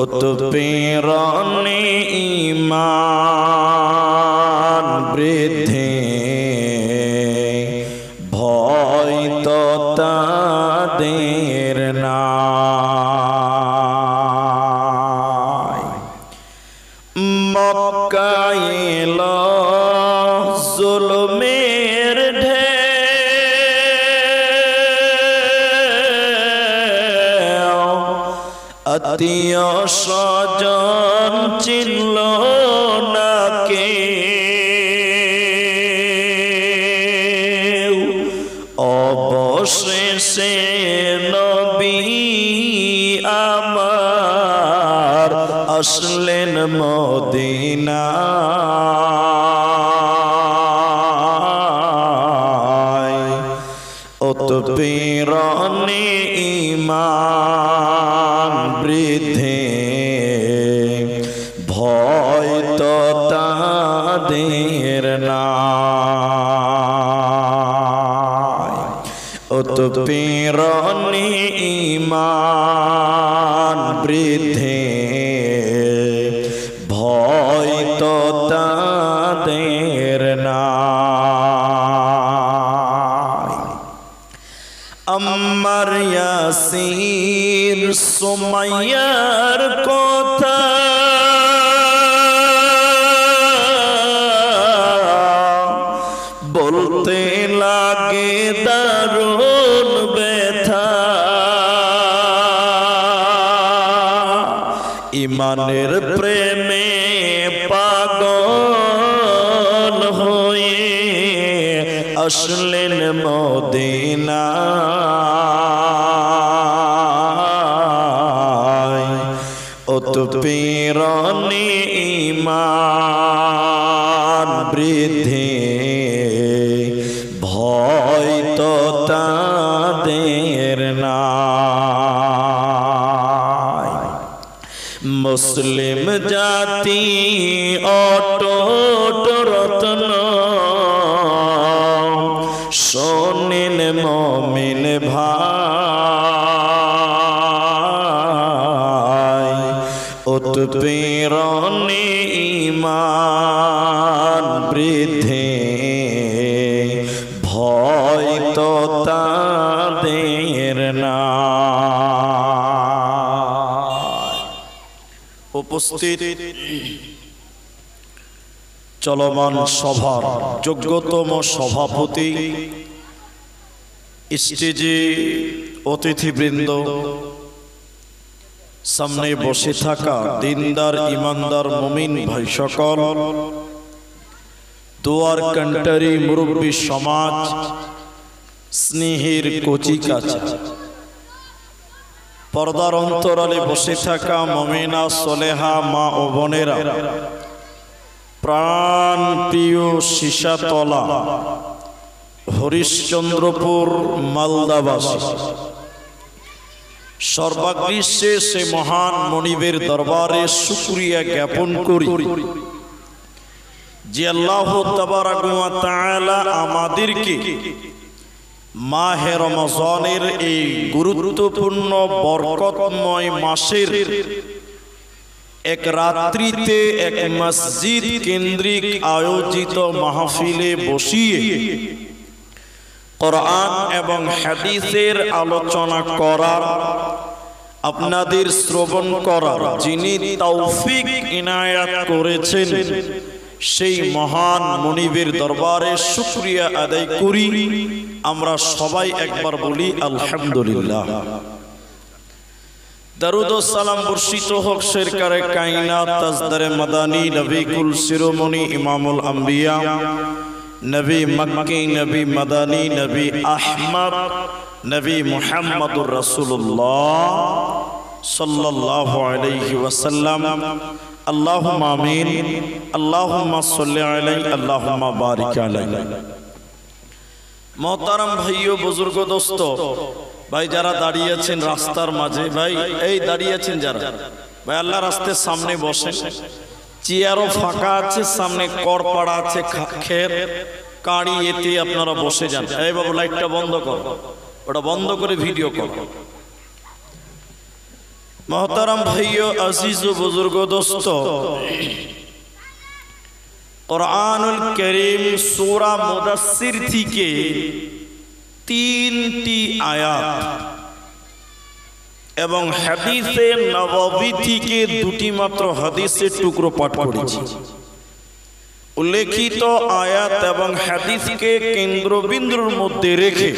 উৎপীড়নে ঈমান বৃদ্ধি ভয় তো তাদের নাই। মক্কায় এলো জুলুমের ঢেউ, আত্মীয় স্বজন চিনল না কেউ। অবশেষে নবী আমার আসলেন মদিনায়। উৎপীড়নে ঈমান বৃদ্ধি ভয় তো তাদের নাই। উৎপীড়নে ঈমান বৃদ্ধি ভয় তো তাদের নাই। আম্মার ইয়াসির সুমাইয়ার কথা বলতে লাগে দারুণ ব্যথা। ঈমানের প্রেমে পাগল হয়ে আসলেন মদিনায়। উৎপীড়নে ঈমান বৃদ্ধি ভয় তো তাদের নাই। মুসলিম জাতি অটুট রত্ন শোনেন মুমিন ভাই। উৎপীড়নে ঈমান বৃদ্ধি ভয় তো তাদের নাই। উপস্থিত চলমান সভার যোগ্যতম সভাপতি, স্টেজে অতিথিবৃন্দ, সামনে বসে থাকা দিনদার ইমানদার মুমিন ভাই সকল, দুয়ার কান্টারি মুরব্বী সমাজ, স্নেহের কচি কাঁচা, পর্দার অন্তরালে বসে থাকা মুমিনা সলেহা মা ও বোনেরা, প্রাণ প্রিয় সীসাতলা হরিশ্চন্দ্রপুর মালদাবাসী, সর্বাগ্রীষ্যে সে মহান মনিবের দরবারে শুকরিয়া জ্ঞাপন করি যে আল্লাহ তাবারাক ওয়া তাআলা আমাদেরকে মাহে রমজানের এই গুরুত্বপূর্ণ বরকতময় মাসের এক রাত্রিতে এক মসজিদ কেন্দ্রিক আয়োজিত মাহফিলে বসিয়ে কোরআন এবং হাদিসের আলোচনা করার, আপনাদের শ্রবণ করার যিনি তৌফিক ইনায়াত করেছেন সেই মহান মনিবের দরবারে শুকরিয়া আদায় করি। আমরা সবাই একবার বলি আলহামদুলিল্লাহ। দরুদ ও সালাম বর্ষিত হোক সরকারে কায়নাত তাজদারে মাদানী নবী কুল শিরোমণি ইমামুল আম্বিয়া নবী মক্কি নবী মাদানী নবী আহমদ নবী মুহাম্মদুর রাসূলুল্লাহ সাল্লাল্লাহু আলাইহি ওয়াসাল্লাম। আল্লাহুম্মা আমিন। আল্লাহুম্মা সাল্লি আলাইহি আল্লাহুম্মা বারিক আলাইহি। মোহতারাম ভাইও বুজুর্গ দোস্ত ভাই, যারা দাঁড়িয়ে আছেন রাস্তার মাঝে, ভাই এই দাঁড়িয়ে আছেন যারা, ভাই আল্লাহর রাস্তার সামনে বসেন, চেয়ারও ফাঁকা আছে, সামনে করপাড়া আছে, খের কাঁড়ি, এতে আপনারা বসে যান। এই বাবু লাইটটা বন্ধ কর, ওটা বন্ধ করে ভিডিও কর। मोहतरम भाइयों, अजीज बुजुर्ग दोस्तों, कुरानुल करीम सूरा मुदस्सिर থেকে তিনটি আয়াত এবং হাদিসে নববী থেকে দুটি মাত্র হাদিসের টুকরো পাঠ করেছি। উল্লেখিত আয়াত এবং হাদিসকে কেন্দ্রবিন্দুর মধ্যে রেখে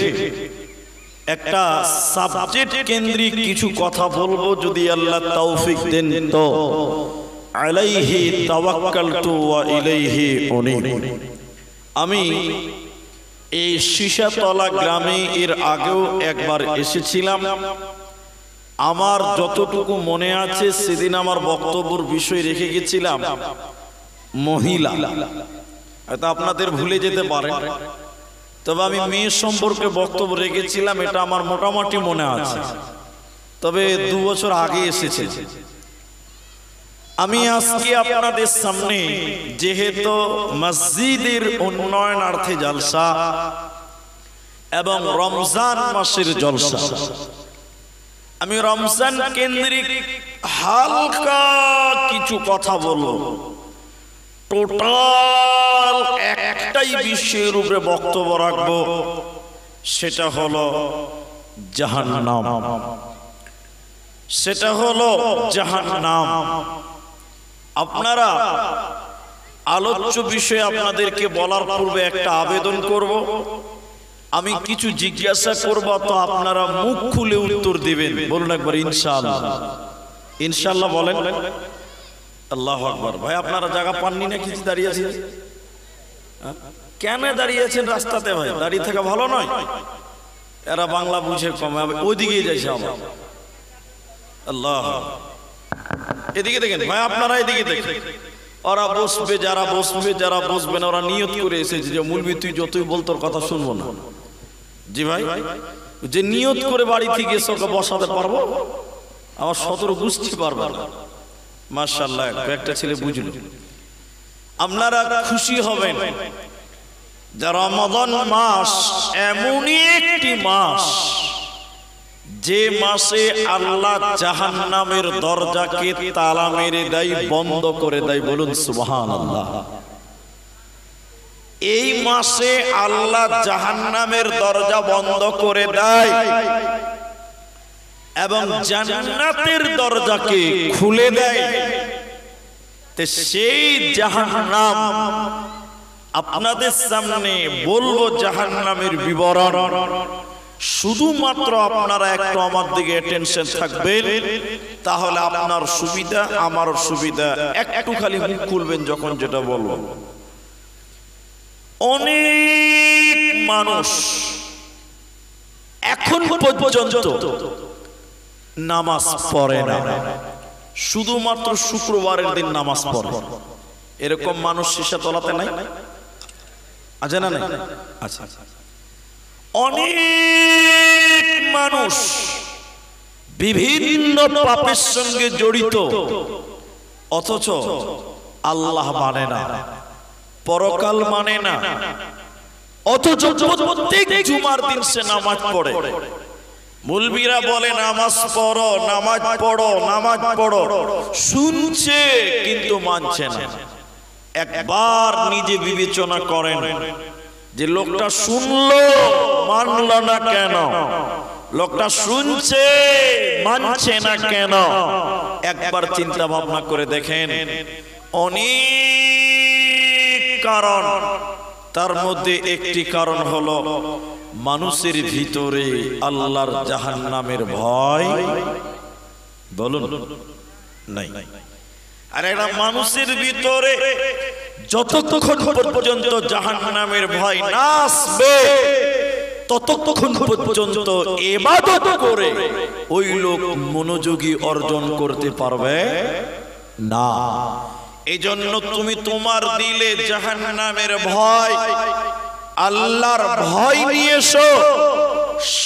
একটা সাবজেক্ট কেন্দ্রিক কিছু কথা বলবো, যদি আল্লাহ তৌফিক দেন তো। আলাইহি তাওয়াক্কালতু ওয়া ইলাইহি উনীব। আমি এই শীষাতলা গ্রামে এর আগেও একবার এসেছিলাম। আমার যতটুকু মনে আছে সেদিন আমার বক্তব্যের বিষয় রেখে গেছিলাম মহিলা, হয়তো আপনাদের ভুলে যেতে পারে, তবে আমি মেয়ে সম্পর্কে বক্তব্য রেখেছিলাম, এটা আমার মোটামুটি মনে আছে, তবে 2 বছর আগে এসেছে। আমি আজকে আপনাদের সামনে যেহেতু মসজিদের উন্নয়নার্থে জলসা এবং রমজান মাসের জলসা, আমি রমজান কেন্দ্রিক হালকা কিছু কথা বলবো। টোটাল একটাই বিষয়ের উপরে বক্তব্য রাখবো, সেটা হলো জাহান্নাম। সেটা হলো জাহান্নাম। আপনারা আলোচ্য বিষয়ে আপনাদেরকে বলার পূর্বে একটা আবেদন করব, আমি কিছু জিজ্ঞাসা করব, তো আপনারা মুখ খুলে উত্তর দিবেন। বলুন একবার ইনশাআল্লাহ। ইনশাআল্লাহ বলেন। আল্লাহু আকবার। ভাই আপনারা জায়গা পাননি না, কিছু দাঁড়িয়ে আছেন? কেন দাঁড়িয়ে আছেন রাস্তাতে? ভাই দাঁড়িয়ে থাকা ভালো নয়। এরা বাংলা বুঝে কমে, ওইদিকে যাইছে আবার। আল্লাহ, এদিকে দেখেন ভাই, আপনারা এদিকে দেখেন। ওরা বসবে, যারা বসবে, যারা বসবে না, ওরা নিয়ত করে এসেছে যে মুলবি তুই যতই বল তোর কথা শুনবো না। জি ভাই, যে নিয়ত করে বাড়ি থেকে এসে ওকে বসাতে পারবো, আমার 17 বুঝতে পারবো না। মাশাআল্লাহ, একটা ছেলে বুঝলো। আপনারা খুশি হবেন যে রমাদান মাস এমনই একটি মাস, যে মাসে আল্লাহ জাহান্নামের দরজাকে তালা মেরে দেয়, বন্ধ করে দেয়। বলুন সুবহানাল্লাহ। এই মাসে আল্লাহ জাহান্নামের দরজা বন্ধ করে দেয় এবং জান্নাতের দরজাকে খুলে দেয়। তো সেই জাহান্নাম আপনাদের সামনে বলবো, জাহান্নামের বিবরণ। শুধুমাত্র আপনারা একটু আমার দিকে অ্যাটেনশন থাকবেন, তাহলে আপনার সুবিধা আমার সুবিধা। একটু খালি মুখ খুলবেন যখন যেটা বলবো। অনেক মানুষ এখন পর্যন্ত নামাজ পড়ে না, শুধুমাত্র শুক্রবারের দিন নামাজ পড়ে। এরকম মানুষ শীষাতলাতে নাই? আছে না? নাই? আচ্ছা, অনেক মানুষ বিভিন্ন পাপের সঙ্গে জড়িত, অথচ আল্লাহ মানে না, পরকাল মানে না, অথচ প্রত্যেক জুমার দিন সে নামাজ পড়ে। মুলবিরা বলে নামাজ পড়ো, নামাজ পড়ো, নামাজ পড়ো, শুনছে কিন্তু মানছে না। একবার নিজে বিবেচনা করেন যে লোকটা শুনলো, মানলো না কেন? লোকটা শুনছে, মানছে না কেন? একবার চিন্তা ভাবনা করে দেখেন। অনেক কারণ, তার মধ্যে একটি কারণ হলো মানুষের ভিতরে আল্লাহর জাহান্নামের ভয়। বলুন নাই? আর একটা মানুষের ভিতরে যতক্ষণ পর্যন্ত জাহান্নামের ভয় না আসবে, ততক্ষণ পর্যন্ত ইবাদত করে ওই লোক মনোযোগী অর্জন করতে পারবে না। এজন্য তুমি তোমার দিলে জাহান্নামের ভয়, আল্লাহর ভয় নিয়ে এসো।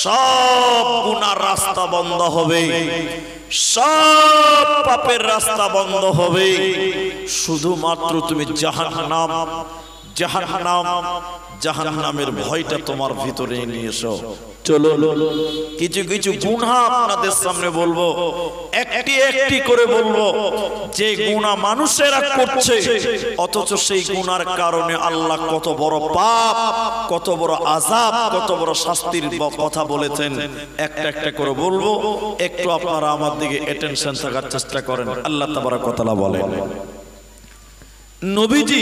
সব গুনার রাস্তা বন্ধ হবে, সব পাপের রাস্তা বন্ধ হবে। শুধুমাত্র তুমি জাহান্নাম, জাহান্নাম, জাহান্নামের ভয়টা তোমার ভিতরে নিয়ে এসো। চলো কিছু কিছু গুনাহ আপনাদের সামনে বলবো, একটি একটি করে বলবো, যে গুনাহ মানুষেরা করছে অথচ সেই গুনার কারণে আল্লাহ কত বড় পাপ, কত বড় আযাব, কত বড় শাস্তির কথা বলেছেন। একটা একটা করে বলবো, একটু আপনারা আমার দিকে অ্যাটেনশন থাকার চেষ্টা করেন। আল্লাহ তাবারক ওয়া তাআলা বলেন, নবীজি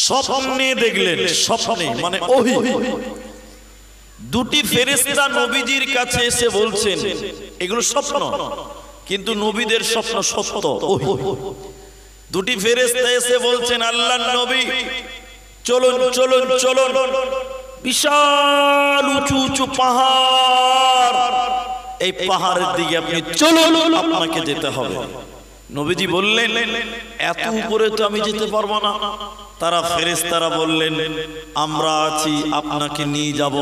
স্বপ্নে দেখলেন, স্বপ্নে মানে ওহী, দুটি ফেরেশতা নবীজির কাছে এসে বলছেন, এগুলো স্বপ্ন কিন্তু নবীদের স্বপ্ন সত্য। ওহী, দুটি ফেরেশতা এসে বলছেন, আল্লাহর নবী চলুন চলুন চলুন, বিশাল উঁচু উঁচু পাহাড়, এই পাহাড়ের দিকে আপনি চলুন, আপনাকে যেতে হবে। নবীজি বললেন, এত উপরে তো আমি যেতে পারবো না। তারা ফেরেশতারা বললেন, আমরা আছি, আপনাকে নিয়ে যাব,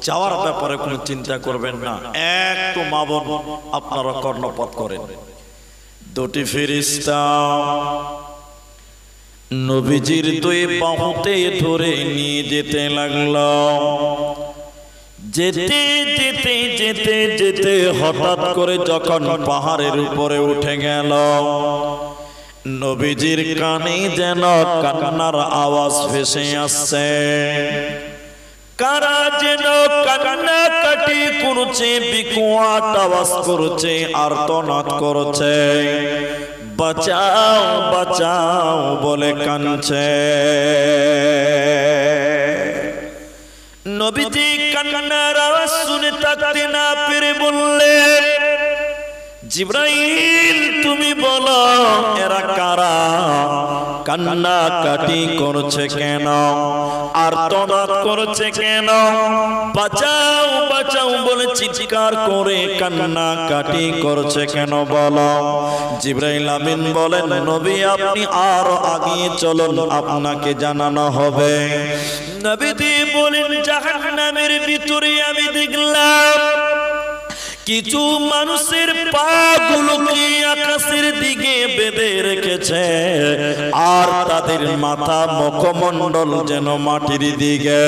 যাওয়ার ব্যাপারে কোনো চিন্তা করবেন না, একটু মা বোন আপনারা কর্ণপাত করেন। দুটি ফেরেশতা নবীজির দুই বাহুতে ধরে নিয়ে যেতে লাগলো। যেতে যেতে যেতে যেতে হঠাৎ করে যখন পাহাড়ের উপরে উঠে গেল, নবীজির কানে যেন কান্নার আওয়াজ ভেসে আসছে। কারা যেন কান্নাকাটি করছে, বিকট আওয়াজ করছে, আর্তনাদ করছে, বাঁচাও বাঁচাও বলে কাঁদছে। নবীজি কান্নার আওয়াজ শুনে থাকতে না পেরে বললেন, জিবরাইল তুমি বলো এরা কারা, কান্নাকাটি করছে কেন, আর্তনাদ করছে কেন, বাঁচাও বাঁচাও বলে চিৎকার করে কান্নাকাটি করছে কেন বলো। জিবরাইল আমিন বলেন, নবী আপনি আরো আগিয়ে চলুন, আপনাকে জানানো হবে। নবীজি বলেন, জাহান্নামের ভিতরে আমি দেখলাম কিছু মানুষের পা গুলোকে আকাশের দিকে বেঁধে রেখেছে, আর তাদের মাথা মুখমণ্ডল যেন মাটির দিকে,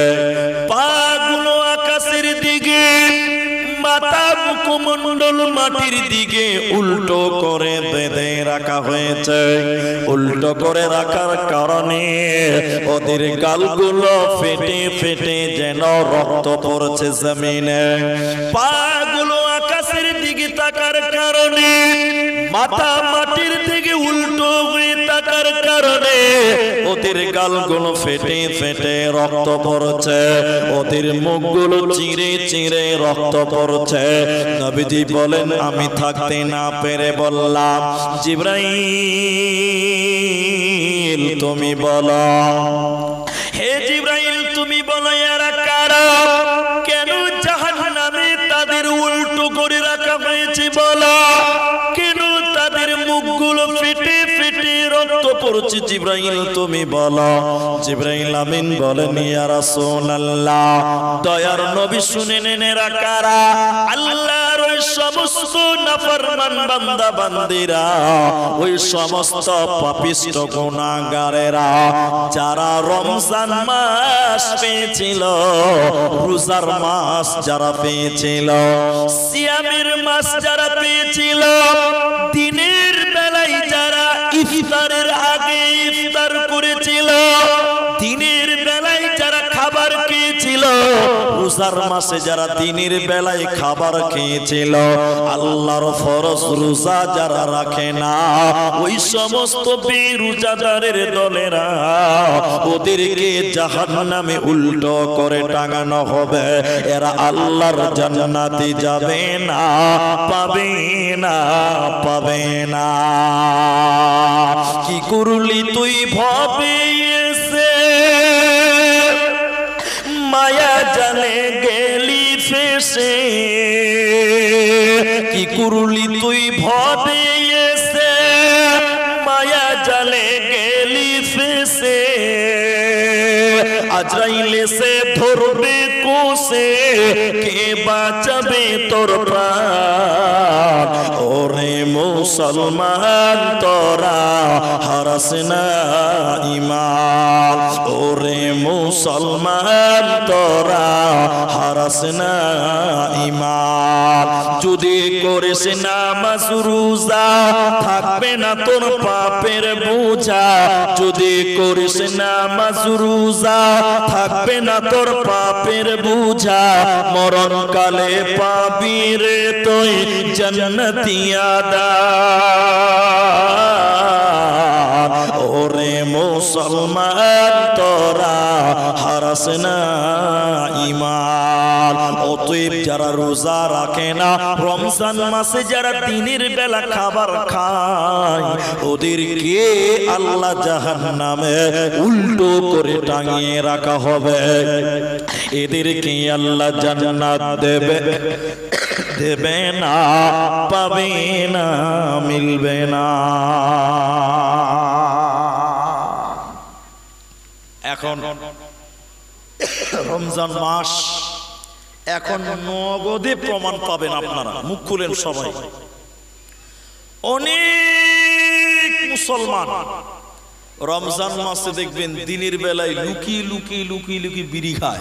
পা গুলো আকাশের দিকে, মাথা মুখমণ্ডল মাটির দিকে উল্টো করে বেঁধে রাখা হয়েছে। উল্টো করে রাখার কারণে ওদের গালগুলো ফেটে ফেটে যেন রক্ত পড়ছে জমিনে। পা গুলো আকাশের দিকে তাকার কারণে, মাথা মাটির দিকে উল্টো হয়ে তাকার কারণে ওদের গালগুলো ফেটে ফেটে রক্ত পড়ছে, ওদের মুখগুলো চিরে চিরে রক্ত পড়ছে। নবীজি বলেন, আমি থাকতে না পেরে বললাম, জিবরাইল তুমি বলো, হে জিবরাইল তুমি বলো এরা কারা, কেন জাহান্নামে তাদের উল্টো করে রাখা হয়েছে বলো, কেন তাদের মুখগুলো ফেটে ফেটে রক্ত পড়ছে, জিবরাইল তুমি বলো। জিবরাইল আমিন বলেন, ইয়া রাসূলুল্লাহ দয়ার নবী শুনে নেন এরা কারা, আল্লাহর ওই সমস্ত নাফরমান বান্দা বান্দিরা, ওই সমস্ত পাপিষ্ট গুনাহগারেরা যারা রমজান মাস পেয়েছিল, রোজার মাস যারা পেয়েছিল, সিয়ামের মাস যারা পেয়েছিল, দিনের বেলায় যারা ইফতারের আগে ইফতার করেছিল, দিনের বেলায় যারা খাবার খেয়েছিল, রোজার মাসে যারা দিনের বেলায় খাবার খেয়েছিল, আল্লাহর ফরজ রোজা যারা রাখে না, ওই সমস্ত বেরোজাদারের দলেরা, ওদেরকে জাহান্নামে উল্টো করে টাঙানো হবে। এরা আল্লাহর জান্নাতে যাবে না, পাবে না, পাবে না। কি করলি তুই ভবে এসে, মায়া জালে গেলি ফেসে, কি করলি তুই ভবে এসে, মায়া জালে গেলি ফেসে, আজরাইল এসে ধরবে কোষে কে বাঁচাবে তোর প্রাণ ওরে মুসলমান তোরা হারাস না ঈমান ওরে মুসলমান তোরা হারাস না ঈমান যদি করিস নামাজ রোজা থাকবে না তোর পাপের বোঝা যদি করিস নামাজ রোজা থাকবে না তোর পাপের বোঝা মরণকালে পাবি রে তুই জান্নাতি আদার ওরে মুসলমান তোরা হারাস না ঈমান অতএব যারা রোজা রাখে না রমজান মাসে যারা দিনের বেলা খাবার খায় ওদেরকে আল্লাহ জাহান্নামে উল্টো করে টাঙিয়ে রাখা হবে এদেরকে আল্লাহ জান্নাত দেবে দেবে না পাবে না মিলবে না এখন রমজান মাস এখন নগদে প্রমাণ পাবেন আপনারা মুখ খুলেন সবাই অনেক মুসলমান রমজান মাসে দেখবেন দিনের বেলায় লুকিয়ে লুকিয়ে লুকিয়ে লুকিয়ে বিড়ি খায়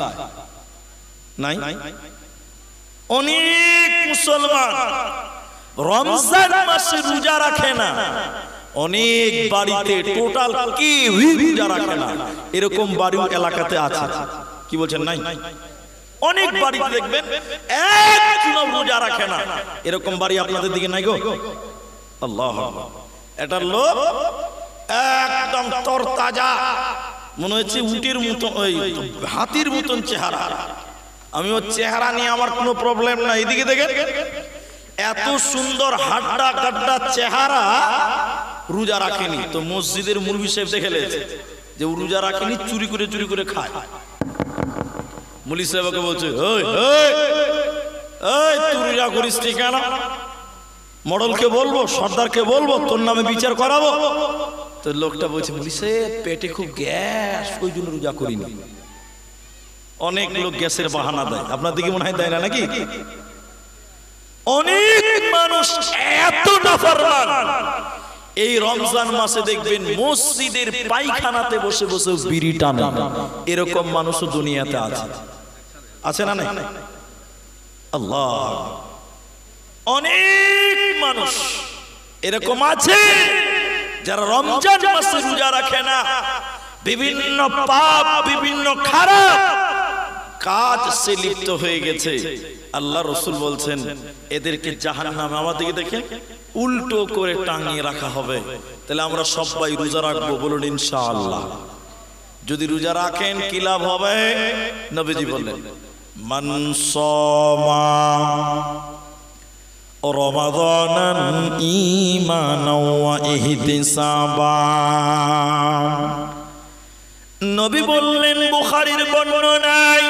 নাই অনেক মুসলমান রমজান মাসে রোজা রাখে না অনেক বাড়িতে টোটাল কেউই রোজা রাখে না এরকম বাড়ি এলাকাতে আছে কি বলছেন নাই অনেক বাড়িতে দেখবেন একজন রোজা রাখে না এরকম বাড়ি আপনাদের দিকে নাই গো আল্লাহ এটা লোক একদম তরতাজা মনে হচ্ছে উটের মতো ওই হাতির মতন চেহারা আমি ওর চেহারা নিয়ে আমার কোনো প্রবলেম নাই এদিকে দেখেন এত সুন্দর হাড্ডা কাড্ডা চেহারা রোজা রাখেনি তো মসজিদের মুরব্বি সাহেব দেখে লেছে যে রোজা রাখেনি চুরি করে খায় মুলি সাহেবকে বলছে ওই তুই রোজা করিস ঠিক না মডেলকে বলবো সর্দারকে বলবো তোর নামে বিচার করাবো তো লোকটা বলছে মুলি সাহেব পেটে খুব গ্যাস ওই জন্য রোজা করিনি অনেক লোক গ্যাসের বাহানা দেয় আপনার দিকে মনে হয় দেয় না নাকি অনেক মানুষ এত নাফরমান এই রমজান মাসে দেখবেন মসজিদের পায়খানাতে বসে বসে বিড়ি টানে এরকম মানুষও দুনিয়াতে আছে আছে না নাই আল্লাহ অনেক মানুষ এরকম আছে যারা রমজান মাসে রোজা রাখে না বিভিন্ন পাপ বিভিন্ন খারাপ কাজ সে লিপ্ত হয়ে গেছে আল্লাহ রাসূল বলছেন এদেরকে জাহান্নামে আমাদেরকে দেখে উল্টো করে টাঙিয়ে রাখা হবে তাহলে আমরা সবাই রোজা রাখবো বলুন ইনশাআল্লাহ যদি রোজা রাখেন কি লাভ হবে নবীজি বললেন মান সামা রমাদানান ঈমানাও ওয়া ইহতিসাবা নবী বললেন বুখারীর বর্ণনায়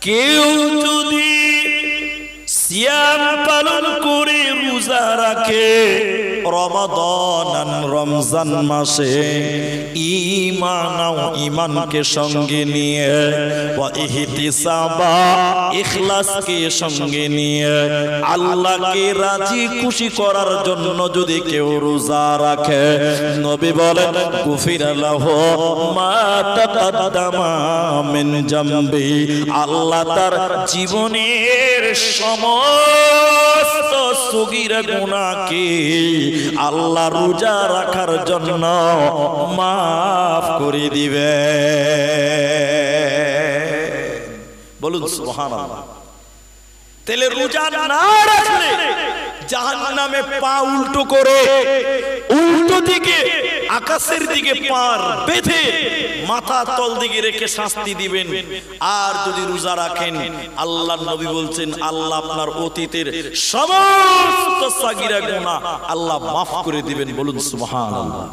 কেউ যদি সিয়াম পালন করে রোজা রাখে রমাদান রমজান মাসে ঈমানকে সঙ্গে নিয়ে ওয়া ইহতিসাবা ইখলাসকে সঙ্গে নিয়ে আল্লাহকে রাজি খুশি করার জন্য যদি কেউ রোজা রাখে নবী বলেন গুফিরা লাহু মা তাকাদ্দামা মিন জামবি আল্লাহ তার জীবনের সমস্ত সগীরা গুনাহকে আল্লাহ রোজা রাখার জন্য মাফ করে দিবে বলুন সুবহানাল্লাহ তাহলে রোজা না রাখলে জাহান্নামে পা উল্টো করে উল্টো দিকে আকাশের দিকে পার বেঁধে মাথা তল দিকে রেখে শাস্তি দিবেন আর যদি রোজা রাখেন আল্লাহর নবী বলছেন আল্লাহ আপনার অতীতের সমস্ত সাগীরা গুনাহ আল্লাহ মাফ করে দিবেন বলুন সুবহানাল্লাহ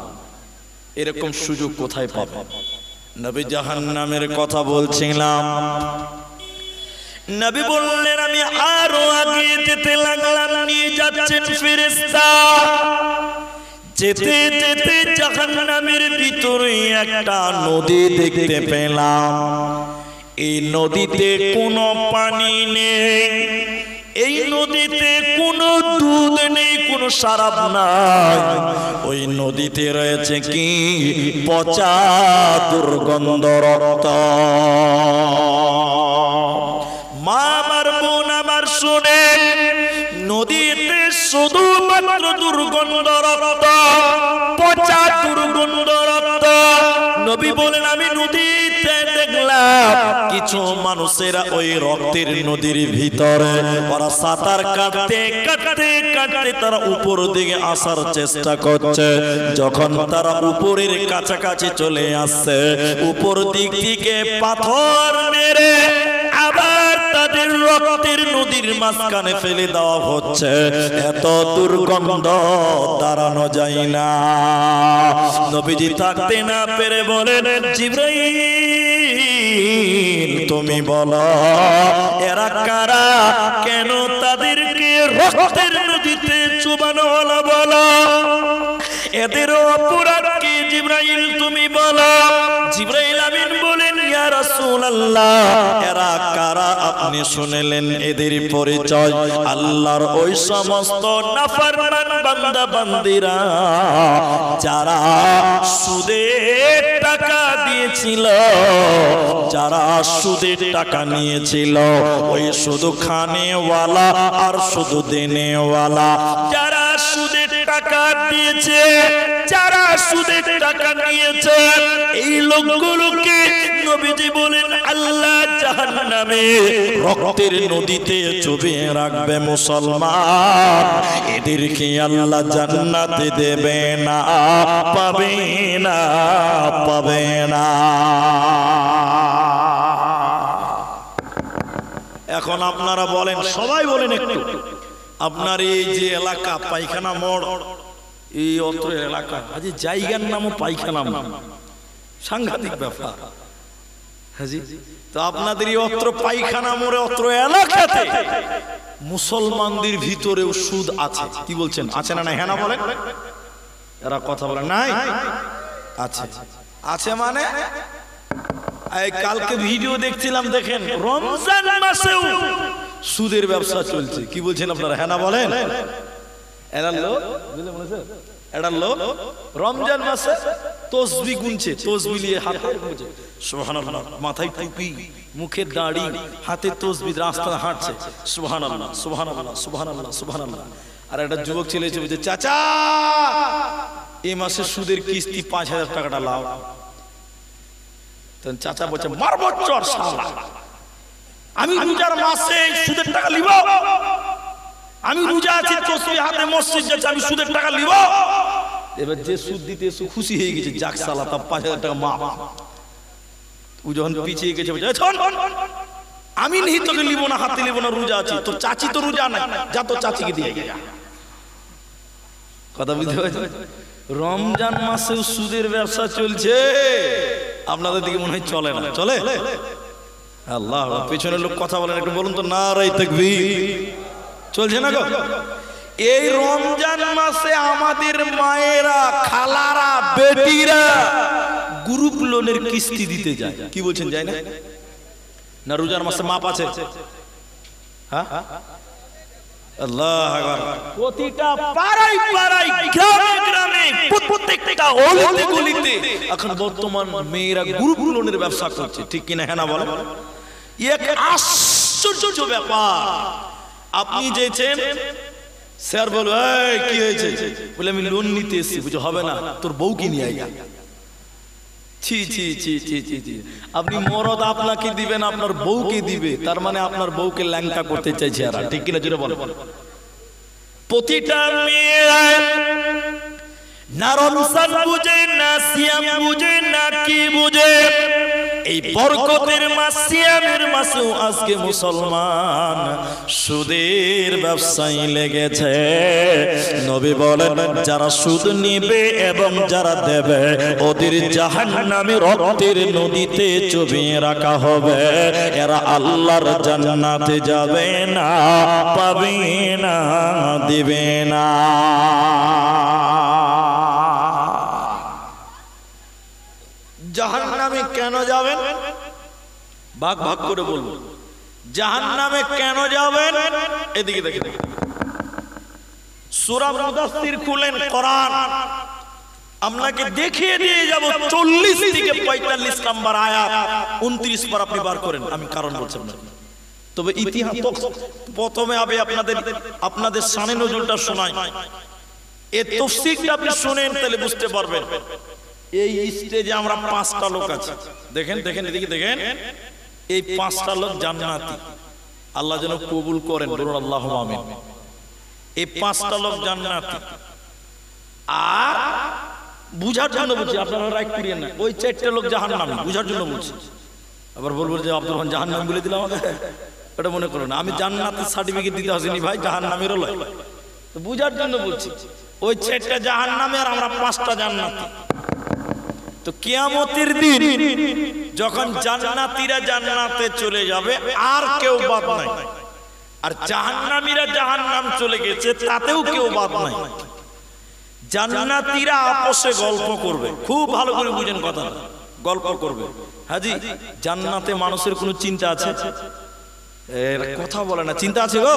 এরকম সুযোগ কোথায় পাবেন নবী জাহান্নামের কথা বলছিলাম নবী বললেন আমি আরো আগে যেতে লাগলাম নিয়ে যাচ্ছেন ফেরেশতা যেতে যেতে জাহান্নামের ভিতরে একটা নদী দেখতে পেলাম এই নদীতে কোনো পানি নেই, এই নদীতে কোনো দুধ নেই, কোনো শরাব নাই, ওই নদীতে রয়েছে কি পচা দুর্গন্ধ রক্ত। মা আমার, বোন আমার, শুনে নদীতে শুধুমাত্র দুর্গন্ধ রক্ত, পচা দুর্গন্ধ রক্ত। নবী বলেন আমি নদীতে দেখলাম কিছু মানুষেরা ওই রক্তের নদীর ভিতরে ওরা সাঁতার কাটতে কাটতে কাটতে তারা উপর দিকে আসার চেষ্টা করছে। যখন তারা উপরের কাছাকাছি চলে আসছে, উপর দিক থেকে পাথর মেরে আবার তাদের রক্তের নদীর মাঝখানে ফেলে দেওয়া হচ্ছে। এত দুর্গন্ধ দাঁড়ানো যায় না। নবীজি থাকতে না পেরে বলেন, জিবরাইল তুমি বলো এরা কারা, কেন তাদেরকে রক্তের নদীতে চুবানো হলো বলো, এদের অপরাধ কি জিবরাইল তুমি বলো। জিবরাইল আমিন বলেন, ইয়া রাসূলুল্লাহ এরা কারা আপনি শুনলেন এদের পরিচয়। আল্লাহর ওই সমস্ত নাফরমান বান্দা বান্দিরা যারা সুদের টাকা দিয়েছিল, যারা সুদের টাকা নিয়েছিল, ওই শুধু খানেওয়ালা আর শুধু দেনেওয়ালা, যারা সুদের টাকা দিয়েছে, যারা সুদের টাকা নিয়েছে, এই লোকগুলোকে নবীজি বলেন আল্লাহ জাহান্নামে রক্তের নদীতে চুবিয়ে রাখবে। মুসলমান এদেরকে আল্লাহ জান্নাতে দেবে না, পাবে না, পাবে না। এখন আপনারা বলেন, সবাই বলেন একটু, আপনার এই যে এলাকা পায়খানা মোড়, এই অত্র এলাকা আজ জায়গার নামও পায়খানা মোড়, সাংঘাতিক ব্যাপার। হাজি তো আপনাদের এই অত্র পায়খানা মোড়ে অত্র এলাকাতে মুসলমানদের ভিতরেও সুদ আছে। কি বলছেন, আছে না? হ্যাঁ না বলেন, এরা কথা বলে নাই, আছে। আছে মানে এই কালকে ভিডিও দেখছিলাম, দেখেন রমজান মাসেও সুদের ব্যবসা চলছে। কি বলছেন আপনারা, হ্যাঁ না বলেন? এরা লোক রমজান মাসে তসবিহ গুনছে, তসবিহ নিয়ে হাতে সুবহানাল্লাহ, মাথায় টুপি, মুখে দাড়ি, হাতে তসবিহ, রাস্তা হাঁটছে সুবহানাল্লাহ সুবহানাল্লাহ সুবহানাল্লাহ সুবহানাল্লাহ। আর একটা যুবক ছেলে এসে বলছে, চাচা এই মাসে সুদের কিস্তি 5000 টাকাটা লাও। তখন চাচা বলছে, মারবো চর শালা, আমি রোজার মাসে সুদের টাকা লিব? আমি রোজা আছি, তসবিহ হাতে মসজিদ যাচ্ছি, আমি সুদের টাকা লিব? এবার যে সুদ দিতে এসে খুশি হয়ে গেছে, যাক শালা তা 5000 টাকা মাফ। ও যখন পিছিয়ে গেছে বলছে, আমি নেই তোকে লিব না, হাতে লিব না, রোজা আছি। তোর চাচি তো রোজা নাই, যা তোর চাচিকে দিয়ে গেছে। কথা বুঝতে পারছেন? রমজান মাসেও সুদের ব্যবসা চলছে। আপনাদের দিকে মনে হয় চলে না? চলে? আল্লাহ, পেছনের লোক কথা বলেন, একটু বলুন তো নারায়ে তাকবীর। চলছে না গো? এই রমজান মাসে আমাদের মায়েরা, খালারা, বেটিরা গ্রুপ লোনের কিস্তি দিতে যায়। কি বলছেন, যায় না? না রোজার মাসে মাপ আছে? হ্যাঁ, আল্লাহ আকবার। প্রতিটা পাড়ায় পাড়ায়, গ্রামে গ্রামে, প্রত্যেকটা অলিতে গলিতে এখন বর্তমান মেয়েরা গ্রুপ লোনের ব্যবসা করছে। ঠিক কিনা, হ্যাঁ না বলেন? এক আশ্চর্য ব্যাপার। আপনি যেছেন, স্যার বলবো কি হয়েছে, বলে আমি লোন নিতে এসেছি। বুঝে হবে না, তোর বউকে নিয়ে আয়। ছি ছি ছি ছি ছি ছি। আপনি মরদ আপনাকে দিবেন, আপনার বউকে দিবে, তার মানে আপনার বউকে ল্যাংটা করতে চাইছে এরা। ঠিক কিনা জোরে বলেন? প্রতিটা মেয়েরা না রমজান বুঝে, না সিয়াম বুঝে, না কি বুঝে, এই বরকতের মাস, সিয়ামের মাসেও আজকে মুসলমান সুদের ব্যবসায় লেগেছে। নবী বলেন, যারা সুদ নিবে এবং যারা দেবে ওদের জাহান্নামে রক্তের নদীতে চুবিয়ে রাখা হবে। এরা আল্লাহর জান্নাতে যাবে না, পাবে না, দিবে না। জাহান্নামে কেন যাবেন? ভাগ ভাগ করে বলবো। জাহান্নামে কেন যাবেন? এদিকে দেখেন, সূরা মুদাসসির খুলেন কোরআন, আপনাকে দেখিয়ে দিয়ে যাব 40 থেকে 45 নম্বর আয়াত, 29 বার আপনি বার করেন, আমি কারণ বলছি না। তবে ইতিহাস প্রথমে আমি আপনাদের শানে নজরুলটা শোনাই, এই তাফসীরটা আপনি শুনেন তাহলে বুঝতে পারবেন। এই স্টেজে আমরা 5টা লোক আছি, দেখেন দেখেন এদিকে দেখেন, এই 5টা লোক জান্নাতি, আল্লাহ যেন কবুল করেন, বলুন আল্লাহুম্মা আমিন। এই 5টা লোক জান্নাতি। আর বুঝার জন্য বলছি, আপনারা রাগ করিয়েন না, ওই 4টে লোক জাহান্নামী, বুঝার জন্য বলছি। আবার বলবো যে আব্দুল রহমান জাহান্নামী বলে দিলাম আমাকে, এটা মনে করো না। আমি জান্নাতের সার্টিফিকেট দিতে আসিনি ভাই, জাহান্নামীরও লয়, তো বুঝার জন্য বলছি। ওই 4টা জাহান্নামী আর আমরা 5টা জান্নাতি। তো কিয়ামতের দিন যখন জান্নাতীরা জান্নাতে চলে যাবে আর কেউ বাদ নাই, আর জাহান্নামীরা জাহান্নাম চলে গেছে তাতেও কেউ বাদ নাই। জান্নাতীরা আপসে গল্প করবে, খুব ভালো করে বুঝেন কথা, গল্প করবে। হাজি, জান্নাতে মানুষের কোনো চিন্তা আছে? এর কথা বলে না, চিন্তা আছে গো?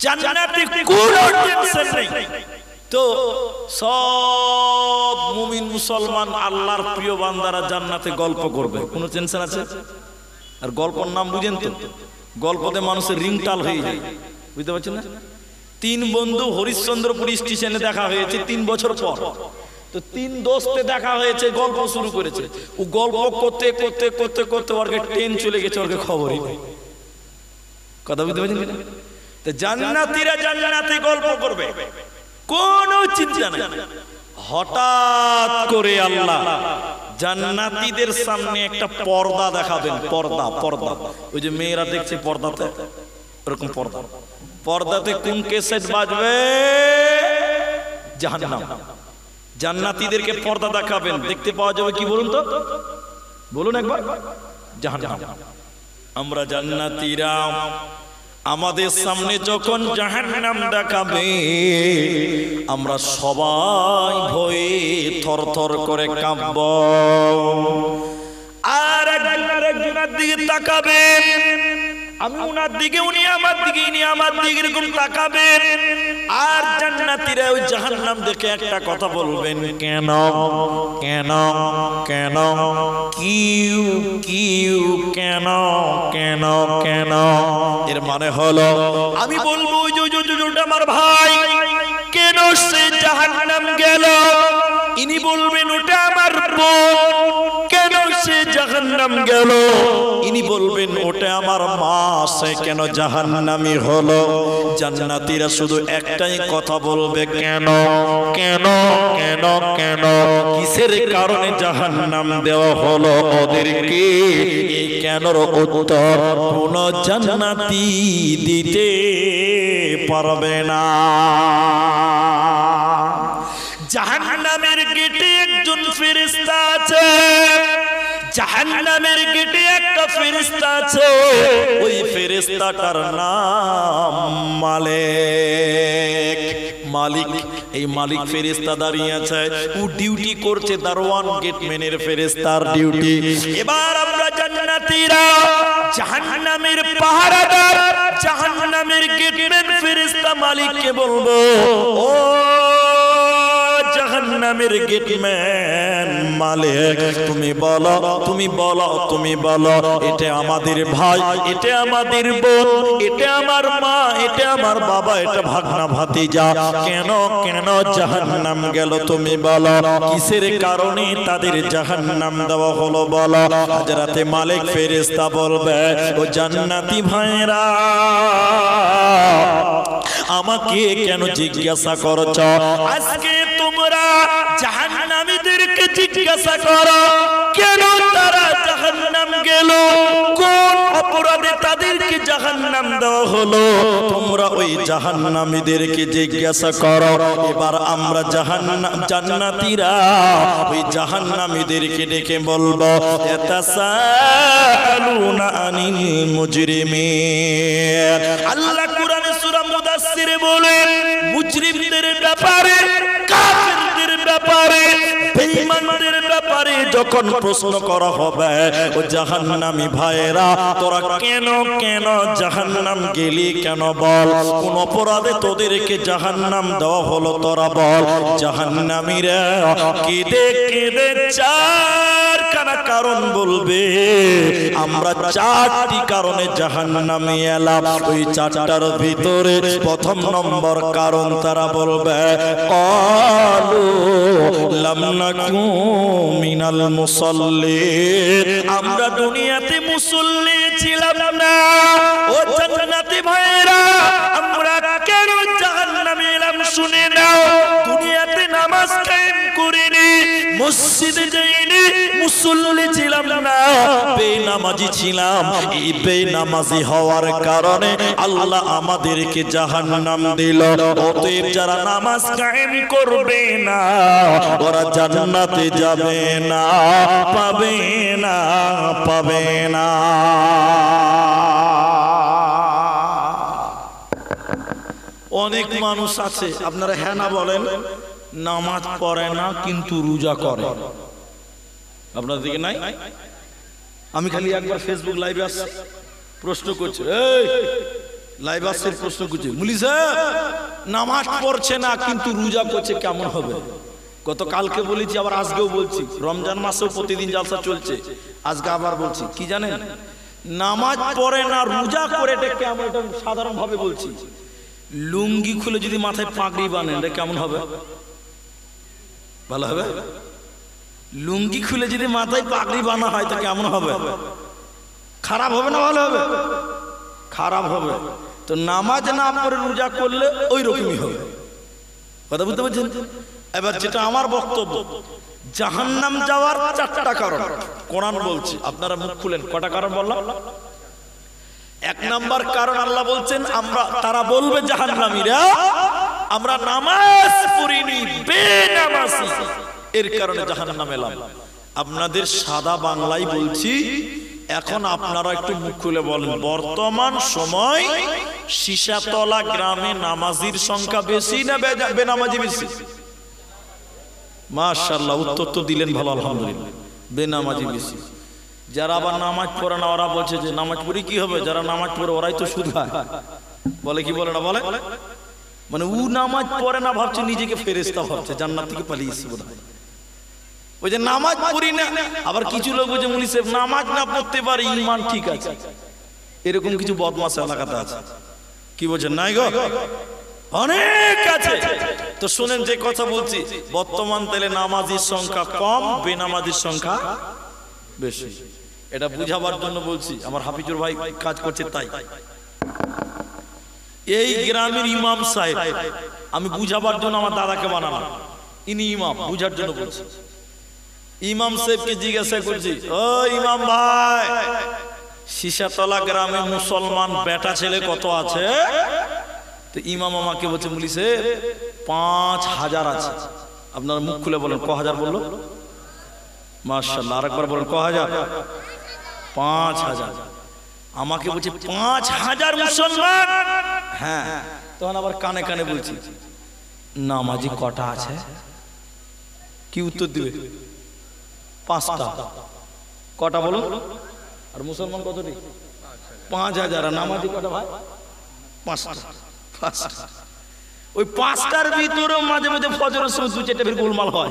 জান্নাতে কোনো টেনশন নেই। তো সব মুমিন মুসলমান আল্লাহর প্রিয় বান্দারা জান্নাতে গল্প করবে, কোনো টেনশন আছে? আর গল্পের নাম বুঝেন তো, গল্পতে মানুষের রিংটাল হয়ে যায়, বুঝতে পারছেন না? 3 বন্ধু হরিশ্চন্দ্রপুর স্টেশনে দেখা হয়েছে 3 বছর পর। তো 3 দোস্তে দেখা হয়েছে, গল্প শুরু করেছে। ও গল্প করতে করতে করতে করতে ওর ট্রেন চলে গেছে, ওর খবরই নেই। কথা বুঝতে পারছেন? তো জান্নাতীরা জান্নাতে গল্প করবে, কোনো চিন্তা নাই। হঠাৎ করে আল্লাহ জান্নাতীদের সামনে একটা পর্দা দেখাবেন, পর্দা, পর্দা। ওই যে মেয়েরা দেখছে পর্দাতে, ওরকম পর্দা। পর্দাতে কোন ক্যাসেট বাজবে? জাহান্নাম। জান্নাতীদেরকে পর্দা দেখাবেন, দেখতে পাওয়া যাবে কি বলুন তো, বলুন একবার। জাহান্নাম। আমরা জান্নাতীরা আমাদের সামনে যখন জাহান্নাম দেখাবে, আমরা সবাই ভয়ে থরথর করে কাঁপব। আর একজনের দিকে তাকাবে, আমি উনার দিকে, উনি আমার দিকে, ইনি আমার দিকে, এরকম তাকাবেন। আর জান্নাতীরা ওই জাহান্নাম দেখে একটা কথা বলবেন, কেন কেন কেন, কিউ কিউ, কেন কেন কেন। এর মানে হলো, আমি বলবো ওই যে আমার ভাই, কেন সে জাহান্নাম গেল? ইনি বলবেন ওটা আমার বোন, কেন সে জাহান্নাম গেল? ইনি বলবেন ওটা আমার মা, সে কেন জাহান্নামী হলো? জান্নাতীরা শুধু একটাই কথা বলবে, কেন কেন কেন কেন। কিসের কারণে জাহান্নাম দেওয়া হলো ওদেরকে? এই কেনর উত্তর কোন জান্নাতী দিতে পারবে না। জাহান্নামের গেটে একজন ফেরেশতা আছে, জাহান্নামের গেটে একটা ফেরেশতা আছে, ওই ফেরেশতাটার নাম মালিক। মালিক, এই মালিক ফেরেশতা দাঁড়িয়ে আছে, ও ডিউটি করছে দারওয়ান গেটম্যানের ফেরেশতার ডিউটি। এবার আমরা জান্নাতীরা জাহান্নামের পাহারাদার, জাহান্নামের গেটম্যান ফেরেশতা মালিককে বলবো, ও জাহান্নামের গেটম্যান মালিক, তুমি বলো, তুমি বলো, তুমি বলো, এটা আমাদের ভাই, এটা আমাদের বোন, এটা আমার মা, এটা আমার বাবা, এটা ভাগনা ভাতিজা, কেন কেন জাহান্নাম গেল? তুমি বলো, কিসের কারণে তাদের জাহান্নাম দেওয়া হলো বলো। হযরতে মালিক ফেরেশতা বলবে, ও জান্নাতি ভাইরা, আমাকে কেন জিজ্ঞাসা করছ? আজকে তোমরা জাহান্নামীদেরকে জিজ্ঞাসা করো, কেন তারা জাহান্নাম গেল, কোন অপরাধে তাদেরকে জাহান্নাম দেওয়া হলো, তোমরা ওই জাহান্নামীদেরকে জিজ্ঞাসা করো। এবার আমরা জান্নাতীরা ওই জাহান্নামীদেরকে ডেকে বলবো, ইয়াতাসালুনা আনিল মুজরিমিন। আল্লাহ কুরআনে সূরা মুদাসসিরে বলেন, মুজরিমদের ব্যাপারে, কাফিরদের ব্যাপারে, বেঈমানদের ব্যাপারে যখন প্রশ্ন করা হবে, ও জাহান্নামী ভাইরা তোরা কেন কেন জাহান্নাম গেলি, কেন বল, কোন অপরাধে তোদেরকে জাহান্নাম দেওয়া হলো তোরা বল। জাহান্নামীরা কেঁদে কেঁদে চারখানা কারণ বলবে, আমরা চারটি কারণে জাহান্নামে এলাম। ওই চারটার ভিতরে প্রথম নম্বর কারণ তারা বলবে, ক্বালু লাম নাকু মিনাল মুসাল্লিন, আমরা দুনিয়াতে মুসল্লি ছিলাম না। ও জান্নাতি ভাইরা, আমরা কেন জাহান্নামে এলাম শুনে নাও। দুনিয়াতে নামাজ কায়েম করিনি, মসজিদে যাইনি, মুসল্লি ছিলাম না, বেনামাজি ছিলাম। এই বেনামাজি হওয়ার কারণে আল্লাহ আমাদেরকে জাহান্নাম দিল। অতএব যারা নামাজ কায়েম করবে না ওরা জান্নাতে যাবে না, পাবে না, পাবে না। অনেক মানুষ আছে, আপনারা হ্যাঁ না বলেন, নামাজ পড়ে না কিন্তু রোজা করে। আপনাদের দিকে নাই? আমি খালি একবার ফেসবুক লাইভে আসছি, প্রশ্ন করছে, এই লাইভ আসছে, প্রশ্ন করছে, মুলি সাহেব নামাজ পড়ছে না কিন্তু রোজা করছে, কেমন হবে? গতকালকে বলেছি, আবার আজকেও বলছি, রমজান মাসেও প্রতিদিন জালসা চলছে, আজকে আবার বলছি, কি জানেন, নামাজ পড়ে না রোজা করে, এটা কেমন? এটা সাধারণ ভাবে বলছি, লুঙ্গি খুলে যদি মাথায় পাগড়ি বানেন এটা কেমন হবে? ভালো হবে? লুঙ্গি খুলে যদি মাথায় পাগড়ি বানা হয় তো কেমন হবে? খারাপ হবে না ভালো হবে? খারাপ হবে। তো নামাজ না পড়ে রোজা করলে ওই রকমই হবে। কথা বুঝতে পারছেন? এবার যেটা আমার বক্তব্য, জাহান্নাম যাওয়ার চারটা কারণ কোরআন বলছে, আপনারা মুখ খুলেন, কটা কারণ বললাম? এক নাম্বার কারণ আল্লাহ বলছেন, আমরা তারা বলবে জাহান্নামীরা, আমরা নামাজ পড়িনি, বেনামাজি, এর কারণে জাহান্নামে এলাম। আপনাদের সাদা বাংলায় বলছি, এখন আপনারা একটু মুখ খুলে বলেন, বর্তমান সময় সীসাতলা গ্রামে নামাজির সংখ্যা বেশি না বেনামাজি বেশি? মাশাআল্লাহ, উত্তর তো দিলেন ভালো, আলহামদুলিল্লাহ, বেনামাজি বেশি। যারা আবার নামাজ পড়ে না ওরা বলছে যে নামাজ পড়ি কি হবে, যারা নামাজ পড়ে ওরাই তো সুদ খায়, বলে কি বলে না বলে, মানে ও নামাজ পড়ে না ভাবছে নিজেকে ফেরেশতা ভাবছে, জান্নাত থেকে পালিয়েছে বোধহয়। ওই যে নামাজ পড়ি না, আবার কিছু লোক বলছে মুলি সাহেব নামাজ না পড়তে পারে ঈমান ঠিক আছে, এরকম কিছু বদমাশ এলাকাতে আছে। কি বলছেন? নাই গো, অনেক আছে। তো শুনেন যে কথা বলছি, বর্তমান তাহলে নামাজির সংখ্যা কম, বেনামাজির সংখ্যা বেশি। এটা বুঝাবার জন্য বলছি, আমার হাফিজুর ভাই কাজ করছে তাই। এই গ্রামের ইমাম সাহেব, আমি বুঝাবার জন্য আমার দাদাকে বানালাম, ইনি ইমাম, বুঝার জন্য বলছি। ইমাম সাহেবকে জিজ্ঞাসা করছি, ও ইমাম ভাই, সীসাতলা গ্রামে মুসলমান বেটা ছেলে কত আছে? তো ইমাম আমাকে বলছে, মুলি সাহেব 5000 আছে। আপনারা মুখ খুলে বলেন, ক হাজার বললো? মাশাআল্লাহ, আরেকবার বলেন, ক হাজার? 5000। আমাকে বলছে 5000 মুসলমান? হ্যাঁ। তখন আবার কানে কানে বলছি, নামাজি কটা আছে? কি উত্তর দিবে? 5টা। কটা বলো? আর মুসলমান কতটি? 5000। আর নামাজি কটা ভাই? 5টা। ওই 5টার ভিতরেও মাঝে মাঝে ফজরের সময় 2-4টা ফির গোলমাল হয়।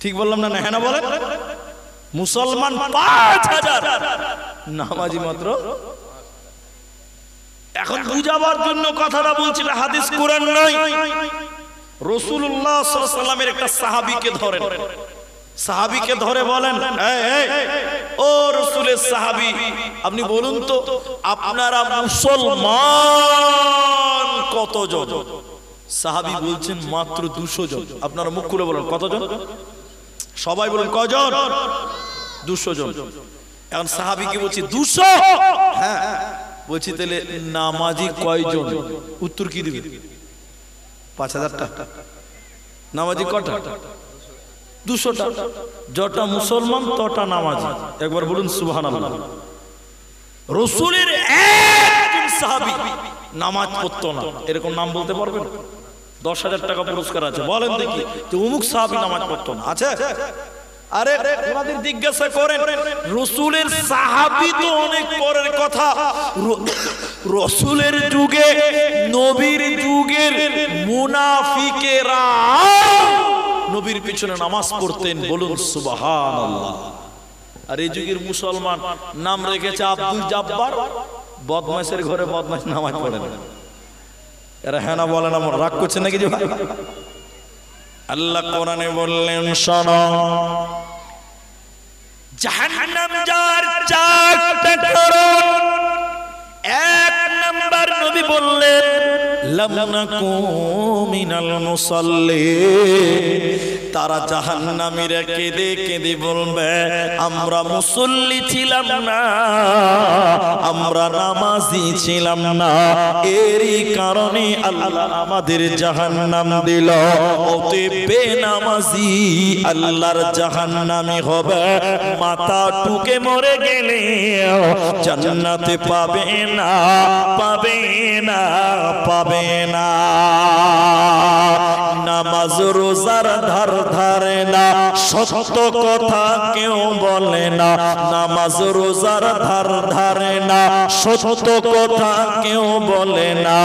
ঠিক বললাম না? হ্যাঁ না বলেন? মুসলমান 5000, নামাজি মাত্র। এখন বুঝাবার জন্য কথাটা বলছি, হাদিস কোরআন নয়। রাসূলুল্লাহ সাল্লাল্লাহু আলাইহি ওয়াসাল্লামের একটা সাহাবীকে ধরেন, সাহাবীকে ধরে বলেন, ও রাসূলের সাহাবী, আপনি বলুন তো আপনারা মুসলমান কতজন? সাহাবী বলছেন মাত্র 200 জন। আপনারা মুখ খুলে বলেন কতজন? সবাই বলেন কজন? 200 জন। এখন সাহাবীকে বলছি 200? হ্যাঁ। বলছি তাহলে নামাজি কয়জন? উত্তর কি দিবেন? 5000টা। নামাজি কটা? 200টা। যটা মুসলমান তটা নামাজি। একবার বলুন সুবহানাল্লাহ। রাসূলের একজন সাহাবী নামাজ পড়তো না, এরকম নাম বলতে পারবেন? 10,000 টাকা পুরস্কার আছে। বলেন দেখি যে অমুক সাহাবী নামাজ পড়তো না, আছে? আরে ওনাদের জিজ্ঞাসা করেন, রাসূলের সাহাবী তো অনেক পরের কথা, রাসূলের যুগে, নবীর যুগের মুনাফিকেরা নবীর পিছনে নামাজ পড়তেন, বলুন সুবহানাল্লাহ। আর এই যুগের মুসলমান নাম রেখেছে আব্দুল জব্বার, বদমাশের ঘরে বদমাশ নামাজ পড়ে না। এরা হ্যাঁ না বলে না, রাগ করছে নাকি? আল্লাহ কোরআনে বললেন, শোনো, জাহান্নাম যাওয়ার চারটা কারণ। এক নাম্বার নবী বললেন, লাম নাকু মিনাল মুসাল্লিন। তারা জাহান্নামীরা কেঁদে কেঁদে বলবে, আমরা মুসল্লি ছিলাম না, আমরা নামাজি ছিলাম না, এরই কারণে আল্লাহ আমাদের জাহান্নাম দিল। অতএব বেনামাজি আল্লাহর জাহান্নামী হবে, মাথা টুকে মরে গেলে জান্নাতে পাবে না, পাবে না, পাবে না। নামাজ রোজার ধার ধারে না, সত্য কথা কেউ বলে না। নামাজ রোজার ধার ধারে না, সত্য কথা কেউ বলে না।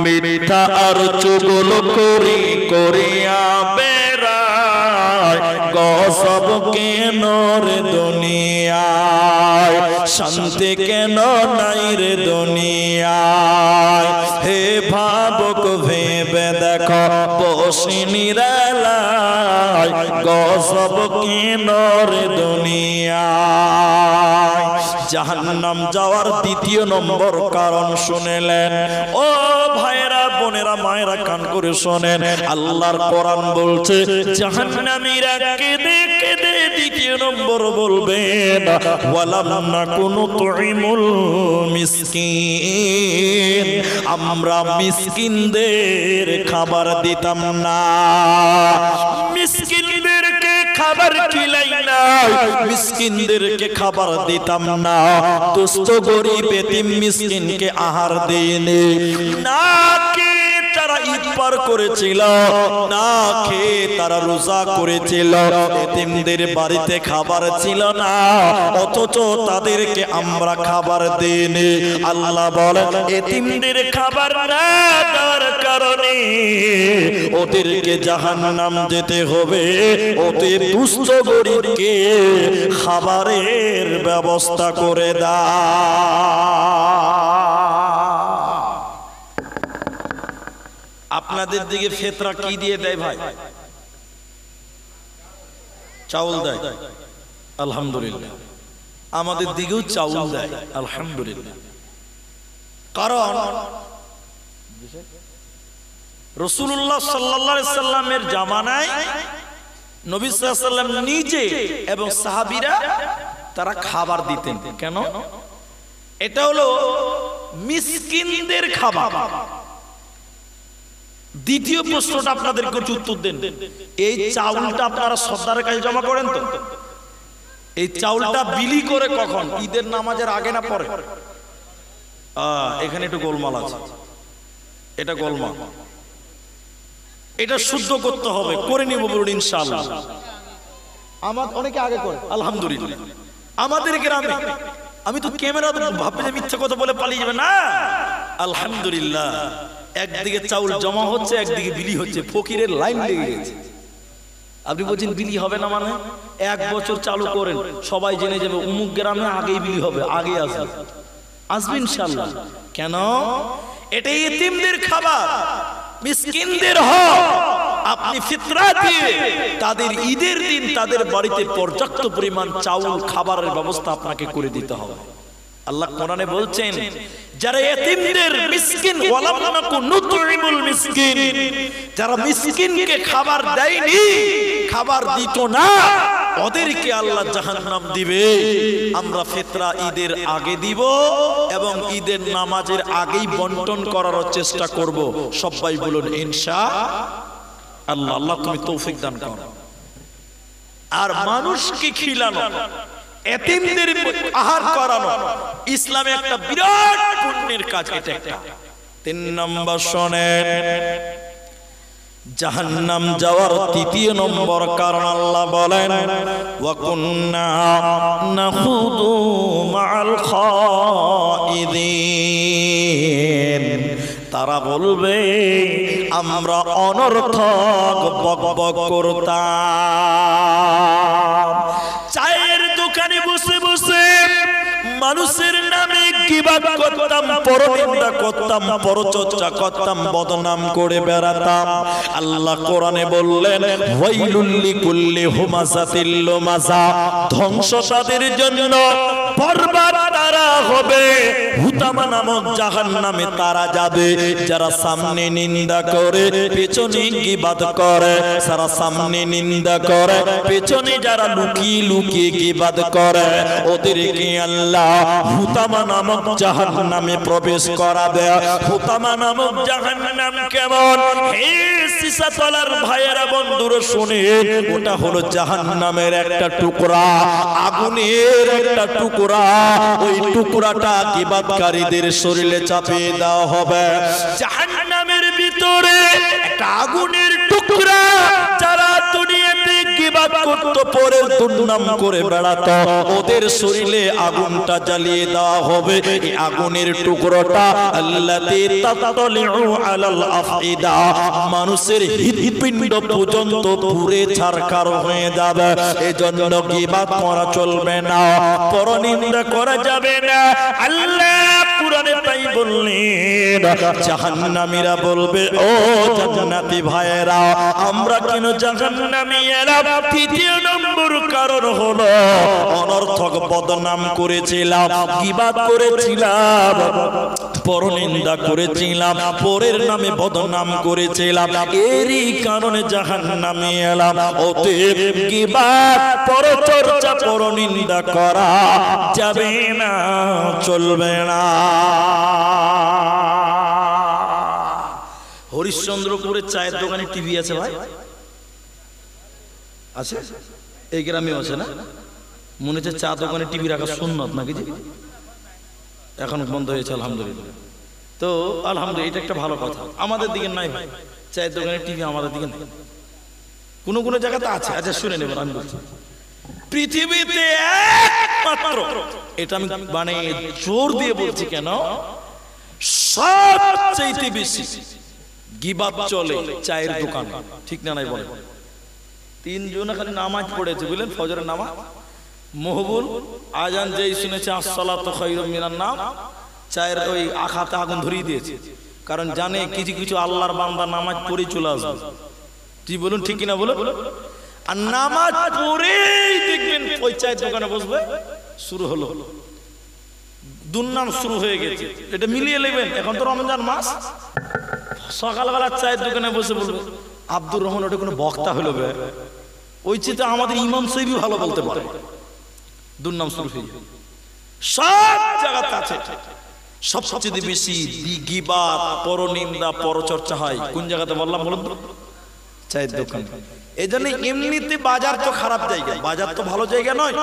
মিথ্যা আর চুগল করি করিয়া বেড়ায়, গসব কেন রে দুনিয়ায়, শান্তি কেন নাই রে দুনিয়ায়। হে ভাবক ভেবে দেখো, বসে নিরালায়, গসব কেন রে দুনিয়ায়। জাহান্নাম যাওয়ার দ্বিতীয় নম্বর কারণ শুনেলেন। ও ভাইরা, বোনেরা, মায়েরা, কান করে শোনেন, আল্লাহর কোরআন বলছে জাহান্নামীরা কেঁদে কেঁদে দ্বিতীয় নম্বর বলবেন, ওয়ালাম নাকুনু তুইমুল মিসকিন। আমরা মিসকিনদের খাবার দিতাম না, মিসকিনদেরকে খাবার খিলাই না, মিসকিনদেরকে খাবার দিতাম না। দুস্থ গরীব এতিম মিসকিনকে আহার দেইনি। না খেয়ে তারা ঈদ পার করেছিল, না খেয়ে তারা রোজা করেছিল, এতিমদের বাড়িতে খাবার ছিল না, অথচ তাদেরকে আমরা খাবার দেইনি। আল্লাহ বলেন, এতিমদের খাবার না দেওয়ার কারণে ওদেরকে জাহান্নাম যেতে হবে। ওদের দুস্থ গরীবকে খাবারের ব্যবস্থা করে দাও। আপনাদের দিকে ফেতরা কি দিয়ে দেয় ভাই? চাউল দেয়, আলহামদুলিল্লাহ। আমাদের দিকেও চাউল দেয়, আলহামদুলিল্লাহ। কারণ রাসূলুল্লাহ সাল্লাল্লাহু আলাইহি সাল্লামের জামানায় নবী সাল্লাল্লাহু আলাইহি সাল্লাম নিজে এবং সাহাবীরা তারা খাবার দিতেন। কেন? এটা হলো মিসকিনদের খাবার। দ্বিতীয় প্রশ্নটা আপনাদেরকে উত্তর দেন, এই চাউলটা আপনারা সর্দারের কাছে জমা করেন তো? এই চাউলটা বিলি করে কখন? ঈদের নামাজের আগে না পরে? এখানে একটু গোলমাল আছে, এটা গোলমাল, এটা শুদ্ধ করতে হবে, করে নিব বলুন ইনশাআল্লাহ। আমার অনেকে আগে করে, আলহামদুলিল্লাহ। আমাদের গ্রামে, আমি তো ক্যামেরা ভাববে যে মিথ্যা কথা বলে পালিয়ে যাবে না, আলহামদুলিল্লাহ। একদিকে চাউল জমা হচ্ছে, একদিকে বিলি হচ্ছে, ফকিরের লাইন লেগে গেছে। আপনি বলছেন বিলি হবে না মানে? 1 বছর চালু করেন, সবাই জেনে যাবে অমুক গ্রামে আগেই বিলি হবে, আগে আসবে, আসবে ইনশাআল্লাহ। কেন? এটা এতিমদের খাবার, মিসকিনদের হক। আপনি ফিতরা দিয়ে তাদের ঈদের দিন তাদের বাড়িতে পর্যাপ্ত পরিমাণ চাউল খাবারের ব্যবস্থা আপনাকে করে দিতে হবে। আল্লাহ কোরআনে বলছেন, যারা এতিমদের মিসকিন, ওয়ালাম নাকু নুতইমুল মিসকিন, যারা মিসকিনকে খাবার দেয়নি, খাবার দিত না, ওদেরকে আল্লাহ জাহান্নাম দিবে। আমরা ফিতরা ঈদের আগে দিব এবং ঈদের নামাজের আগেই বন্টন করার চেষ্টা করব। সবাই বলুন ইনশাআল্লাহ। আল্লাহ তুমি তৌফিক দান করো। আর মানুষকে খিলানো, এতিমদের আহার করানো ইসলামে একটা বিরাট পুণ্যের কাজ। এটা একটা। 3 নম্বর শোনেন, জাহান্নাম যাওয়ার তৃতীয় নম্বর কারণ আল্লাহ বলেন ওয়া কুন্না নাখুদু মাআল খাইদিন। তারা বলবে আমরা অনর্থক বকবক করতাম, চায়ের দোকানে বসে বসে মানুষের নামে গীবত করতাম, পরনিন্দা করতাম, পরচর্চা করতাম, বদনাম করে বেড়াতাম। আল্লাহ কোরআনে বললেন ওয়াইলুল লিকুল্লি হুমাযাতিল লুমাযা, ধ্বংস তাদের জন্য, বরবাদ তারা হবে, হুতামা নামক জাহান্নামে তারা যাবে। যারা সামনে নিন্দা করে পেছনে গীবত করে, যারা সামনে নিন্দা করে পেছনে যারা লুকিয়ে লুকিয়ে গীবত করে, ওদেরকে আল্লাহ হুতামা নামক জাহান্নামে প্রবেশ করাবে। হুতামা নামক জাহান্নাম কেমন? হে সিসাতলার ভাইয়েরা বন্ধুরা শুনে, ওটা হলো জাহান্নামের একটা টুকরা, আগুনের একটা টুকরা। ওই টুকরাটা গীবতকারীদের শরীরে চাপিয়ে দেওয়া হবে। জাহান্নামের ভিতরে একটা আগুনের টুকরা, যারা দুনিয়াতে গীবত করতে পরে দুর্নাম করে বেড়াতো, ওদের শরীরে আগুনটা জ্বালিয়ে দেওয়া হবে। এই আগুনের টুকরোটা আল্লাতী তাতালিউ আলাল আফইদা, মানুষের হৃৎপিণ্ড পর্যন্ত পুড়ে ছারখার হয়ে যাবে। এজন্য গীবত করা চলবে না, পরনিন্দা করা যাবে না। আল্লাহ কুরআনে তাই বললেন। জাহান্নামীরা বলবে ও জান্নাতি ভাইয়েরা, আমরা কেন জাহান্নামী এলাম? তৃতীয় নম্বর কারণ হলো অনর্থক বদনাম করেছিলাম, গীবত করেছিলাম, পরনিন্দা করেছিলাম, পরের নামে বদনাম করেছিলাম, এরই কারণে জাহান্নামে এলাম। অতএব গীবত, পরচর্চা, পরনিন্দা করা যাবে না, চলবে না। হরিশ্চন্দ্রপুরের চায়ের দোকানে টিভি আছে ভাই? আছে? এই গ্রামেও আছে না? মনে হচ্ছে চা দোকানে টিভি রাখা সুন্নত নাকি? এখন বন্ধ হয়েছে আলহামদুলিল্লাহ। তো আলহামদুলিল্লাহ, এটা একটা ভালো কথা। আমাদের দিকে নাই ভাই চায়ের দোকানে টিভি, আমাদের দিকে নাই, কোনো কোনো জায়গাতে আছে। আচ্ছা শুনে নেবেন, আমি বলছি পৃথিবীতে একমাত্র, এটা আমি মানে জোর দিয়ে বলছি, কেন সবচেয়ে বেশি গীবত চলে চায়ের দোকান, ঠিক না নাই বলেন? তিনজনে খালি নামাজ পড়েছে বুঝলেন, ফজরের নামাজ, মহবুল আজান যেই শুনেছে আসসালাতু খায়রুম মিনান নাম, চায়ের ওই আখাতে আগুন ধরিয়ে দিয়েছে। কারণ জানে কিছু কিছু আল্লাহর বান্দা নামাজ পড়ে চলে আসবে। তুই বলুন ঠিক কিনা বলো? আর নামাজ পড়েই দেখবেন ওই চায়ের দোকানে বসবে, শুরু হলো, দুর্নাম শুরু হয়ে গেছে। এটা মিলিয়ে নেবেন, এখন তো রমজান মাস, সকালবেলা চায়ের দোকানে বসে বলবে আব্দুর রহমান ওটা কোনো বক্তা হলো বে, ওই চেয়ে আমাদের ইমাম সাহেবই ভালো বলতে পারে। দুর্নাম শুরু হয়ে যায়, সব জায়গাতে আছে। সবচেয়ে বেশি গীবত, পরনিন্দা, পরচর্চা হয় কোন জায়গাতে বললাম বলুন তো? চায়ের দোকান। এই জন্য এমনিতে বাজার তো খারাপ জায়গা, বাজার তো ভালো জায়গা নয়।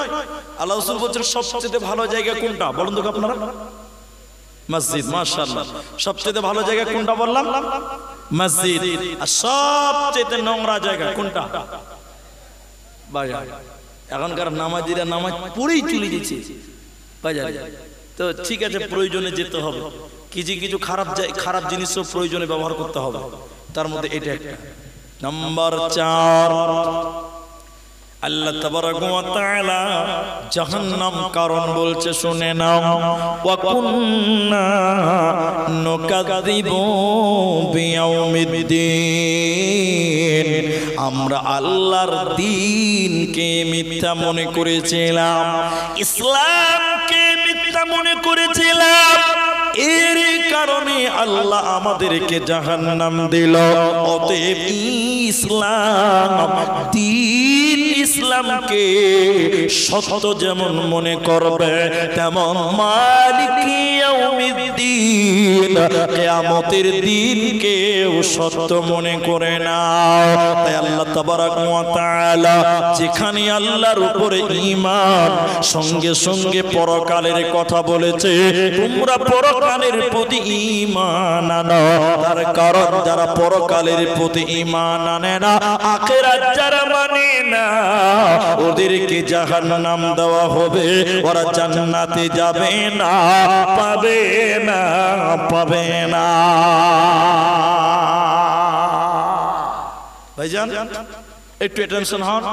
আল্লাহ রাসূল বলছেন সবচেয়ে ভালো জায়গা কোনটা বলুন তো আপনারা? মসজিদ। মাশাআল্লাহ, সবচেয়ে ভালো জায়গা কোনটা বললাম? মসজিদ। আর সবচেয়ে নোংরা জায়গা কোনটা? বাজার। এখনকার নামাজিরা নামাজ পড়েই চলে গেছে বাজারে। তো ঠিক আছে, প্রয়োজনে যেতে হবে, কিছু কিছু খারাপ জিনিসও প্রয়োজনে ব্যবহার করতে হবে, তার মধ্যে এটা একটা। নাম্বার 4, আল্লাহ তাবারাকা ওয়া তাআলা জাহান্নাম কারণ বলছে, শুনে নাও। ওয়া কুন্না নুকাযযিবু বিয়াউমিদ্দিন, আমরা আল্লাহর দ্বীনকে মিথ্যা মনে করেছিলাম, ইসলামকে মিথ্যা মনে করেছিলাম। এর কারণে আল্লাহ আমাদেরকে জাহান্নাম দিল। অতএব ইসলাম, দ্বীন ইসলামকে সত্য যেমন মনে করবে, তেমন মালিক ইয়াউমিদ্দিন কিয়ামতের দিনকেও সত্য মনে করে না। তাই আল্লাহ তাবারাক ওয়া তাআলা যেখানে আল্লাহর উপরে ঈমান, সঙ্গে সঙ্গে পরকালের কথা বলেছে, তোমরা পরকালের প্রতি ঈমান আনো। তার কারণ যারা পরকালের প্রতি ঈমান আনে না, আখিরাত যারা মানে না, ওদেরকে জাহান্নাম দেওয়া হবে, ওরা জান্নাতে যাবে না, পাবে না, পাবে না। ভাইজান একটু টেনশন হন,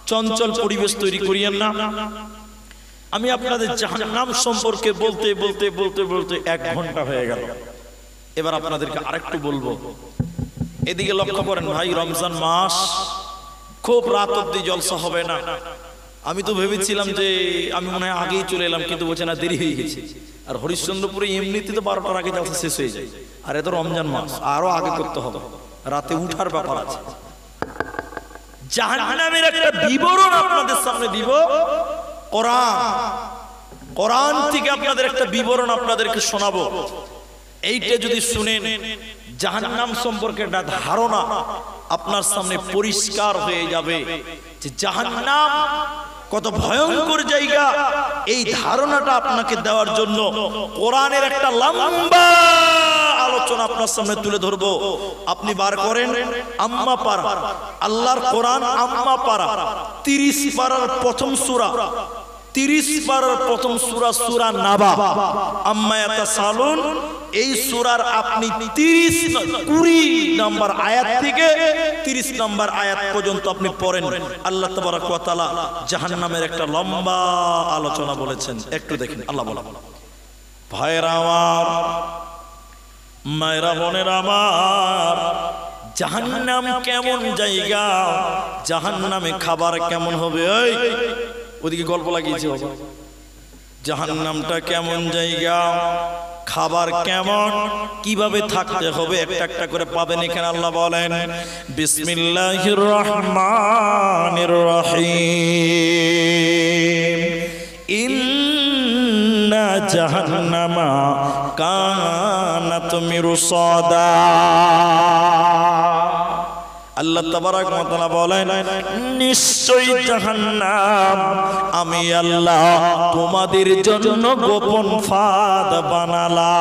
চঞ্চল পরিবেশ তৈরি করিয়েন না। আমি আপনাদের জাহান্নাম সম্পর্কে বলতে বলতে বলতে বলতে 1 ঘন্টা হয়ে গেল। এবার আপনাদেরকে আরেকটু বলবো। এদিকে লক্ষ্য করেন ভাই, রমজান মাস, খুব রাত অবধি জলসা হবে না। আমি তো ভেবেছিলাম যে আমি মনে হয় আগেই চলে এলাম, কিন্তু বলছে না, দেরি হয়ে গেছে। আর হরিশ্চন্দ্রপুরে এমনিতে তো 12টার আগে জলসা শেষ হয়ে যায়, আর এত রমজান মাস আরো আগে করতে হবে, রাতে উঠার ব্যাপার আছে। জাহান্নামের একটা বিবরণ আপনাদের সামনে দিব, কোরআন থেকে আপনাদের একটা বিবরণ আপনাদেরকে শোনাবো। এইটা যদি শুনেন, জাহান্নাম সম্পর্কে একটা ধারণা আপনার সামনে পরিষ্কার হয়ে যাবে যে জাহান্নাম কত ভয়ঙ্কর জায়গা। এই ধারণাটা আপনাকে দেওয়ার জন্য কোরআনের একটা লম্বা আলোচনা আপনার সামনে তুলে ধরবো। আপনি বার করেন আম্মা পারা, আল্লাহর কোরআন আম্মা পারা, 30 পারার প্রথম সূরা, 30 পারার প্রথম সূরা, সূরা নাবা, আম্মা ইয়াতাসালুন। এই সূরার আপনি 20 নম্বর আয়াত থেকে 30 নম্বর আয়াত পর্যন্ত আপনি পড়েন। আল্লাহ তাবারাক ওয়া তাআলা জাহান্নামের একটা লম্বা আলোচনা বলেছেন, একটু দেখেন। আল্লাহ বলেন, ভাইরা আমার, মায়েরা বোনেরা আমার, জাহান্নাম কেমন জায়গা, জাহান্নামে খাবার কেমন হবে। ওই ওদিকে গল্প লাগিয়েছে বাবা। জাহান্নামটা কেমন জায়গা, খাবার কেমন, কিভাবে থাকতে হবে, একটা একটা করে পাবেন এখানে। আল্লাহ বলেন, বিসমিল্লাহির রহমানির রহিম, ইন্না জাহান্নামা কানাত মিরসাদা। আল্লাহ তাবারাক ওয়া তাআলা বলেন, নিশ্চয়ই জাহান্নাম আমি আল্লাহ তোমাদের জন্য গোপন ফাঁদ বানালাম।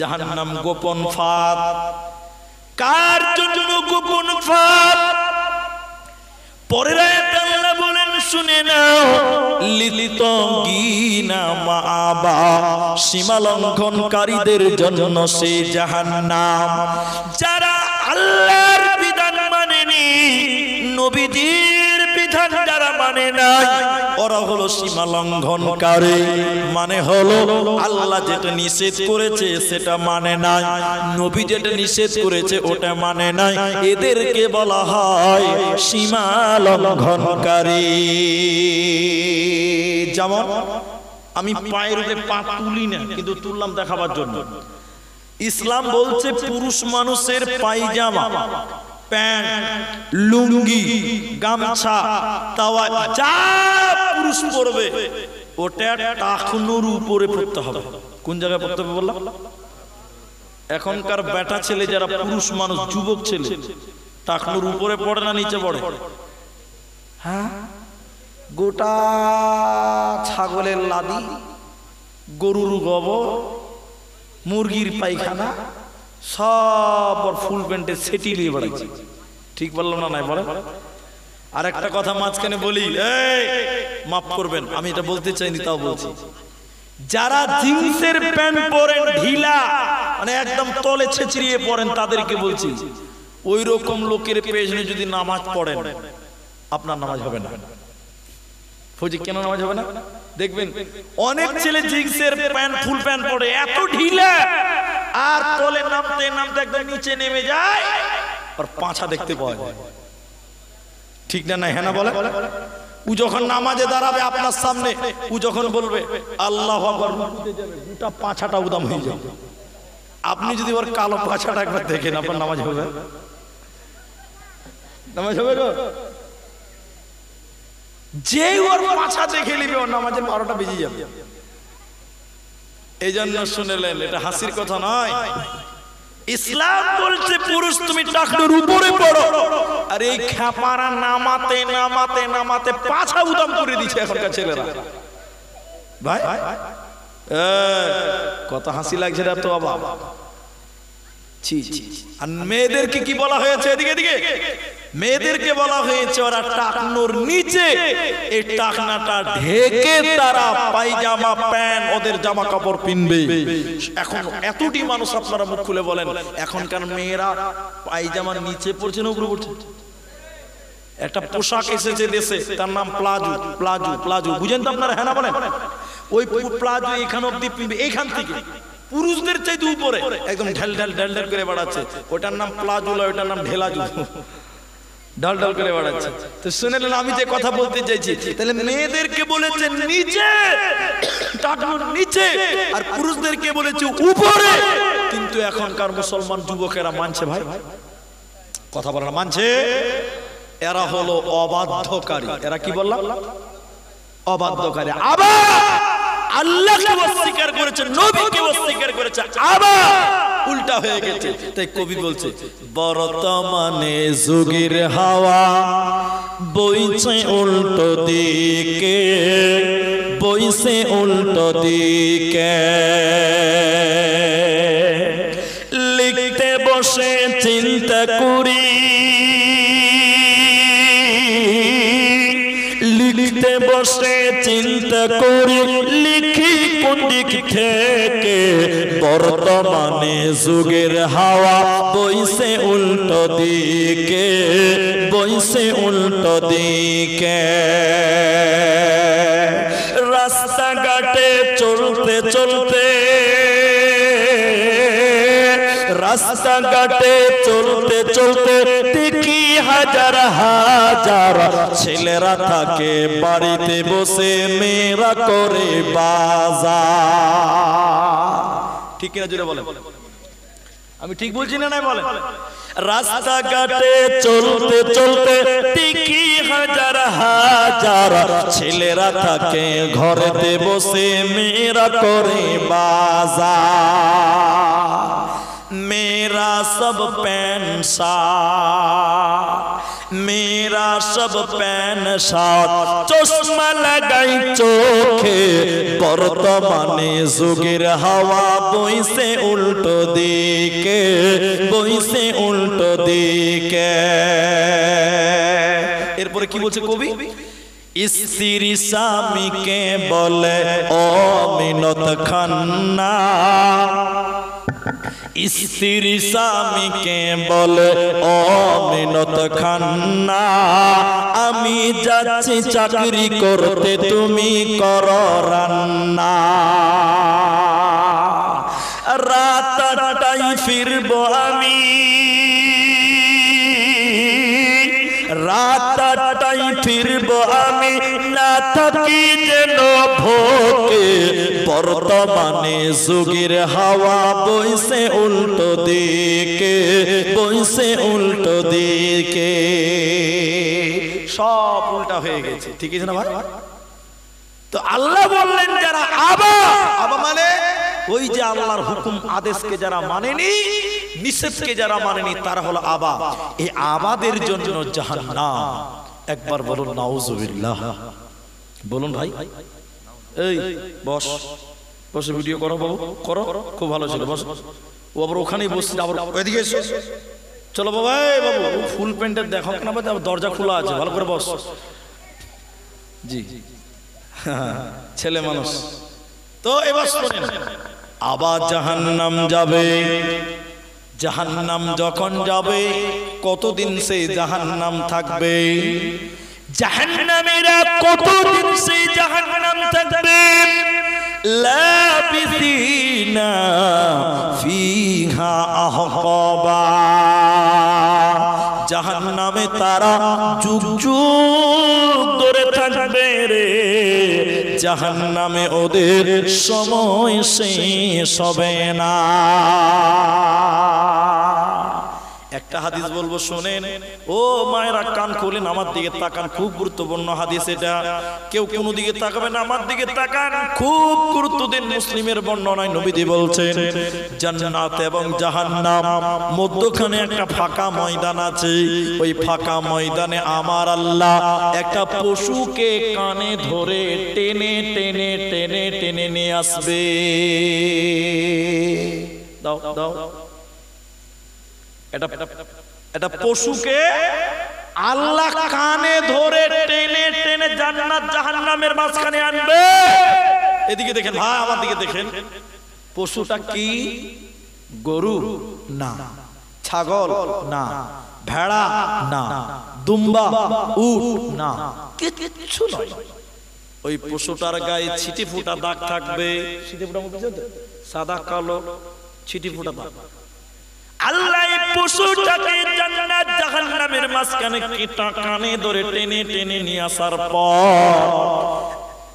জাহান্নাম গোপন ফাঁদ, কার জন্য গোপন ফাঁদ? পরের আয়াতে আল্লাহ বলেন, শুনে নাও, লিতগিনা মাআবা, সীমা লঙ্ঘনকারীদের জন্য সেই জাহান্নাম। যারা আল্লাহর বিধান মানেনি, নবীজির বিধান যারা মানে নাই, ওরা হলো সীমা লঙ্ঘনকারী। মানে হলো আল্লাহ যেটা নিষেধ করেছে সেটা মানে নাই, নবী যেটা নিষেধ করেছে ওটা মানে নাই, এদেরকে বলা হয় সীমা লঙ্ঘনকারী। যেমন আমি পায়ের উপরে পা তুলি না, কিন্তু তুললাম দেখাবার জন্য। ইসলাম বলছে পুরুষ মানুষের পায়জামা, প্যান্ট, লুঙ্গি, গামছা, তাওয়া যা পুরুষ পরবে ওটা টাকনুর উপরে পড়তে হবে। কোন জায়গায় পড়তে হবে বললাম? এখনকার বেটা ছেলে যারা পুরুষ মানুষ, যুবক ছেলে, টাকনুর উপরে পড়ে না নিচে পড়ে? হ্যাঁ, গোটা ছাগলের লাদি, গরুর গোবর, মুরগির পায়খানা সব ফুল প্যান্টে সেটি নিয়ে বেড়াচ্ছে। ঠিক বললাম না? নাই বলে। আর একটা কথা মাঝখানে বলি, মাফ করবেন, আমি এটা বলতে চাইনি তাও বলছি। যারা জিন্সের প্যান্ট পরেন ঢিলা, মানে একদম তলে ছেঁচড়িয়ে পড়েন, তাদেরকে বলছি, ওই রকম লোকের পেছনে যদি নামাজ পড়েন, আপনার নামাজ হবে না। ফৌজি, কেন নামাজ হবে না? দেখবেন অনেক ছেলে জিন্সের প্যান্ট, ফুল প্যান্ট পরে এত ঢিলা, আর তলে নামতে নামতে একদম নিচে নেমে যায়, আর পাছা দেখতে পাওয়া যায়। ঠিক না? না হ্যাঁ না বলে? ও যখন নামাজে দাঁড়াবে আপনার সামনে, ও যখন বলবে আল্লাহু আকবার, রুকুতে যাবে, গোটা পাছাটা উদাম হয়ে যাবে। আপনি যদি ওর কালো পাছাটা একবার দেখেন, আপনার নামাজ হবে? নামাজ হবে গো? যে ওর পাছা দেখে নিবে ওর নামাজের 12টা বেজে যাবে। এই জন্য শুনেলেন, এটা হাসির কথা নয়। ইসলাম বলছে পুরুষ তুমি টাকনুর উপরে পড়ো, আর এই খেপারা নামাতে নামাতে নামাতে পাছা উদাম করে দিচ্ছে এখনকার ছেলেরা। ভাই কত হাসি লাগছে না তো বাবা। আর মেয়েদেরকে কি বলা হয়েছে? এদিকে এদিকে মেয়েদেরকে বলা হয়েছে ওরা টাকনুর নিচে এই টাকনাটা ঢেকে তারা পায়জামা প্যান্ট ওদের জামা কাপড় পিনবে। এখন এতটি মানুষ আপনারা মুখ খুলে বলেন এখনকার মেয়েরা পায়জামার নিচে পড়ছে না উপরে পড়ছে? একটা পোশাক এসেছে দেশে, তার নাম প্লাজো। প্লাজো প্লাজো বুঝেন তো আপনারা? হ্যাঁ না বলেন? ওই প্লাজো এখান অব্দি পিনবে, এইখান থেকে পুরুষদের চাইতে উপরে একদম ঢাল ঢাল ঢাল ঢাল করে বাড়াচ্ছে। ওটার নাম প্লাজো, ওটার নাম ঢেলাজু, ঢাল ঢাল করে বাড়াচ্ছে। তো শুনেলেন আমি যে কথা বলতে চাইছি, তাহলে মেয়েদেরকে বলেছে নিচে, টাকনুর নিচে, আর পুরুষদেরকে বলেছে উপরে। কিন্তু এখনকার মুসলমান যুবকেরা মানছে? ভাই কথা বলে না, মানছে? এরা হলো অবাধ্যকারী। এরা কি বললাম? অবাধ্যকারী। আবার আল্লাহকে অস্বীকার করেছে, নবীকে অস্বীকার করেছে, আবার উল্টা হয়ে গেছে। তাই কবি বলছে বর্তমানে যুগের হাওয়া বইছে উল্টো দিকে, বইছে উল্টো দিকে। লিখতে বসে চিন্তা করি, লিখতে বসে চিন্তা করি, লিখি কোন দিক থেকে। বর্তমানে যুগের হাওয়া বইছে উল্টো দিকে, বইছে উল্টো দিকে। রাস্তাঘাটে চলতে চলতে, রাস্তাঘাটে চলতে চলতে দেখি হাজার হাজার ছেলেরা থাকে বাড়িতে বসে, মেয়েরা করে বাজার। ঠিক কিনা জোরে বলেন? আমি ঠিক বলছি না? নাই বলেন? রাস্তাঘাটে চলতে চলতে দেখি হাজার হাজার ছেলেরা থাকে ঘরেতে বসে, মেয়েরা করে বাজার। मेरा सब पैन साथ, मेरा सब पैन साथ, चश्मा लगाई चोखे। बर्तमाने जुगेर हवा बइसे उल्टो दिके, बइसे उल्टो दिके। एरपरे कि बोलছে কবি? স্ত্রী স্বামীকে বলে ও মিনত খান্না, স্ত্রী স্বামীকে বলে ও মিনত খান্না, আমি যাচ্ছি চাকরি করতে তুমি করো রান্না। রাত আটটায় ফিরবো আমি, রাত আটটায় ফিরবো আমি, না থাকি যেন ভোকে। বর্তমানে যুগের হাওয়া বইছে উল্টো দিকে, বইছে উল্টো দিকে। সব উল্টা হয়ে গেছে। ঠিক আছে না ভাই? তো আল্লাহ বললেন যারা আবা, আবা মানে ওই যে আল্লাহর হুকুম আদেশকে যারা মানেনি, নিষেধকে যারা মানেনি, তারা হলো আবা। এই আবাদের জন্য জাহান্নাম। একবার বলুন নাউজুবিল্লাহ। বলুন ভাই। এই বস, বসে ভিডিও করো বাবু, করো, খুব ভালো ছিল, বস। ও আবার ওখানেই বসছে, আবার ওইদিকে এসো। চলো বাবা, এই বাবু ফুল প্যান্টের দেখো না, দরজা খোলা আছে, ভালো করে বস। জি ছেলে মানুষ তো। এবার শোনেন, আবার জাহান্নাম যাবে। জাহান্নাম যখন যাবে, কতদিন সেই জাহান্নাম থাকবে? জাহান্নামীরা কতদিন সেই জাহান্নাম থাকবে? লাবিসিনা ফিহা আহকাবা। জাহান্নামে তারা যুগ যুগ ধরে থাকবে রে। জাহান্নামে ওদের সময় শেষ হবে না। এক একটা হাদিস বলবো শোনেন, ও মায়েরা কান খোলেন, আমার দিকে তাকান, খুব গুরুত্বপূর্ণ হাদিস এটা। কেউ কোনো দিকে তাকাবেন, আমার দিকে তাকান, খুব গুরুত্ব দিন। মুসলিমের বর্ণনায় নবীজি বলছেন জান্নাত এবং জাহান্নাম মধ্যখানে একটা ফাঁকা ময়দান আছে। ওই ফাঁকা ময়দানে আমার আল্লাহ একটা পশুকে কানে ধরে টেনে টেনে টেনে টেনে নিয়ে আসবে। দাও দাও, এটা পশুকে আল্লাহ কানে ধরে টেনে টেনে জান্নাত জাহান্নামের মাঝখানে আনবে। এদিকে দেখেন ভাই, আমার দিকে দেখেন, পশুটা কি? গরু না, ছাগল না, ভেড়া না, দুম্বা, উট না, কিচ্ছু নয়। ওই পশুটার গায়ে ছিটি ফুটা দাগ থাকবে। ছিটি ফুটা মধ্যে সাদা কালো ছিটি ফুটা দাগ। আল্লাহ এই পশুটাকে জান্নাত জাহান্নামের মাঝখানে কেটা কানে ধরে টেনে টেনে নিয়ে আসার পর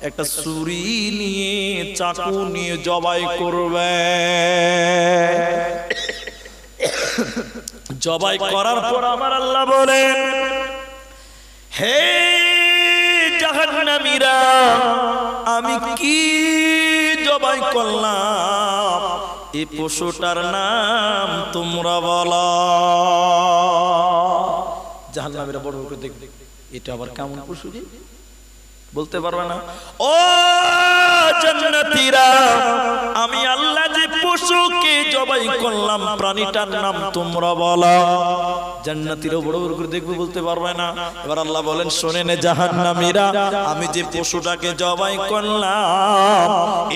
একটা ছুরি নিয়ে চাকু নিয়ে জবাই করবে। জবাই করার পর আমার আল্লাহ বলেন, হে জাহান্নামীরা, আমি কি জবাই করলাম? এই পশুটার নাম তোমরা বলো। জাহান্নামীরা বড় করে দেখবে, এটা আবার কেমন পশু রে? বলতে পারবে না। ও জান্নাতীরা, আমি আল্লাহ যে পশুকে জবাই করলাম, প্রাণীটার নাম তোমরা বলো। জান্নাতীরা বড় বড় করে দেখবে, বলতে পারবে না। এবার আল্লাহ বলেন, শোনেন জাহান্নামীরা, আমি যে পশুটাকে জবাই করলাম,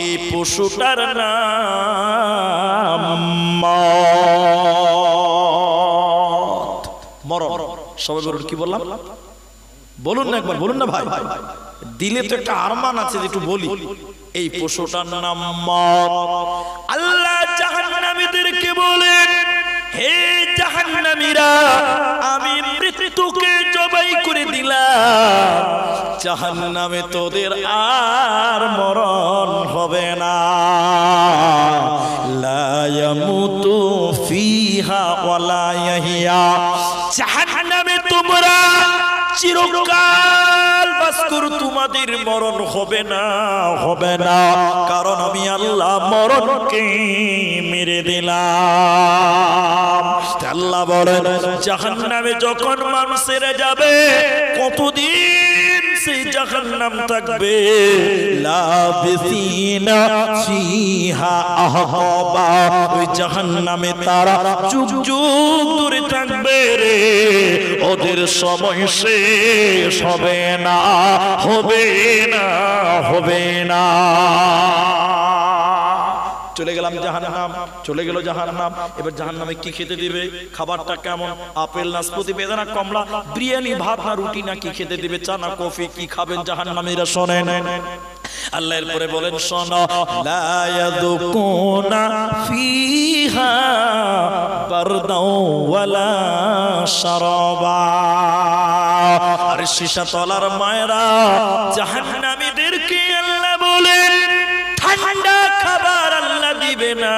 এই পশুটার নাম মওত। মরণ। সবাই বলুন, কি বললাম? বলুন না একবার, বলুন না ভাই। দিলে তো একটা আরমান আছে, একটু বলি। এই পশুটার নাম মওত। আল্লাহ জাহান্নামীদেরকে বলেন, হে জাহান্নামীরা, আমি মৃত্যুকে জবাই করে দিলাম, জাহান্নামে তোদের আর মরণ হবে না। লা ইয়ামুতু ফিহা ওয়ালা ইয়াহইয়া। জাহান্নামে তোমরা চিরকাল বাস করো, তোমাদের মরণ হবে না, হবে না, কারণ আমি আল্লাহ মরণকে মেরে দিলাম। আল্লাহ বলেন, জাহান্নামে যখন মানুষেরা যাবে, কতদিন সেই জাহান্নাম থাকবে? লাবিসিনা ফিহা আহকাবা। ওই জাহান্নামে তারা যুগ যুগ ধরে থাকবে রে, ওদের সময় শেষ হবে না, হবে না, হবে না। চলে গেলাম জাহান্নাম, চলে গেল জাহান্নাম। এবার জাহান্নামে কি খেতে দিবে? খাবারটা কেমন? আপেল, নাশপাতি, বেদানা, কমলা, বিরিয়ানি, ভাত না রুটি, না কি খেতে দিবে? চা না কফি? কি খাবেন জাহান্নামীরা? শোনেন, আল্লাহ এরপরে বলেন, শোনো, লা ইয়াযুকুনা ফিহা বারদাও ওয়ালা শারাবা। আরে সীসা তলার মায়েরা, জাহান্নামীদেরকে আল্লাহ বলেন, ঠান্ডা খাবার আল্লাহ দিবে না,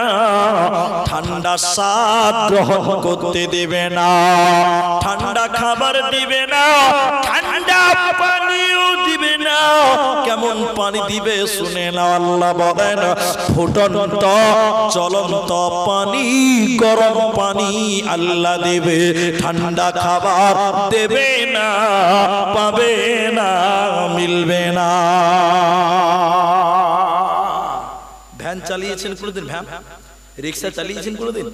ঠান্ডা স্বাদ গ্রহণ করতে দিবে না, ঠান্ডা খাবার দিবে না, ঠান্ডা পানিও দিবে না। কেমন পানি দিবে শুনে না, আল্লাহ বলেন, ফুটন্ত চলন্ত পানি, গরম পানি আল্লাহ দেবে, ঠান্ডা খাবার দেবে না, পাবে না, মিলবে না। ভ্যান চালিয়েছেন কোনোদিন? ভ্যান রিক্সা চালিয়েছেন কোনোদিন?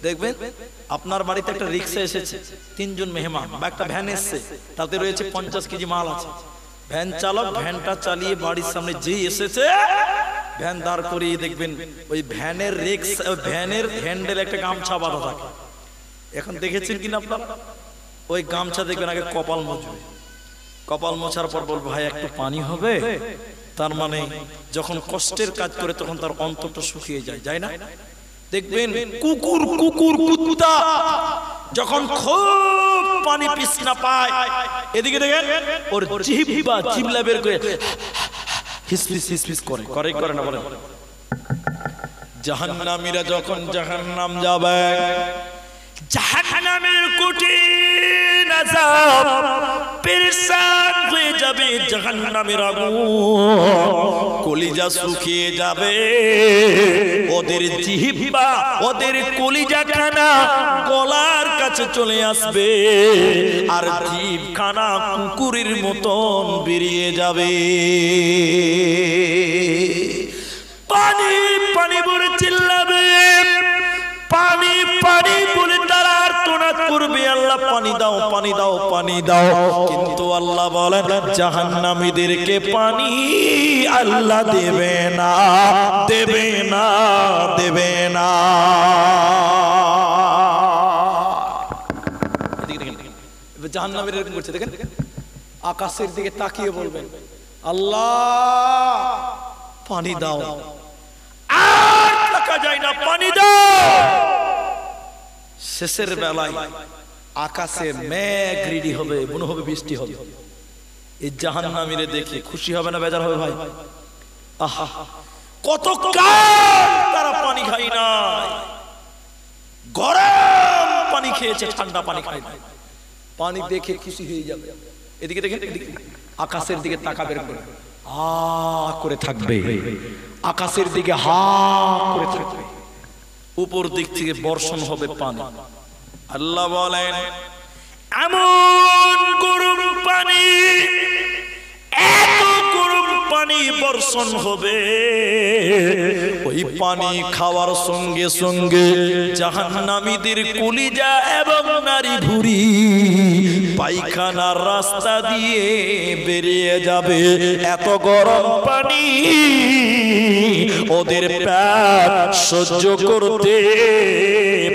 দেখবেন আপনার বাড়িতে একটা রিক্সা এসেছে, 3 জন মেহমান, বা একটা ভ্যান এসেছে, তাতে রয়েছে 50 কেজি মাল আছে। ভ্যান চালক ভ্যানটা চালিয়ে বাড়ির সামনে যেই এসেছে, ভ্যান দাঁড় করিয়ে দেখবেন ওই ভ্যানের রিক্সা, ভ্যানের হ্যান্ডেল একটা গামছা বাঁধা থাকে। এখন দেখেছেন কিনা আপনারা? ওই গামছা দেখবেন আগে কপাল মুছবে, কপাল মোছার পর বলবো, ভাই একটু পানি হবে? তার মানে যখন কষ্টের কাজ করে তখন তার অন্তরটা শুকিয়ে যায়, যায় না? দেখবেন কুকুর, কুকুর, কুত্তা যখন খুব পানি পিছনা পায়, এদিকে দেখেন ওর জিহ্বা, জিহ্বা বের করে হিসফিস হিসফিস করে, করে করে না বলেন? জাহান্নামীরা যখন জাহান্নাম যাবে, জাহান্নামের কঠিন আযাব পেরেশান হয়ে যাবে জাহান্নামের আগুন কলিজা শুকিয়ে যাবে ওদের জিহ্বা ওদের কলিজাখানা গলার কাছে চলে আসবে আর জিহ্বাখানা কুকুরের মতন বেরিয়ে যাবে পানি পানি বলে চিল্লাবে পানি পানি বলে তারা আর্তনাদ করবে আল্লাহ পানি দাও পানি দাও পানি দাও কিন্তু আল্লাহ বলেন জাহান্নামীদেরকে পানি আল্লাহ দেবে না দেবে না দেবে না জাহান্নামীরা এরকম করছে দেখেন আকাশের দিকে তাকিয়ে বলবেন আল্লাহ পানি দাও আর থাকা যায় না পানি দাও শেষের বেলায় আকাশে মেঘ রেডি হবে মনে হবে বৃষ্টি হবে এই জাহান্নামীরা দেখে খুশি হবে না বেজার হবে ভাই আহা কত কাল তারা পানি খায় না গরম পানি খেয়েছে ঠান্ডা পানি খায় না পানি দেখে খুশি হয়ে যাবে এদিকে দেখেন এদিকে আকাশের দিকে তাকাবে করে হা করে থাকবে আকাশের দিকে হা করে থাকবে উপর দিক থেকে বর্ষণ হবে পানি আল্লাহ বলেন এমন গরম পানি এত গরম পানি বর্ষণ হবে ওই পানি খাওয়ার সঙ্গে সঙ্গে জাহান্নামীদের কলিজা এবং নারী ভুঁড়ি পায়খানার রাস্তা দিয়ে বেরিয়ে যাবে এত গরম পানি ওদের পেট সহ্য করতে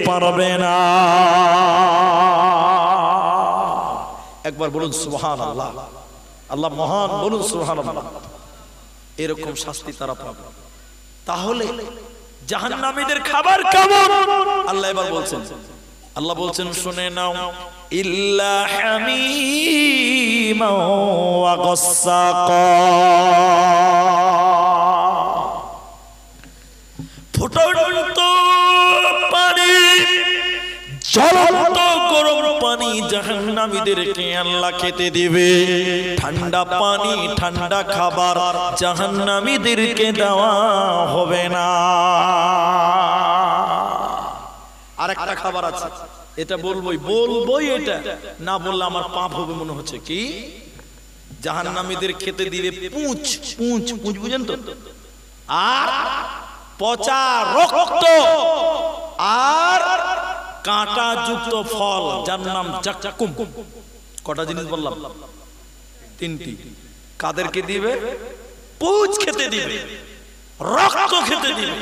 পারবে না একবার বলুন সুবহানাল্লাহ আল্লাহ মহান বলুন সুবহানাল্লাহ এরকম শাস্তি তারা পাবে তাহলে জাহান্নামীদের খাবার কেমন আল্লাহ এবার বলছেন আল্লাহ বলছেন শুনে নাও ইল্লা হামিমা ওয়া গাসসাকা ফুটন্ত পানি জ্বলন্ত গরম পানি জাহান্নামীদেরকে আল্লাহ খেতে দিবে ঠান্ডা পানি ঠান্ডা খাবার জাহান্নামীদেরকে দেওয়া হবে না আরেকটা খাবার আছে এটা বলবোই এটা না বললে আমার পাপ হবে মনে হচ্ছে কি জাহান্নামীদের খেতে দিবে পুঁচ পুঁচ পুঁচ বুঝেন তো আর পচা রক্ত আর কাঁটা যুক্ত ফল যার নাম জাক্কুম কটা জিনিস বললাম তিনটি কাদেরকে দিবে পুঁচ খেতে দিবে রক্ত খেতে দিবে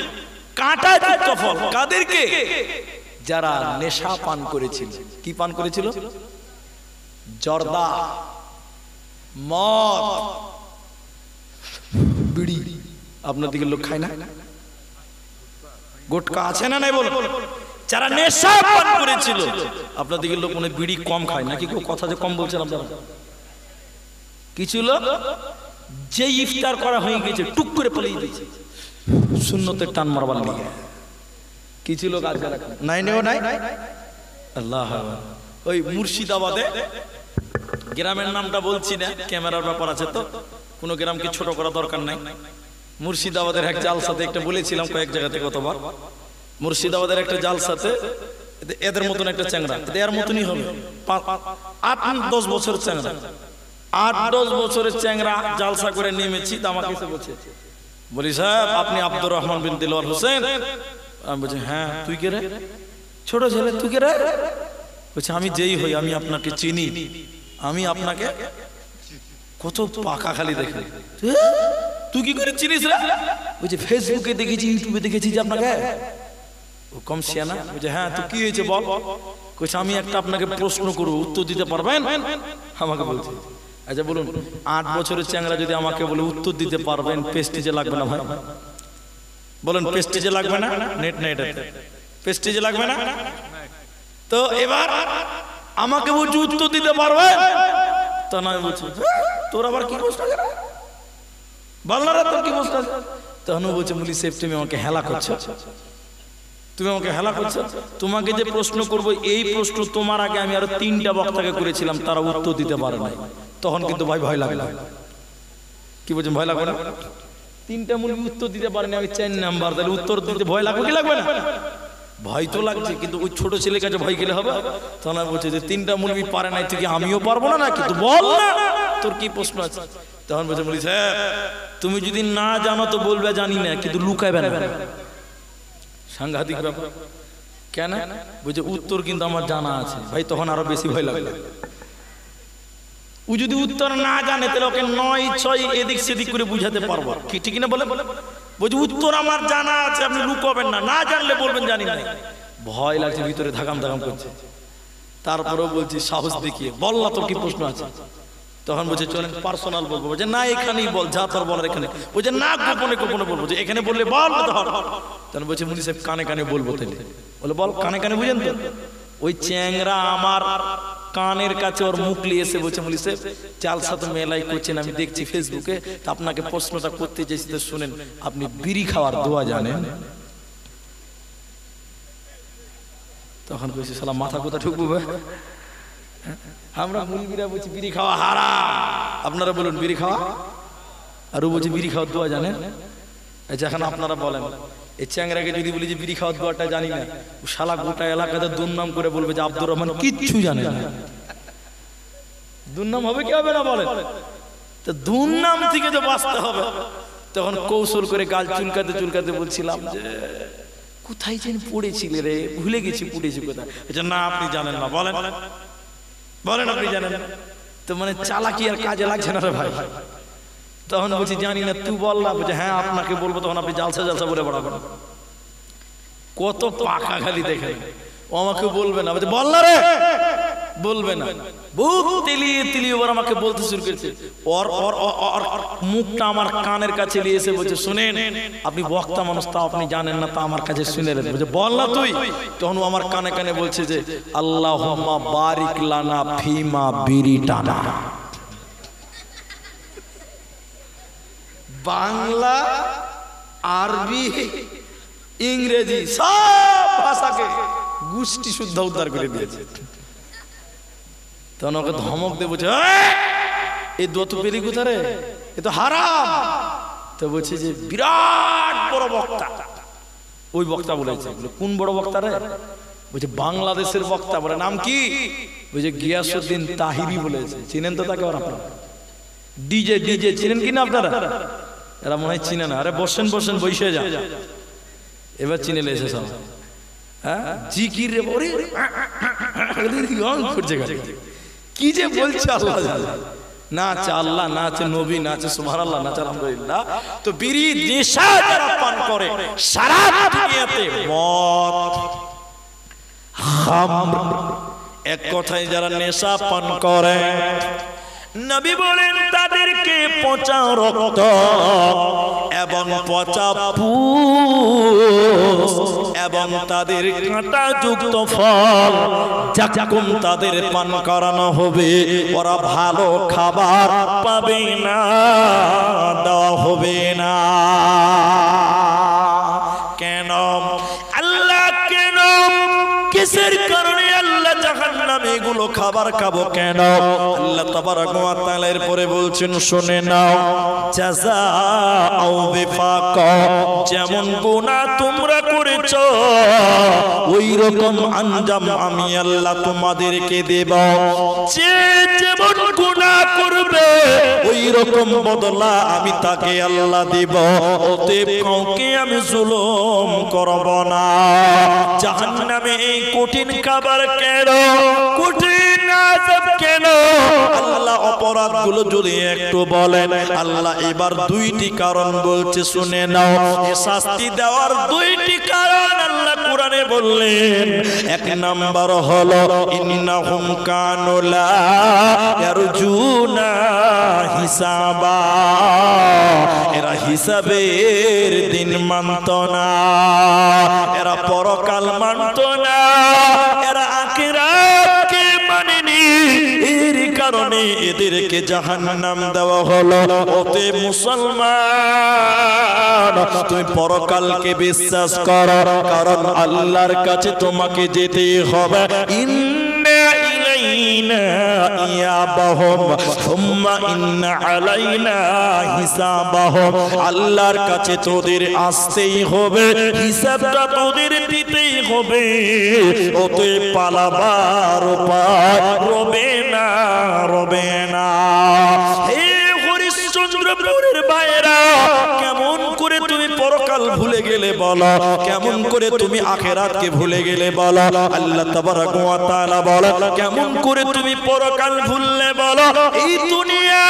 কাঁটা যুক্ত ফল কাদেরকে যারা নেশা পান করেছিল কি পান করেছিল জর্দা মদ বিড়ি আপনার দিকে লোক খায় না গুটকা আছে না নাই বলো যারা নেশা পান করেছিল আপনার দিকে লোক মনে বিড়ি কম খায় নাকি কেউ কথা যে কম বলছেন আপনারা কিছু লোক যে ইফতার করা হয়ে গেছে টুক করে পালিয়ে দিয়েছে সুন্নতের টান মারবার লিগে কিছু লোক আজ নাই নেও নাই আল্লাহ ওই মুর্শিদাবাদে গ্রামের নামটা বলছি না ক্যামেরার ব্যাপার আছে তো কোনো গ্রামকে ছোট করা দরকার নাই মুর্শিদাবাদের এক জালসাতে একটা বলেছিলাম কয়েক জায়গাতে কতবার মুর্শিদাবাদের একটা জালসাতে এদের মতন একটা চ্যাংরা এর মতনই হবে 8-10 বছরের চ্যাংরা 8-10 বছরের চ্যাংরা জালসা করে নেমেছি আমাকে এসে বলছে বলি সাহেব আপনি আব্দুর রহমান বিন দিলওয়ার হোসেন আমি বলছি হ্যাঁ তুই কে রে ছোট ছেলে তুই কে রে বলছে আমি যেই হই আমি আপনাকে চিনি আমি আপনাকে কত পাকা খালি দেখি তুই কি করে চিনিস রে বলছে ফেসবুকে দেখেছি ইউটিউবে দেখেছি যে আপনাকে ও কম শিয়ানা বলছে হ্যাঁ তো কি হয়েছে বল কইছে আমি একটা আপনাকে প্রশ্ন করব উত্তর দিতে পারবেন আমাকে বলছে আচ্ছা বলুন 8 বছরের চ্যাংরা যদি আমাকে বলে উত্তর দিতে পারবেন পেস্টিজে লাগবে না ভাই বলেন পেস্টিজে লাগবে না নেট না এটা পেস্টিজে লাগবে না তো এবার আমাকে বলছে উত্তর দিতে পারবে তা না বলছে তোর আবার কি প্রশ্ন আছে বল না তোর কি প্রশ্ন আছে তখন বলছে মুলি সেফ তুমি আমাকে হেলা করছো তুমি আমাকে হেলা করছো। তোমাকে যে প্রশ্ন করব এই প্রশ্ন তোমার আগে আমি আরো 3টা বক্তাকে করেছিলাম, তারা উত্তর দিতে পারে না। তখন কিন্তু ভাই ভয় লাগলো। কি বলছেন, ভয় লাগবে না? 3টা মুরগি উত্তর দিতে পারেনি, আমি 4 নাম্বার, তাহলে উত্তর দিতে ভয় লাগবে কি লাগবে না? ভয় তো লাগছে, কিন্তু ওই ছোট ছেলের কাছে ভয় গেলে হবে? তখন আমি বলছি যে 3টা মুরগি পারে নাই, তুই কি আমিও পারবো না নাকি? তুই বল না, তোর কি প্রশ্ন আছে? তখন বলছে বলিস, হ্যাঁ তুমি যদি না জানো তো বলবে জানি না, কিন্তু লুকাইবে না। সাংঘাতিক ব্যাপার। কেন? বলছে উত্তর কিন্তু আমার জানা আছে। ভাই তখন আরো বেশি ভয় লাগলো। ও যদি উত্তর না জানে তাহলে ওকে 9 6 এদিক সেদিক করে বুঝাতে পারবো, কি ঠিক না বলে? বলছে উত্তর আমার জানা আছে, আপনি লুকাবেন না, না জানলে বলবেন জানি না। ভয় লাগছে, ভিতরে ধাকাম ধাকাম করছে। তারপরেও বলছি সাহস দেখিয়ে, বল না তোর কি প্রশ্ন আছে? তখন বলছে চলেন পার্সোনাল বলবো। বলছে না এখানেই বল, যা তোর বলার এখানে। বলছে না গোপনে গোপনে বলবো, যে এখানে বললে বল না। তখন বলছে মুনি সাহেব কানে কানে বলবো। তাহলে বলে বল কানে কানে, বুঝেন তো? ওই চ্যাংরা আমার কানের কাছে ওর মুখ নিয়ে এসে বলছে মুনি সাহেব জালসা তো মেলাই করছেন, আমি দেখছি ফেসবুকে, তা আপনাকে প্রশ্নটা করতে চাইছি, তো শুনেন, আপনি বিড়ি খাওয়ার দোয়া জানেন? তখন বলছি শালা মাথা কোথা ঠুকবো? আমরা মুলবিরা বলছি বিড়ি খাওয়া হারাম, আপনারা বলুন বিড়ি খাওয়া। আর ও বলছে বিড়ি খাওয়ার দোয়া জানেন। এখন আপনারা বলেন, এই চ্যাংরাকে যদি বলি যে বিড়ি খাওয়ার দোয়াটা জানি না, ও শালা গোটা এলাকাতে দুর্নাম করে বলবে যে আব্দুর রহমান কিচ্ছু জানে না। দুর্নাম হবে কি হবে না বলেন? তো দুর্নাম থেকে তো বাঁচতে হবে। তখন কৌশল করে গাল চুলকাতে চুলকাতে বলছিলাম যে কোথায় যেন পড়েছিলে রে, ভুলে গেছি পড়েছি কোথায়। না আপনি জানেন না, বলেন বলেন আপনি জানেন। তো মানে চালাকি আর কাজে লাগছে না রে ভাই। তখন বলছি জানি না, তুই বল না। বলছে হ্যাঁ আপনাকে বলবো। তখন আপনি জালসা জালসা বলে বেড়াবেন। কত পাকা খালি দেখেন, ও আমাকে বলবে না। বলছে বল না রে, বলবে না। বুক তেলিয়ে তেলিয়ে ওর আমাকে বলতে শুরু করেছে। ওর মুখটা আমার কানের কাছে নিয়ে এসে বলছে শুনেন, আপনি বক্তা মানুষ, তা আপনি জানেন না, তা আমার কাছে শুনে নেন। বলছে বল না তুই। তখন ও আমার কানে কানে বলছে যে আল্লাহুম্মা বারিক লানা ফিমা বিরিটানা। বাংলা, আরবি, ইংরেজি সব ভাষাকে গোষ্ঠী শুদ্ধ উদ্ধার করে দিয়েছে। তখন ওকে ধমক দিয়ে বলছে এই দোয়া তো পেলি কোথা রে, এ তো হারাম। তো বলছে যে বিরাট বড় বক্তা, ওই বক্তা বলেছে। কোন বড় বক্তা রে? বলছে বাংলাদেশের বক্তা। বলে নাম কি? বলছে গিয়াসউদ্দিন তাহিরি বলেছে। চিনেন তো তাকে? আপনারা ডিজে ডিজে চিনেন কিনা আপনারা? এরা মনে হয় চিনে না। আরে বসেন বসেন, বসে যা, এবার চিনে লেছে সব। হ্যাঁ জিকির রে ওরে করছে, কি যে বলছে আল্লাহ জানে। নাচে আল্লাহ, নাচে নবী, নাচে সুবহানাল্লাহ, নাচে আলহামদুলিল্লাহ। তো বিড়ি নেশা যারা পান করে সারা দুনিয়াতে মদ, খামর, এক কথায় যারা নেশা পান করে, নবী বলেন তাদেরকে পচা রক্ত এবং পচা পুষ এবং তাদের কাঁটাযুক্ত ফল যাকুম তাদের পান করানো হবে। ওরা ভালো খাবার পাবে না, দেওয়া হবে না। কেন আল্লাহ, কেন কিসের কারণে আল্লাহ জাহান্নামে এগুলো খাবার খাবো কেন? আল্লাহ তাবারক ওয়া তাআলা এরপরে বলছেন শুনে নাও, জাযাউ বিফাকা, যেমন গুনাহ তোমরা করেছো ওই রকম আঞ্জাম আমি আল্লাহ তোমাদেরকে দেব। যে যেমন গুনাহ করবে ওই রকম বদলা আমি তাকে আল্লাহ দেব। অতএব কাউকে আমি জুলুম করব না। জাহান্নামে এই কঠিন খাবার কেন, কঠিন আযাব কেন? আল্লাহ অপরাধগুলো যদি একটু বলেন, আল্লাহ এবার 2টি কারণ বলছে শুনে নাও। এই শাস্তি দেওয়ার 2টি কারণ আল্লাহ কোরআনে বললেন। 1 নাম্বার হলো ইন্নাহুম কানু লা ইয়ারজুনা হিসাবা, এরা হিসাবের দিন মানত না, এরা পরকাল মানত না, এরা আখিরাতকে মানেনি। এর কারণে এদেরকে জাহান্নাম দেওয়া হলো। ওতে মুসলমান, তুমি পরকালকে বিশ্বাস করো, কারণ আল্লাহর কাছে তোমাকে যেতে হবে। ইন্না ইলাইনা ইয়াবাহুম সুম্মা ইন্না আলাইনা হিসাবাহুম। আল্লাহর কাছে তোদের আসতেই হবে, হিসাবটা তোদের দিতেই হবে। ওতে পালাবার উপায় রবে না, রবে না। হে হরিশ্চন্দ্রপুরের বাইরা, কেমন করে তুমি পরকাল ভুলে গেলে বলো? কেমন করে তুমি আখিরাতকে ভুলে গেলে বলো? আল্লাহ তাবারক ওয়া তাআলা বলে, কেমন করে তুমি পরকাল ভুললে বলো? এই দুনিয়া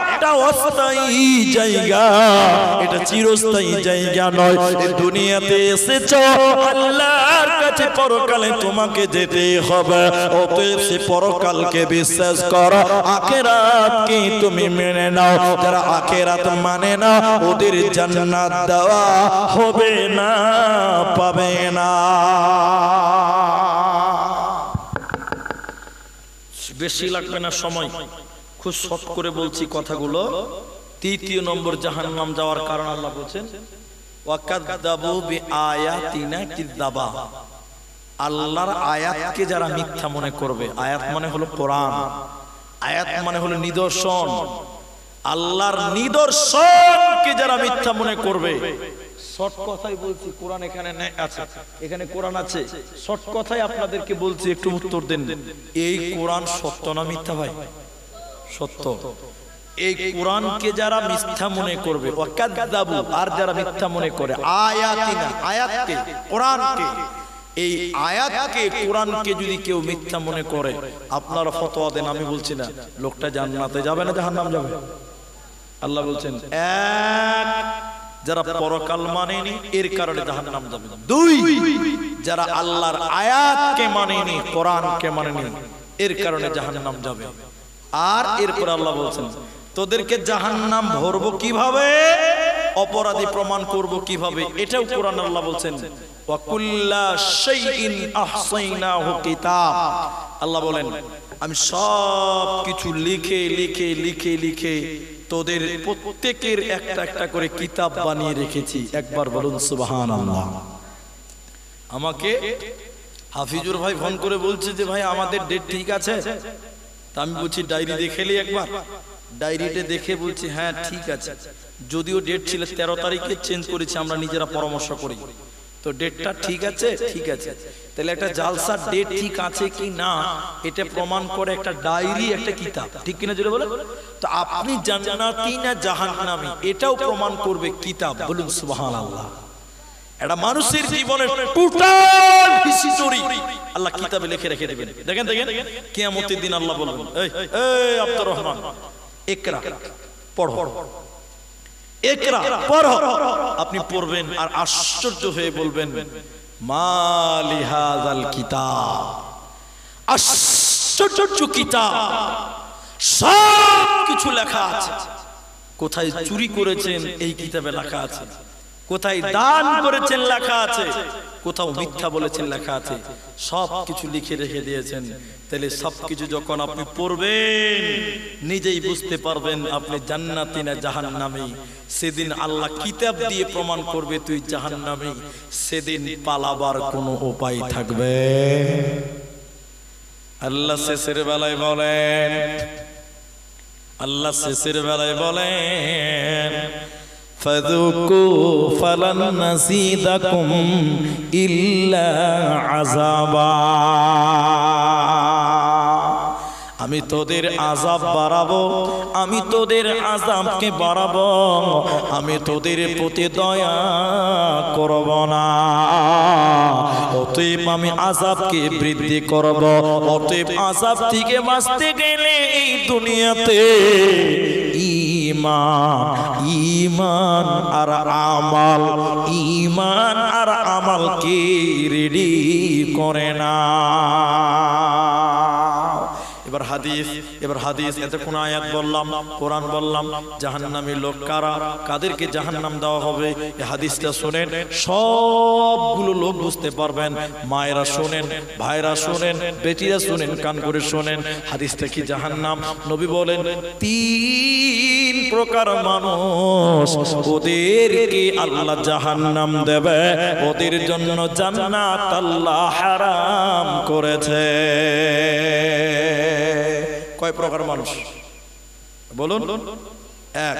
একটা অস্থায়ী জায়গা, এটা চিরস্থায়ী জায়গা নয়। এই দুনিয়াতে এসেছো আল্লাহর কাছে, পরকালে তোমাকে যেতে হবে। অতএব সে পরকালকে বিশ্বাস করো, আখিরাতকে তুমি মেনে নাও। যারা আখিরাত মানে না, ওদের জান্নাত দেওয়া হবে না, পাবে না। বেশি লাগবে না সময়, খুব শর্ট করে বলছি কথাগুলো। তৃতীয় নম্বর জাহান্নাম যাওয়ার কারণ আল্লাহ বলেছেন, ওয়াকাযযাবু বিআয়াতিনা কিযাবা। আল্লাহর আয়াতকে যারা মিথ্যা মনে করবে, আয়াত মানে হলো কোরআন, আয়াত মানে হলো নিদর্শন। আল্লাহর নিদর্শনকে যারা মিথ্যা মনে করবে, শর্ট কথাই বলছি, কোরআন এখানে আছে, এখানে কোরআন আছে, শর্ট কথাই আপনাদেরকে বলছি, একটু উত্তর দেন। এই কোরআন সত্য না মিথ্যা ভাই? সত্য। এই কোরআনকে যারা মিথ্যা মনে করবে, ওয়াকাযযাবু, আর যারা মিথ্যা মনে করে আয়াতিনা, আয়াতকে, কোরআনকে, এই আয়াতকে, কোরআনকে যদি কেউ মিথ্যা মনে করে, আপনারা ফতোয়া দেন, আমি বলছি না। লোকটা জান্নাতে যাবে না জাহান্নাম যাবে? আল্লাহ বলছেন, এক, যারা পরকাল মানেনি এর কারণে জাহান্নাম যাবে। দুই, যারা আল্লাহর আয়াতকে মানেনি, কোরআনকে মানেনি, এর কারণে জাহান্নাম যাবে। আর এরপর আল্লাহ বলছেন, তোদেরকে জাহান্নাম ভরবো কিভাবে, অপরাধী প্রমাণ করব কিভাবে, এটাও কোরআন আল্লাহ বলছেন। ওয়া কুল্লা শাইইন আহসাইনাহু কিতাব। আল্লাহ বলেন, আমি সব কিছু লিখে লিখে লিখে লিখে তোদের প্রত্যেকের একটা একটা করে কিতাব বানিয়ে রেখেছি। একবার বলুন সুবহানাল্লাহ। আমাকে হাফিজুর ভাই ফোন করে বলছে যে ভাই আমাদের ডেট ঠিক আছে। তা আমি বলছি ডায়েরি দেখেলি একবার। ডায়েরিতে দেখে বলছি হ্যাঁ ঠিক আছে, যদিও ডেট ছিল 13 তারিখে, চেঞ্জ করেছি, আমরা নিজেরা পরামর্শ করি, তো ডেটটা ঠিক আছে। ঠিক আছে, তাহলে একটা জালসার ডেট ঠিক আছে কি না এটা প্রমাণ করে একটা ডায়েরি, একটা কিতাব, ঠিক কিনা জোরে বলে? তো আপনি জান্নাতি না জাহান্নামী এটাও প্রমাণ করবে কিতাব। বলুন সুবহানাল্লাহ। একটা মানুষের জীবনের টোটাল হিস্টরি আল্লাহ কিতাবে লিখে রেখে দেবেন। দেখেন দেখেন, কিয়ামতের দিন আল্লাহ বলবেন, এই আব্দুর রহমান, ইকরা, পড়ো, ইকরা, পড়ো। আপনি পড়বেন আর আশ্চর্য হয়ে বলবেন, মা লিহাযাল কিতাব, আশ্চর্য কিতাব, সব কিছু লেখা আছে। কোথায় চুরি করেছেন এই কিতাবে লেখা আছে, কোথায় দান করেছেন লেখা আছে, কোথাও মিথ্যা বলেছেন লেখা আছে, সব কিছু লিখে রেখে দিয়েছেন। তাহলে সবকিছু যখন আপনি পড়বেন নিজেই বুঝতে পারবেন আপনি জান্নাতি না জাহান্নামী। সেদিন আল্লাহ কিতাব দিয়ে প্রমাণ করবে তুই জাহান্নামী। সেদিন পালাবার কোনো উপায় থাকবে? আল্লাহ শেষের বেলায় বলেন, আল্লাহ শেষের বেলায় বলেন, ফাযুকু ফালান নাযীদাকুম ইল্লা আযাবা। আমি তোদের আযাব বাড়াবো, আমি তোদের আযাবকে বাড়াবো, আমি তোদের প্রতি দয়া করব না। অতএব আমি আযাবকে বৃদ্ধি করব। অতএব আযাব থেকে বাঁচতে গেলে এই দুনিয়াতে ঈমান আর আমাল, ঈমান আর আমালকে রেডি করে না। এবার এবার হাদিস, এতে কোন আয়াত বললাম, কোরআন বললাম। জাহান্নামী লোক কারা, কাদেরকে জাহান্নাম দেওয়া হবে, এই হাদিসটা শুনেন, সবগুলো লোক বুঝতে পারবেন। মায়েরা শুনেন, ভাইরা শুনেন, বেটিরা শুনেন, কান করে শুনেন। হাদিসটা কি জাহান্নাম, নবী বলেন 3 প্রকার মানুষ, ওদেরকে আল্লাহ জাহান্নাম দেবে, ওদের জন্য জান্নাত আল্লাহ হারাম করেছে। কয় প্রকার মানুষ বলুন? এক,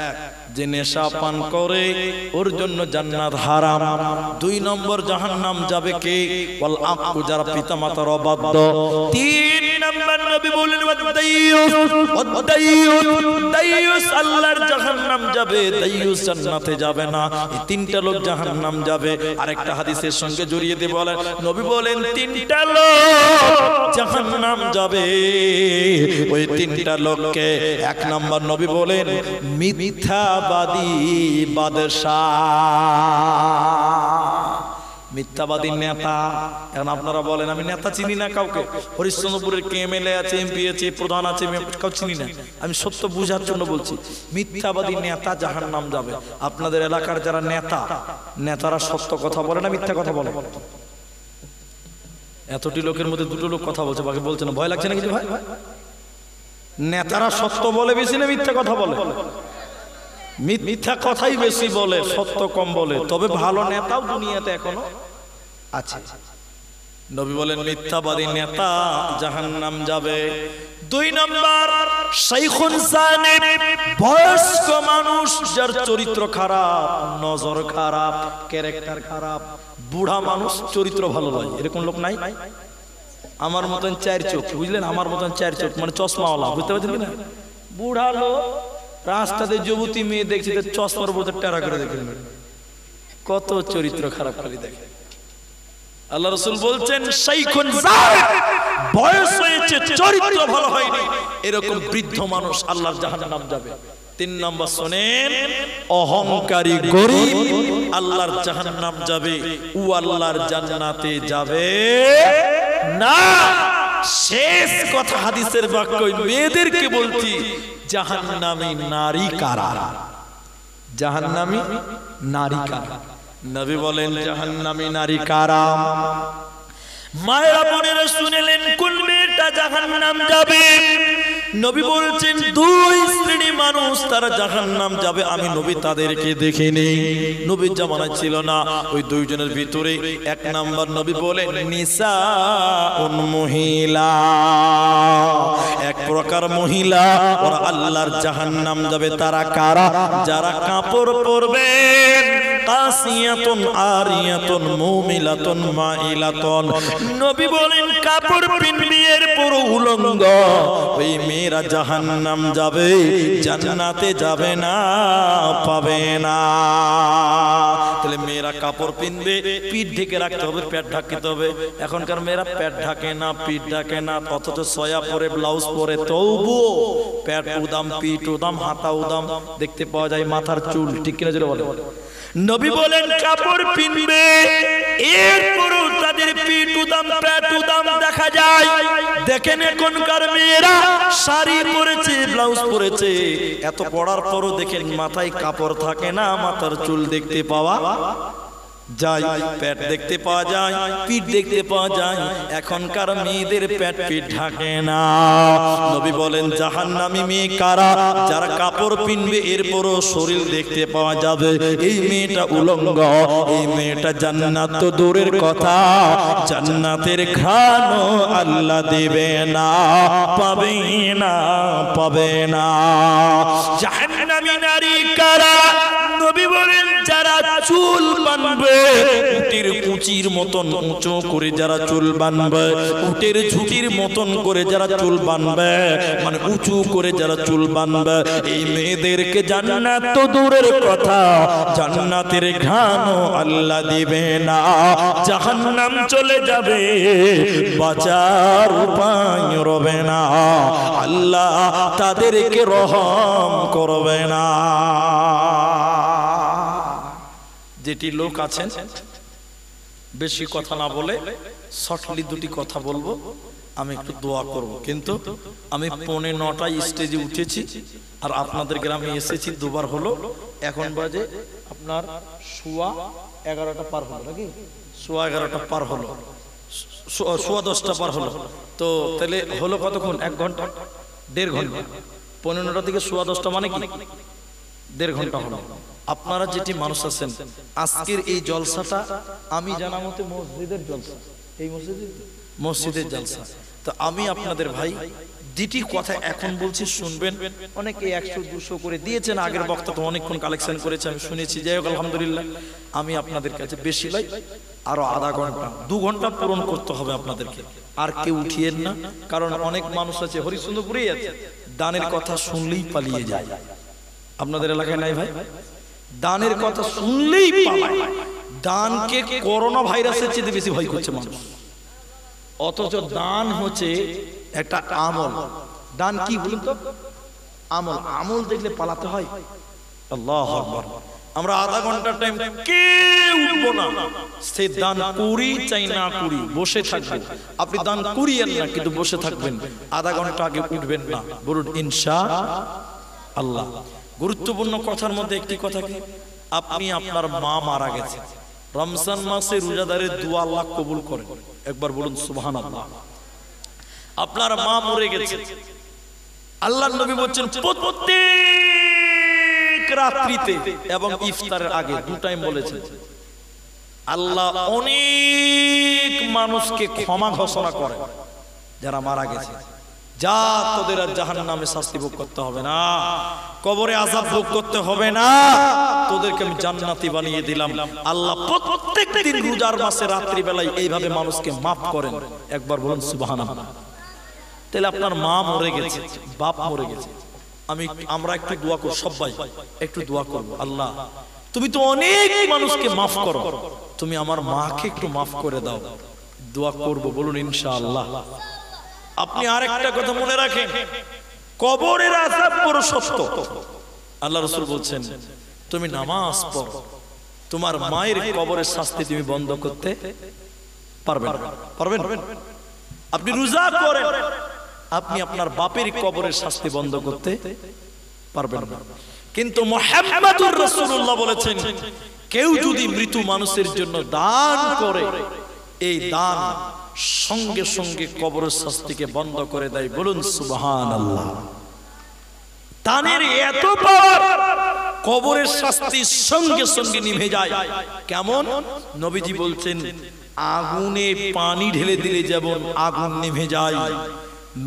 যে নেশা পান করে, ওর জন্য জান্নাত হারাম। 2 নম্বর জাহান্নাম যাবে কে? ওয়াল আকু, যারা পিতামাতার অবাধ্য। 3 নম্বর নবী বলেন দাইয়ুস, আল্লাহর জাহান্নাম যাবে, দাইয়ুস জান্নাতে যাবে না। এই 3টা লোক জাহান্নাম যাবে। আরেকটা হাদিসের সঙ্গে জড়িয়ে দিয়ে বলেন, নবী বলেন 3টা লোক জাহান্নাম যাবে। ওই 3টা লোককে 1 নম্বর নবী বলেন মিথ্যাবাদী বাদশাহ, মিথ্যাবাদী নেতা। এখন আপনারা বলেন আমি নেতা চিনি না কাউকে, হরিশ্চন্দ্রপুরের কে এমএলএ আছে, এমপি আছে, প্রধান আছে, কাউ চিনি না। আমি সত্য বুঝার জন্য বলছি, মিথ্যাবাদী নেতা জাহান্নাম যাবে। আপনাদের এলাকার যারা নেতারা সত্য কথা বলে না মিথ্যা কথা বলে? এতটি লোকের মধ্যে 2টো লোক কথা বলছে, বাকি বলছে না। ভয় লাগছে না কিছু ভাই? নেতারা সত্য বলে বেশি না মিথ্যা কথা বলে? মিথ্যা কথাই বেশি বলে, সত্য কম বলে। তবে ভালো নেতাও দুনিয়াতে এখনো আছে। নবী বলেন মিথ্যাবাদী নেতা জাহান্নাম যাবে। 2 নম্বর শাইখুন জানিব, বয়স্ক মানুষ যার চরিত্র খারাপ, নজর খারাপ, ক্যারেক্টার খারাপ। বুড়া মানুষ চরিত্র ভালো নয়, এরকম লোক নাই? আমার মতন 4 চোখ, বুঝলেন? আমার মতন 4 চোখ মানে চশমাওয়ালা, বুঝতে পারছেন কিনা? বুড়া লোক, রাস্তাতে যুবতী মেয়ে দেখছি তো চশমার বোধ টেরা করে দেখেন, কত চরিত্র খারাপ খালি দেখে। আল্লাহ রাসূল বলছেন শাইখুন জানিব, বয়স হয়েছে চরিত্র ভালো হয়নি, এরকম বৃদ্ধ মানুষ আল্লাহর জাহান্নাম যাবে। 3 নম্বর শুনেন, অহংকারী গরীব আল্লাহর জাহান্নাম যাবে, ও আল্লাহর জান্নাতে যাবে না। শেষ কথা হাদিসের বাক্য, মেয়েদেরকে বলছি জাহান্নামী নারী কারা? জাহান্নামী নারী কারা? নবী বলেন জাহান্নামী নারী কারা? মায়েরা বোনেরা শুনলেন কোন মেয়েটা জাহান্নাম যাবে? নবী বলছেন 2 শ্রেণী মানুষ তারা জাহান্নাম যাবে। আমি নবী তাদেরকে দেখিনি, নবীর জামানায় ছিল না। ওই 2 জনের ভিতরে 1 নম্বর নবী বলেন নিসাউন, মহিলা, এক প্রকার মহিলা, ওরা আল্লাহর জাহান্নাম যাবে। তারা কারা? যারা কাপড় পরবেন, কাসিয়াতুন আরিয়াতুন মুমিলাতুন মাইলাতুন। নবী বলেন কাপড় পিনবি এর পুরো উলঙ্গ, ওই মেয়েরা জাহান্নাম যাবে, জান্নাতে যাবে না, পাবে না। তাহলে মেয়েরা কাপড় পিনবে, পিঠ ঢেকে রাখতে হবে, পেট ঢাকতে হবে। এখনকার মেয়েরা পেট ঢাকে না, পিঠ ঢাকে না, অথচ সয়া পরে, ব্লাউজ পরে, তবুও পেট উদাম, পিঠ উদাম, হাতা উদাম দেখতে পাওয়া যায়, মাথার চুল। ঠিক কিনা জোরে বলে? নবী বলেন কাপড় পিনবে, এরপরও তাদের পিঠ উদাম, পেট উদাম দেখা যায়। দেখেন এখনকার মেয়েরা শাড়ি পরেছে, ব্লাউজ পরেছে, এত পড়ার পরও দেখেন মাথায় কাপড় থাকে না, মাথার চুল দেখতে পাওয়া যায়, পেট দেখতে পাওয়া যায়, পিঠ দেখতে পাওয়া যায়। এখনকার মেয়েদের পেট পিঠ ঢাকে না। নবী বলেন জাহান্নামী মেয়ে কারা? যারা কাপড় পিনবে এরপরও শরীর দেখতে পাওয়া যাবে, এই মেয়েটা উলঙ্গ, এই মেয়েটা জান্নাত তো দূরের কথা, জান্নাতের ঘ্রাণও আল্লাহ দেবে না, পাবে না, পাবে না। জাহান্নামী নারী কারা? নবী বলেন যারা চুল বাঁধবে, উটের কুচির মতন উঁচু করে যারা চুল বাঁধবে, উটের ঝুঁটির মতন করে যারা চুল বাঁধবে, মানে উঁচু করে যারা চুল বাঁধবে, এই মেয়েদেরকে জান্নাত তো দূরের কথা, জান্নাতের ঘ্রাণও আল্লাহ দিবে না, জাহান্নাম চলে যাবে, বাঁচার উপায় রবে না, আল্লাহ তাদেরকে রহম করবে না। যেটি লোক আছেন, বেশি কথা না বলে শর্টলি 2টি কথা বলবো, আমি একটু দোয়া করব, কিন্তু আমি 9:45 স্টেজে উঠেছি আর আপনাদের গ্রামে এসেছি দুবার হলো। এখন বাজে আপনার 11:15 পার হলো নাকি? 11:15 পার হলো, 10:15 পার হলো। তো তাহলে হলো কতক্ষণ? 1 ঘন্টা, 1.5 ঘন্টা। 15টা থেকে 10:15 মানে কি 1.5 ঘন্টা হলো। আপনারা যেটি মানুষ আছেন, আজকের এই জলসাটা আমি জানা মতে মসজিদের জলসা, এই মসজিদের জলসা। তো আমি আপনাদের ভাই দুটি কথা এখন বলছি, শুনবেন। অনেকে 100-200 করে দিয়েছেন, আগের বক্তা তো অনেকক্ষণ কালেকশন করেছে, আমি শুনেছি। যাই হোক, আলহামদুলিল্লাহ। আমি আপনাদের কাছে বেশি লাই, আরো আধা ঘন্টা 2 ঘন্টা পূরণ করতে হবে আপনাদেরকে। আর কেউ উঠিয়েন না, কারণ অনেক মানুষ আছে হরিশ্চন্দ্রপুরেই আছে, দানের কথা শুনলেই পালিয়ে যায়। আপনাদের এলাকায় নাই ভাই? দানের কথা শুনলেই পালায়। দানকে করোনা ভাইরাসের চেয়ে বেশি ভয় করছে মানুষ। অথচ দান হচ্ছে একটা আমল। দান কি বলুন তো? আমল। আমল দেখলে পালাতে হয়? আল্লাহু আকবার। আমরা আধা ঘন্টা টাইম কেউ উঠবো না, সে দান করি চাই না করি বসে থাকবেন। আপনি দান করিয়েন না, কিন্তু বসে থাকবেন। আধা ঘন্টা আগে উঠবেন না, বলুন ইনশাআল্লাহ। গুরুত্বপূর্ণ কথার মধ্যে একটি কথা কি, আপনি আপনার মা মারা গেছে, রমজান মাসে রোজাদারের দোয়া আল্লাহ কবুল করেন। একবার বলুন সুবহানাল্লাহ। আপনার মা মরে গেছে, আল্লাহর নবী বলেন প্রত্যেক রাত্রিতে এবং ইফতারের আগে 2 টাইম বলেছেন, আল্লাহ অনেক মানুষকে ক্ষমা ঘোষণা করেন যারা মারা গেছে। যা, তোদের আর জাহান্নামে শাস্তি ভোগ করতে হবে না, কবরে আযাব ভোগ করতে হবে না, তোদেরকে আমি জান্নাতি বানিয়ে দিলাম। আল্লাহ প্রত্যেক দিন রোজার মাসে রাত্রি বেলায় এইভাবে মানুষকে মাফ করেন। একবার বলুন সুবহানাল্লাহ। তাহলে আপনার মা মরে গেছে, বাপ মরে গেছে, আমরা একটু দোয়া করব, সবাই একটু দোয়া করব। আল্লাহ, তুমি তো অনেক মানুষকে মাফ করো, তুমি আমার মাকে একটু মাফ করে দাও। দোয়া করব, বলুন ইনশাআল্লাহ। আপনি আরেকটা কথা মনে রাখেন, কবরের আযাব বড় সত্য। আল্লাহ রাসূল বলছেন, তুমি নামাজ পড়ো, তোমার মায়ের কবরের শাস্তি তুমি বন্ধ করতে পারবেন। আপনি রোজা করেন, আপনি আপনার বাপের কবরের শাস্তি বন্ধ করতে পারবেন না। কিন্তু মুহাম্মদুর রাসূলুল্লাহ বলেছেন, কেউ যদি মৃত মানুষের জন্য দান করে, এই দান সঙ্গে সঙ্গে কবরের শাস্তিকে বন্ধ করে দেয়। বলুন সুবহানাল্লাহ। দানের এত পাওয়ার, কবরের শাস্তি সঙ্গে সঙ্গে নিভে যায়। কেমন? নবীজি বলছেন, আগুনে পানি ঢেলে দিলে যেমন আগুন নিভে যায়,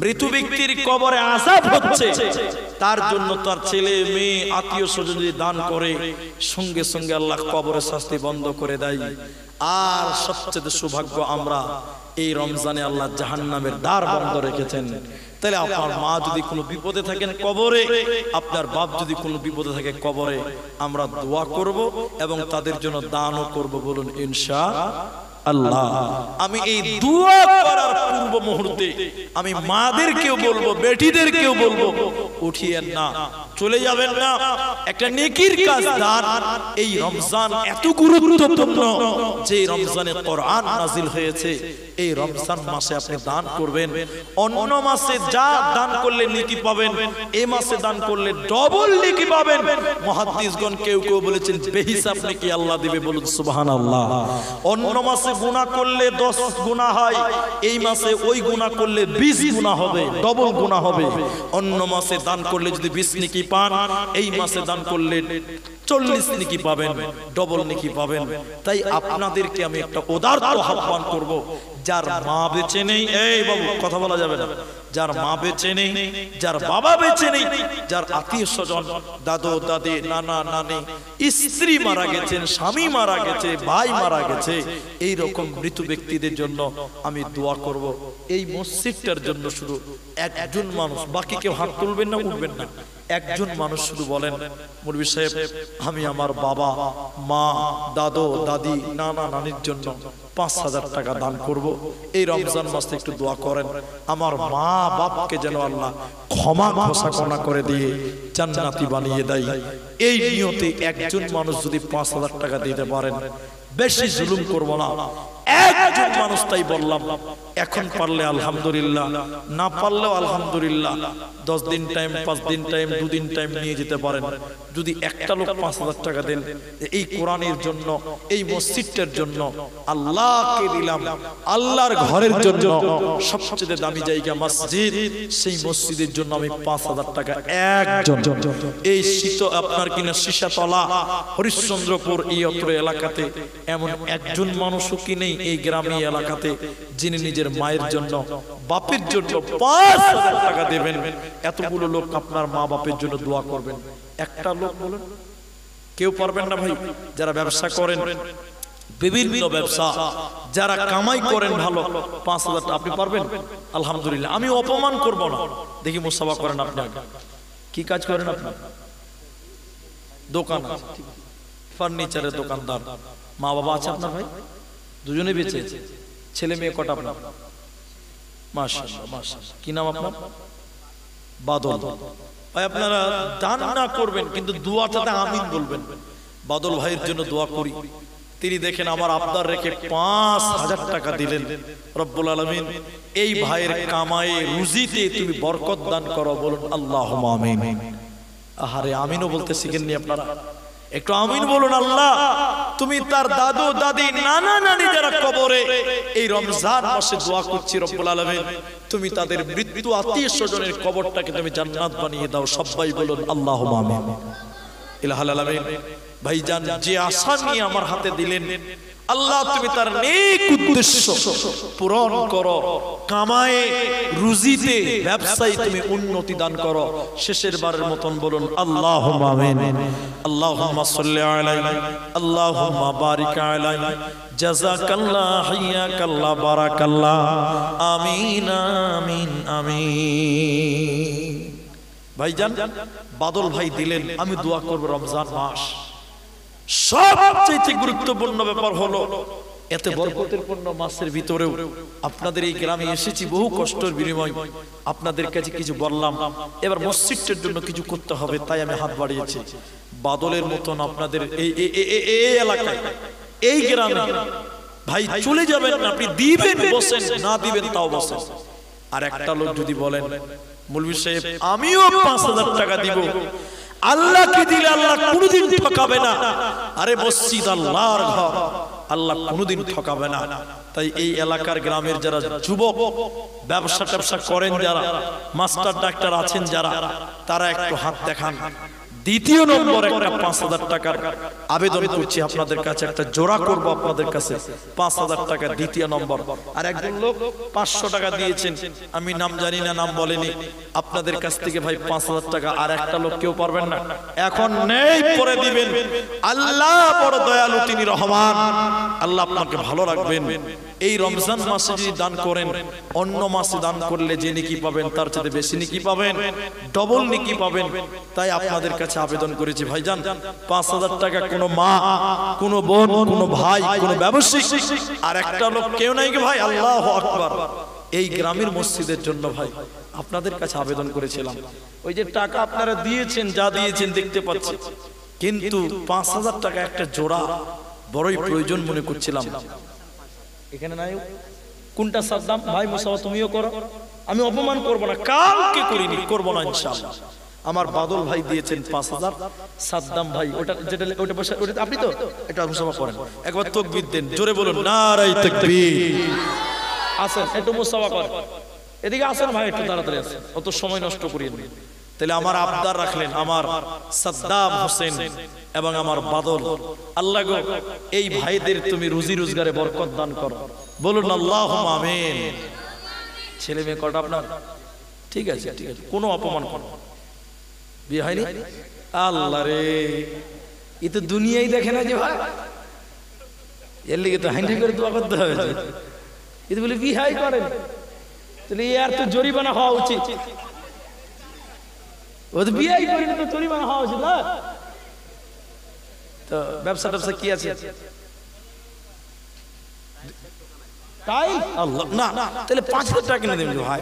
মৃত ব্যক্তির কবরে আযাব হচ্ছে, তার জন্য তার ছেলে মেয়ে আত্মীয় স্বজন যদি দান করে, সঙ্গে সঙ্গে আল্লাহ কবরের শাস্তি বন্ধ করে দেয়। আর সবচেয়ে সৌভাগ্য আমরা, এই রমজানে আল্লাহ জাহান্নামের দ্বার বন্ধ রেখেছেন। তাহলে আপনার মা যদি কোনো বিপদে থাকেন কবরে, আপনার বাপ যদি কোনো বিপদে থাকে কবরে, আমরা দোয়া করব এবং তাদের জন্য দানও করব। বলুন ইনশাআল্লাহ। আমি এই দোয়া করার পূর্ব মুহূর্তে আমি মাদেরকেও বলবো, বেটিদেরকেও বলবো, উঠিয়েন না, চলে যাবেন না। একটা নেকির কাজ দান। এই রমজান এত গুরুত্বপূর্ণ যে রমজানে কোরআন নাজিল হয়েছে, এই রমজান মাসে আপনি দান করবেন। অন্য মাসে যা দান করলে নেকি পাবেন, এই মাসে দান করলে ডবল নেকি পাবেন। মুহাদ্দিসগণ কেউ কেউ বলেছেন বেহিসাব নেকি আল্লাহ দিবে। বলুন সুবহানাল্লাহ। অন্য মাসে গুনাহ করলে 10 গুনাহ হয়, এই মাসে ওই গুনাহ করলে 20 গুনাহ হবে, ডবল গুনাহ হবে। অন্য মাসে দান করলে যদি 20 নেকি পান, এই মাসে দান করলে 40 নেকি পাবেন, ডবল নেকি পাবেন। তাই আপনাদেরকে আমি একটা উদারত আহ্বান করব, যার মা বেঁচে নেই, এই বাবু কথা বলা যাবে না, যার মা বেঁচে নেই, যার বাবা বেঁচে নেই, যার আত্মীয় স্বজন, দাদু দাদি, নানা নানি, স্ত্রী মারা গেছেন, স্বামী মারা গেছে, ভাই মারা গেছে, এই রকম মৃত ব্যক্তিদের জন্য আমি দোয়া করব। এই মসজিদটার জন্য শুধু একজন মানুষ, বাকি কেউ হাত তুলবেন না, উঠবেন না, একজন মানুষ শুধু বলেন, মুরব্বি সাহেব আমি আমার বাবা মা দাদু দাদি নানা নানির জন্য 5000 টাকা দান করব। এই রমজান মাসে একটু দোয়া করেন, আমার মা বাপকে যেন আল্লাহ ক্ষমা ঘোষণা করে দিয়ে জান্নাতি বানিয়ে দেয়। এই নিয়তে একজন মানুষ যদি 5000 টাকা দিতে পারেন, বেশি জুলুম করব না, একজন মানুষ, তাই বললাম এখন পারলে আলহামদুলিল্লাহ, না পারলেও আলহামদুলিল্লাহ 10 দিন টাইম, 5 দিন টাইম, 2 দিন টাইম নিয়ে যেতে পারেন। যদি একটা লোক 5000 টাকা দেন এই কোরআনের জন্য, এই মসজিদটার জন্য, আল্লাহকে দিলাম, আল্লাহর ঘরের জন্য, সবচেয়ে দামি জায়গা মসজিদ, সেই মসজিদের জন্য আমি 5000 টাকা একজন, এই শীত আপনার কিনা শিশাতলা হরিশ্চন্দ্রপুর এই অত্র এলাকাতে এমন একজন মানুষও কি নেই এই গ্রামীণ এলাকাতে যিনি নিজের মায়ের জন্য, বাপের জন্য 5000 টাকা দেবেন। এতগুলো লোক আপনার মা বাপের জন্য দোয়া করবেন, একটা লোক বলেন? কেউ পারবেন না ভাই? যারা ব্যবসা করেন, বিভিন্ন ব্যবসা যারা কামাই করেন ভালো, 5000 টাকা আপনি পারবেন? আলহামদুলিল্লাহ। আমি অপমান করব না। দেখি মুসাফা করেন, আপনি কি কাজ করেন? আপনি দোকান, ফার্নিচারের দোকানদার। মা বাবা আছে আপনার ভাই? দুজনে বেঁচে? ছেলে মেয়ে কটা আপনার? মাশাআল্লাহ মাশাআল্লাহ। কি নাম আপনার? বাদল ভাই। আপনারা দান না করবেন কিন্তু দোয়াটাতে আমিন বলবেন। বাদল ভাইয়ের জন্য দোয়া করি। তিনি দেখেন আমার আবদার রেখে 5000 টাকা দিলেন। রব্বুল আলামিন এই ভাইয়ের কামায়ে রুজিতে তুমি বরকত দান করো, বলুন আল্লাহুম্মা আমিন। আহারে আমিনও বলতে শিখেননি আপনারা? একটু আমিন বলুন। আল্লাহ তুমি তার দাদু দাদি নানা নানি যারা কবরে এই রমজান মাসে দোয়া করছি, রব্বুল আলামিন তুমি তাদের মৃত্যু আত্মীয় স্বজনের কবরটাকে তুমি জান্নাত বানিয়ে দাও। সবাই বলুন আল্লাহুম্মা আমিন। ইলাহুল আলামিন ভাইজান যে আশা নিয়ে আমার হাতে দিলেন, আল্লাহ তুমি তার নেক উদ্দেশ্য পূরণ করো, কামায়ে রুজিতে ব্যবসায় তুমি উন্নতি দান করো। শেষের বারের মতন বলুন আল্লাহুম্মা আমিন। আল্লাহুম্মা সাল্লি আলাইহি, আল্লাহুম্মা বারিক আলাইহি, জাযাকাল্লাহ, হাইয়াকাল্লাহ, বারাকাল্লাহ, আমিন আমিন আমিন। ভাইজান বাদল ভাই দিলেন, আমি দোয়া করব রমজান মাস সবচেয়ে গুরুত্বপূর্ণ ব্যাপার হলো এত বরকতের পূর্ণ মাসের ভিতরেও আপনাদের এই গ্রামে এসেছি বহু কষ্টের বিনিময়, আপনাদের কাছে কিছু বললাম, এবার মসজিদের জন্য কিছু করতে হবে, তাই আমি হাত বাড়িয়েছি। বাদলের মতন আপনাদের এই এলাকায়, এই গ্রামে ভাই চলে যাবেন না, আপনি দিবেন বসেন, না দিবেন তাও বসেন। আর একটা লোক যদি বলেন মৌলভী সাহেব আমিও 5000 টাকা দিব, আল্লাহকে দিলে আল্লাহ কোনোদিন ঠকাবে না। আরে মসজিদ আল্লাহর ঘর, আল্লাহ কোনোদিন ঠকাবে না। তাই এই এলাকার গ্রামের যারা যুবক ব্যবসা ট্যাবসা করেন, যারা মাস্টার ডাক্তার আছেন যারা, তারা একটু হাত দেখান। দ্বিতীয় নম্বর একটা 5000 টাকার আবেদন করছি আপনাদের কাছে, একটা জোড়া করব আপনাদের কাছে 5000 টাকা দ্বিতীয় নম্বর। আর একজন লোক 500 টাকা দিয়েছেন, আমি নাম জানি না, নাম বলেনি, আপনাদের কাছ থেকে ভাই 5000 টাকা। আর একটা লোক কেউ পারবেন না? এখন নেই, পরে দিবেন। আল্লাহ বড় দয়ালু, তিনি রহমান, আল্লাহ আপনাকে ভালো রাখবেন। এই রমজান মাসে যদি দান করেন, অন্য মাসে দান করলে যে নেকি পাবেন তার চেয়ে বেশি নেকি পাবেন, ডবল নেকি পাবেন। তাই আপনাদের কাছে আবেদন করেছি ভাইজান, 5000 টাকা কোনো মা, কোনো বোন, কোনো ভাই, কোনো ব্যবসায়ী, আর একটা লোক কেউ নাই ভাই, আল্লাহু আকবার, এই গ্রামের মসজিদের জন্য ভাই আপনাদের কাছে আবেদন করেছিলাম। ওই যে টাকা আপনারা দিয়েছেন, যা দিয়েছেন দেখতে পাচ্ছি, কিন্তু 5000 টাকা একটা জোড়া বড়ই প্রয়োজন মনে করছিলাম। এখানে নাই কোনটা? সাদ্দাম ভাই, মুসাফা তুমিও করো, আমি অপমান করব না, কালকে করিনি, করব না ইনশাআল্লাহ। আমার বাদল ভাই দিয়েছেন 5000, সাদ্দাম ভাই ওটা যেটা ওটা বসে ওটা আপনি তো এটা মুসাফা করেন, একবার তাকবীর দেন, জোরে বলুন নারায়ে তাকবীর। আসেন একটু মুসাফা করেন, এদিকে আসেন ভাই, একটু তাড়াতাড়ি আসেন, অত সময় নষ্ট করিয়েন না। তাহলে আমার আবদার রাখলেন আমার সাদ্দাম হোসেন এবং আমার বাদল, আল্লাহ গো এই ভাইদের তুমি রুজি রোজগারে বরকত দান করো, বলুন আল্লাহুম্মা আমিন। ছেলে মেয়ে কটা আপনার? ঠিক আছে ঠিক আছে, কোনো অপমান করো। বিয়ে হয়নি? আল্লাহ রে, এ তো দুনিয়াই দেখে না যে ভাই, এর লিগে তো হাইন্ডি করে দোয়া করতে হবে। এ তো বলে বিহাই করেন, তাহলে আর তো জরিমানা হওয়া উচিত। ও তো বিয়াই করেন তো জরিমানা হওয়া উচিত না? তো ব্যবসা ট্যাবসা কি আছে? তাই আল্লাহ না, তাহলে 5000 টাকা কিনে দেবেন ভাই।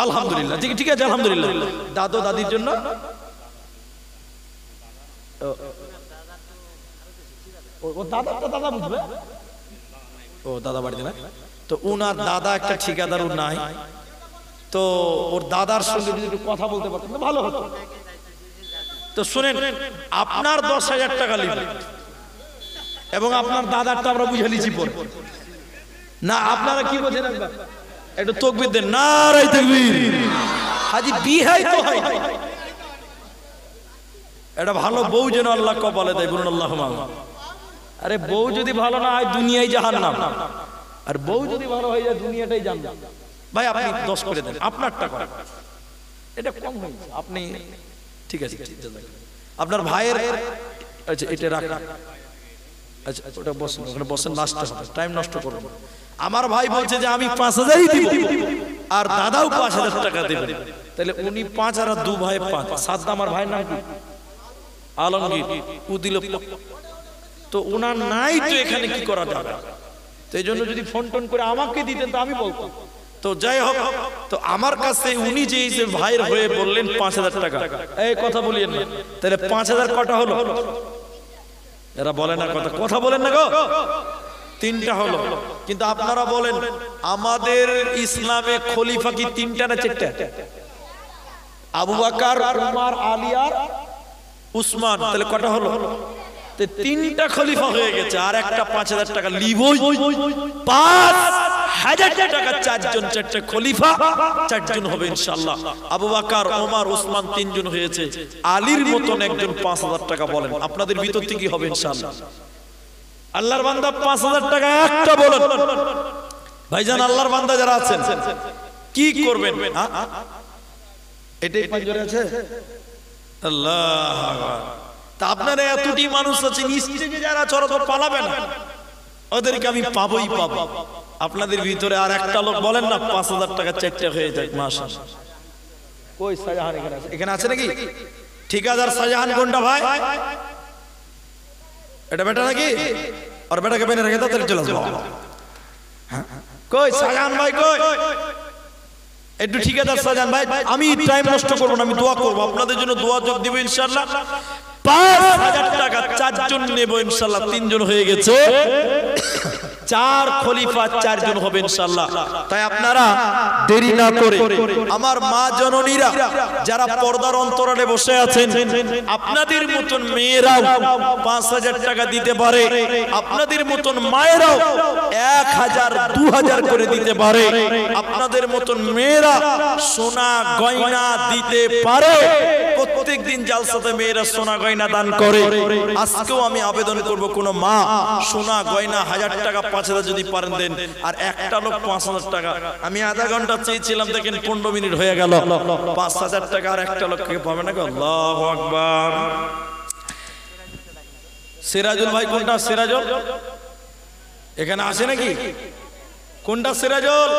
আলহামদুলিল্লাহ, ঠিক আছে আলহামদুলিল্লাহ। দাদু দাদির জন্য ও দাদাটা দাদা বুঝবে, ও দাদা বাড়িতে না, তো উনার দাদা একটা ঠিকাদার নাই, তো ওর দাদার সঙ্গে যদি একটু কথা বলতে পারতেন ভালো হতো। তো শুনেন, আপনার 10,000 টাকা লিখবেন এবং আপনার দাদারটা আমরা বুঝে নিচ্ছি পরে না। আপনারা কি বলছেন একবার একটু তাকবীর দেন, নারায়ে তাকবীর। হাজি বিহাই তো হয়, এটা ভালো বউ যেন আল্লাহ কপালে দেয়, বলুন আল্লাহুম্মা। আরে বউ যদি ভালো না হয় দুনিয়ায় জাহান্নাম, আর বউ যদি ভালো হয়ে যায় দুনিয়াটাই জান্নাত। ভাই আপনি 10 করে দেন, আপনার টাকা এটা কম হয়েছে, আপনি ঠিক আছে আপনার ভাইয়ের, আচ্ছা এটা রাখেন, আচ্ছা ওটা বসেন, ওখানে বসেন, নাস্তা হবে, টাইম নষ্ট করবেন। আমার ভাই বলছে যে আমি 5,000ই দিব আর দাদাও 5,000 টাকা দেবে, তাহলে উনি 5 আর 2 ভাই 5, 7 আমার ভাইয়ের নাম কি আলমগীর, ও দিল। তো ওনার নাই, তো এখানে কি করা যাবে? তো এই জন্য যদি ফোন টোন করে আমাকে দিতেন তো আমি বলতাম। তো যাই হোক, তো আমার কাছে উনি যে ভাইয়ের হয়ে বললেন 5,000 টাকা, এই কথা বলিয়েন না, তাহলে 5,000 কটা হলো? এরা বলে না কথা, কথা বলেন না গো, 3টা হলো। কিন্তু আপনারা বলেন আমাদের ইসলামে খলিফা কি 3টা না 4টা? আবু বকর, উমর, আলী আর উসমান, তাহলে কটা হলো? 3টা খলিফা হয়ে গেছে, আর একটা 5,000 টাকা লিবই, 5,000 টাকা, 4 জন, 4টা খলিফা, 4 জন হবে ইনশাআল্লাহ। আবু বকর, ওমর, উসমান 3 জন হয়েছে, আলীর মতন একজন 5,000 টাকা। বলেন আপনাদের ভিতর থেকে কি হবে ইনশাআল্লাহ? আল্লাহর বান্দা 5,000 টাকা একটা বলেন ভাইজান, আল্লাহর বান্দা যারা আছেন কি করবেন? এটাই পাঁচজনে আছে আল্লাহ। তা আপনারা এতটি মানুষ আছে, নিশ্চয়ই যারা চরচর পালাবে না, ওদেরকে আমি পাবোই পাবো। আপনাদের ভিতরে আর একটা লোক বলেন না 5,000 টাকা 4টা হয়ে যায় মাশাআল্লাহ। কই শাহজাহান এখানে আছে? এখানে আছে নাকি ঠিকাদার শাহজাহান? কোনটা ভাই? এটা বেটা নাকি? আর বেটাকে বেনে রেখে দাও, তাহলে চলে আসবো। কই শাহজাহান ভাই কই? একটু ঠিকাদার শাহজাহান ভাই, আমি টাইম নষ্ট করবো না, আমি দোয়া করবো আপনাদের জন্য, দোয়া যোগ দিব ইনশাআল্লাহ। 5,000 টাকা 4 জন নেব ইনশাআল্লাহ, 3 জন হয়ে গেছে, 4 খলিফা 4 জন হবে ইনশাআল্লাহ। তাই আপনারা দেরি না করে আমার মা জননীরা যারা পর্দার অন্তরালে বসে আছেন, আপনাদের মতন মেয়েরাও 5,000 টাকা দিতে পারে, আপনাদের মতন মায়েরাও 1,000 2,000 করে দিতে পারে, আপনাদের মতন মেয়েরা সোনা গয়না দিতে পারে। প্রত্যেকদিন জালসাতে মেয়েরা সোনা গয়না দান করে। আজকেও আমি আবেদন করব, কোন মা সোনা গয়না 1000 টাকা 5,000 যদি পারেন দেন, আর একটা লোক 5,000 টাকা। আমি আধা ঘন্টা চেয়েছিলাম, দেখেন 15 মিনিট হয়ে গেল। 5,000 টাকা আর একটা লোককে পাবে না। আল্লাহু আকবার। সিরাজুল ভাই কোনটা? সিরাজুল এখানে আছে নাকি? কোনটা সিরাজুল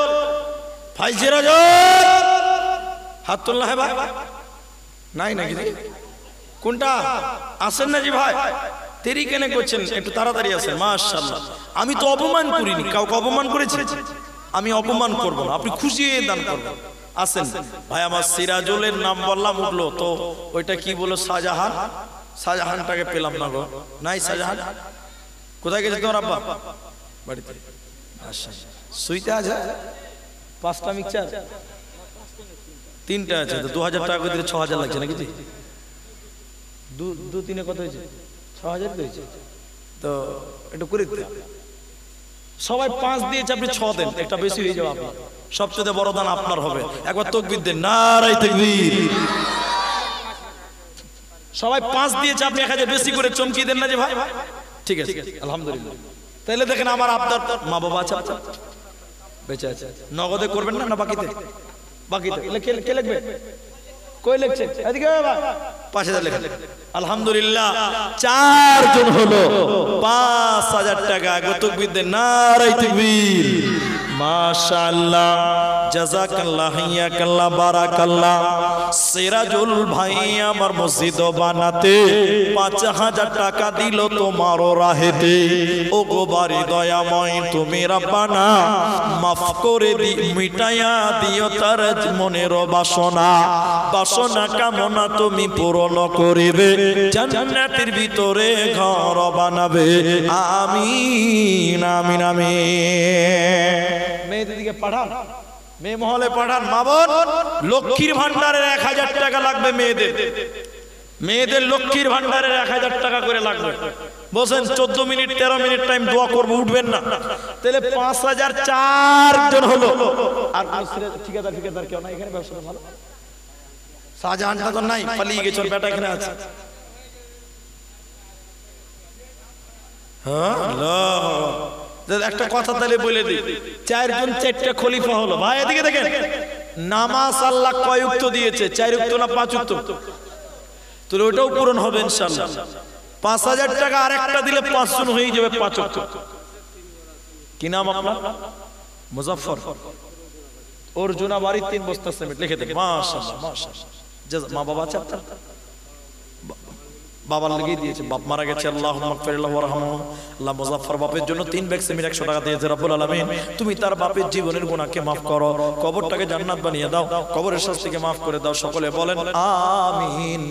ভাই? সিরাজুল হাত তুলনা হয় ভাই, নাই নাকি? কোনটা আসেন না জি ভাই? দেরি কেন করছেন? একটু তাড়াতাড়ি আসেন। মাশাআল্লাহ, আমি তো অপমান করিনি, কাউকে অপমান করেছি? আমি অপমান করব না, আপনি খুশি হয়ে দান করবেন। আসেন ভাই। আমার সিরাজুলের নাম বললাম, উঠলো তো ওইটা কি বলো? শাহজাহান। শাহজাহানটাকে পেলাম না গো, নাই শাহজাহান। কোথায় গেছে তোমার আব্বা? বাড়িতে। আচ্ছা, সুইতে আছে 5টা মিক্সচার, 3টা আছে, তো 2,000 টাকা করে দিলে 6,000 লাগছে নাকি? 2-3 কত হয়েছে? 6,000 হয়েছে। তো একটু করে দিতে, সবাই 5 দিয়েছে, আপনি 6 দেন, একটা বেশি হয়ে যাবে আপনার। সবচেয়ে বড় দান আপনার হবে। একবার তাকবীর দেন, নারায়ে তাকবীর। সবাই 5 দিয়েছে, আপনি 1000 বেশি করে চমকি দেন না যে ভাই? ঠিক আছে আলহামদুলিল্লাহ। তাহলে দেখেন আমার আপনার মা বাবা আছে, বেঁচে আছে। নগদে করবেন না, না বাকিতে? বাকিতে। কে লিখবে? কই লিখছে? এদিকে 5,000 লেখেন। আলহামদুলিল্লাহ, 4 জন হলো 5,000 টাকা। তাকবীর দেন, নারায়ে তাকবীর। মাশাআল্লাহ, জাযাকাল্লাহ, হিয়াকাল্লাহ, বারাকাল্লাহ। সিরাজুল ভাই আমার মসজিদ বানাতে ৫০০০ টাকা দিল তোমারও রাহেতে। ও গো বাড়ি দয়াময় তুমি রাব্বানা, মাফ করে মিটাইয়া দিও তার মনের বাসনা। বাসনা কামনা তুমি পূরণ করিবে, জান্নাতের ভিতরে ঘর বানাবে। আমিন আমিন আমিন। মেয়েদের দিকে পাঠান, মেয়ে মহলে পাঠান। মা বোন, লক্ষ্মীর ভান্ডারের ১০০০ টাকা লাগবে মেয়েদের। মেয়েদের লক্ষ্মীর ভান্ডারের ১০০০ টাকা করে লাগবে। বলছেন ১৪ মিনিট ১৩ মিনিট টাইম দোয়া করবো, উঠবেন না। তাহলে ৫০০০ 4 হলো। আর ঠিকাদার ঠিকাদার কেউ না এখানে? ব্যবসা ভালো, শাহজাহানটা তো নাই, পালিয়ে গেছে, ওর বেটা এখানে আছে। একটা কথা তাহলে বলে দিই, ৪ জন ৪টা খলিফা হলো। ভাই এদিকে দেখেন, নামাজ আল্লাহ কয় উক্ত দিয়েছে? ৪ উক্ত না ৫ উক্ত? তাহলে ওটাও পূরণ হবে ইনশাআল্লাহ। ৫০০০ টাকা আর একটা দিলে ৫ জন হয়ে যাবে ৫ উক্ত। কি নাম আপনার? মুজাফফর। ওর জোনা বাড়ি ৩ বস্তা সিমেন্ট লিখে দেন। মাশাআল্লাহ মাশাআল্লাহ। মা বাবা আছে আপনার? বাবার লেগে দিয়েছে, বাপ মারা গেছে। আল্লাহুম্মা গফিরলাহু ওয়ারহামহু। আল্লাহ মুজাফফর বাপের জন্য 3 ব্যাগ সিমেন্ট ১০০ টাকা দিয়েছে। রব্বুল আলামিন তুমি তার বাপের জীবনের গুনাহকে maaf করো, কবরটাকে জান্নাত বানিয়ে দাও, কবরের শাস্তিকে maaf করে দাও। সকলে বলেন আমিন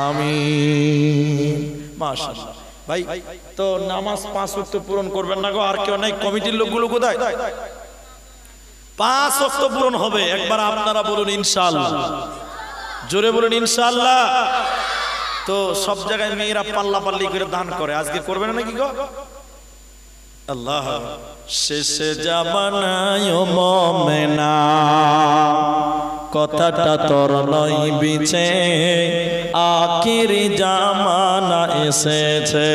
আমিন। মাশাআল্লাহ। ভাই তো নামাজ 5 ওয়াক্ত পূরণ করবেন না গো? আর কেউ নাই? কমিটির লোকগুলো কোথায়? 5 ওয়াক্ত পূরণ হবে। একবার আপনারা বলুন ইনশাআল্লাহ, জোরে বলুন ইনশাআল্লাহ। তো সব জায়গায় মেয়েরা পাল্লা পাল্লি করে দান করে, আজকে করবে না নাকি গো? আল্লাহ শেষে জামানায় মুমিনা, কথাটা তোর নয় বিছে, আখিরি জামানা এসেছে।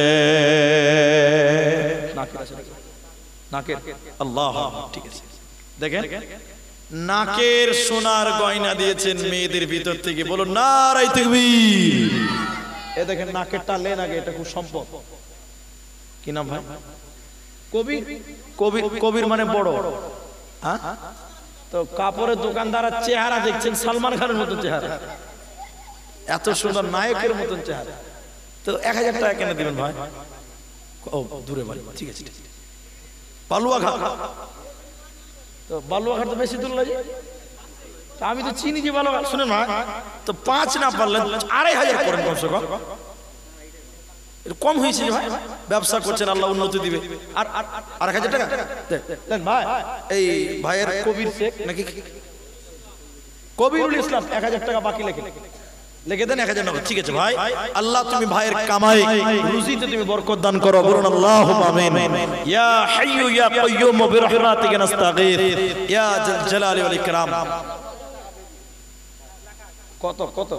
নাকের আল্লাহ, ঠিক আছে। দেখেন নাকের সোনার গয়না দিয়েছেন মেয়েদের ভিতর থেকে। বলুন নারায়ে তাকবীর। এ দেখেন নাকের টালেন আগে, এটা খুব সম্পদ। কি নাম ভাই? কবির। কবির, কবির মানে বড়। হ্যাঁ, তো কাপড়ের দোকানদার চেহারা দেখছেন সালমান খানের মতন চেহারা, এত সুন্দর নায়কের মতন চেহারা। তো ১০০০ টাকা কেন দিবেন ভাই? ও দূরে বাড়ি, ঠিক আছে। বালুয়াঘাট, তো বালুয়াঘাট তো বেশি দূর লাগে। আমি তো চিনি যে বালুয়াঘাট। শুনেন ভাই, তো ৫ না পারলেন ২৫০০ করেন কমসে কম। কম হয়েছে ভাই, ব্যবসা করছেন, আল্লাহ উন্নতি দিবে। আর ১০০০ টাকা দেন ভাই। এই ভাইয়ের কবির শেখ নাকি কবিরুল ইসলাম, ১০০০ টাকা বাকি লিখে দেন। ১০০০ টাকা, ঠিক আছে ভাই। আল্লাহ তুমি ভাইয়ের কামাই রুজিতে তুমি বরকত দান করো। বলুন আল্লাহুম্মা আমিন। ইয়া হাইয়্যু ইয়া কাইয়্যুম বিরহমাতিকা নাস্তাগীথ ইয়া যাল জালালি ওয়াল ইকরাম। কত কত?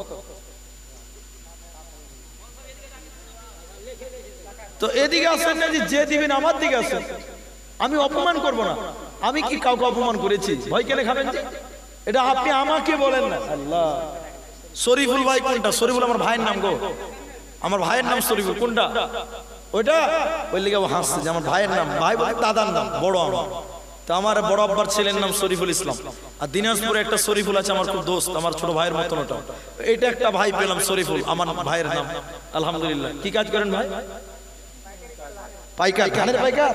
তো এদিকে আসেন না, যে দিবেন আমার দিকে আসেন। আমি অপমান করব না। আমি কি কাউকে অপমান করেছি? ভয় কেন খাবেন? এটা আপনি আমাকে বলেন না। আল্লাহ, শরীফুল ভাই কোনটা? শরীফুল আমার ভাইয়ের নাম গো, আমার ভাইয়ের নাম শরীফুল। কোনটা? ওইটা? ওই লিগে ও হাসছে যে আমার ভাইয়ের নাম। ভাই বলে দাদার নাম, বড় আমার। তো আমার বড় আব্বার ছেলের নাম শরীফুল ইসলাম। আর দিনাজপুরে একটা শরীফুল আছে, আমার খুব দোস্ত, আমার ছোট ভাইয়ের মতন। ওটা এটা একটা ভাই পেলাম শরীফুল, আমার ভাইয়ের নাম। আলহামদুলিল্লাহ। কি কাজ করেন ভাই? পাইকার, ধানের পাইকার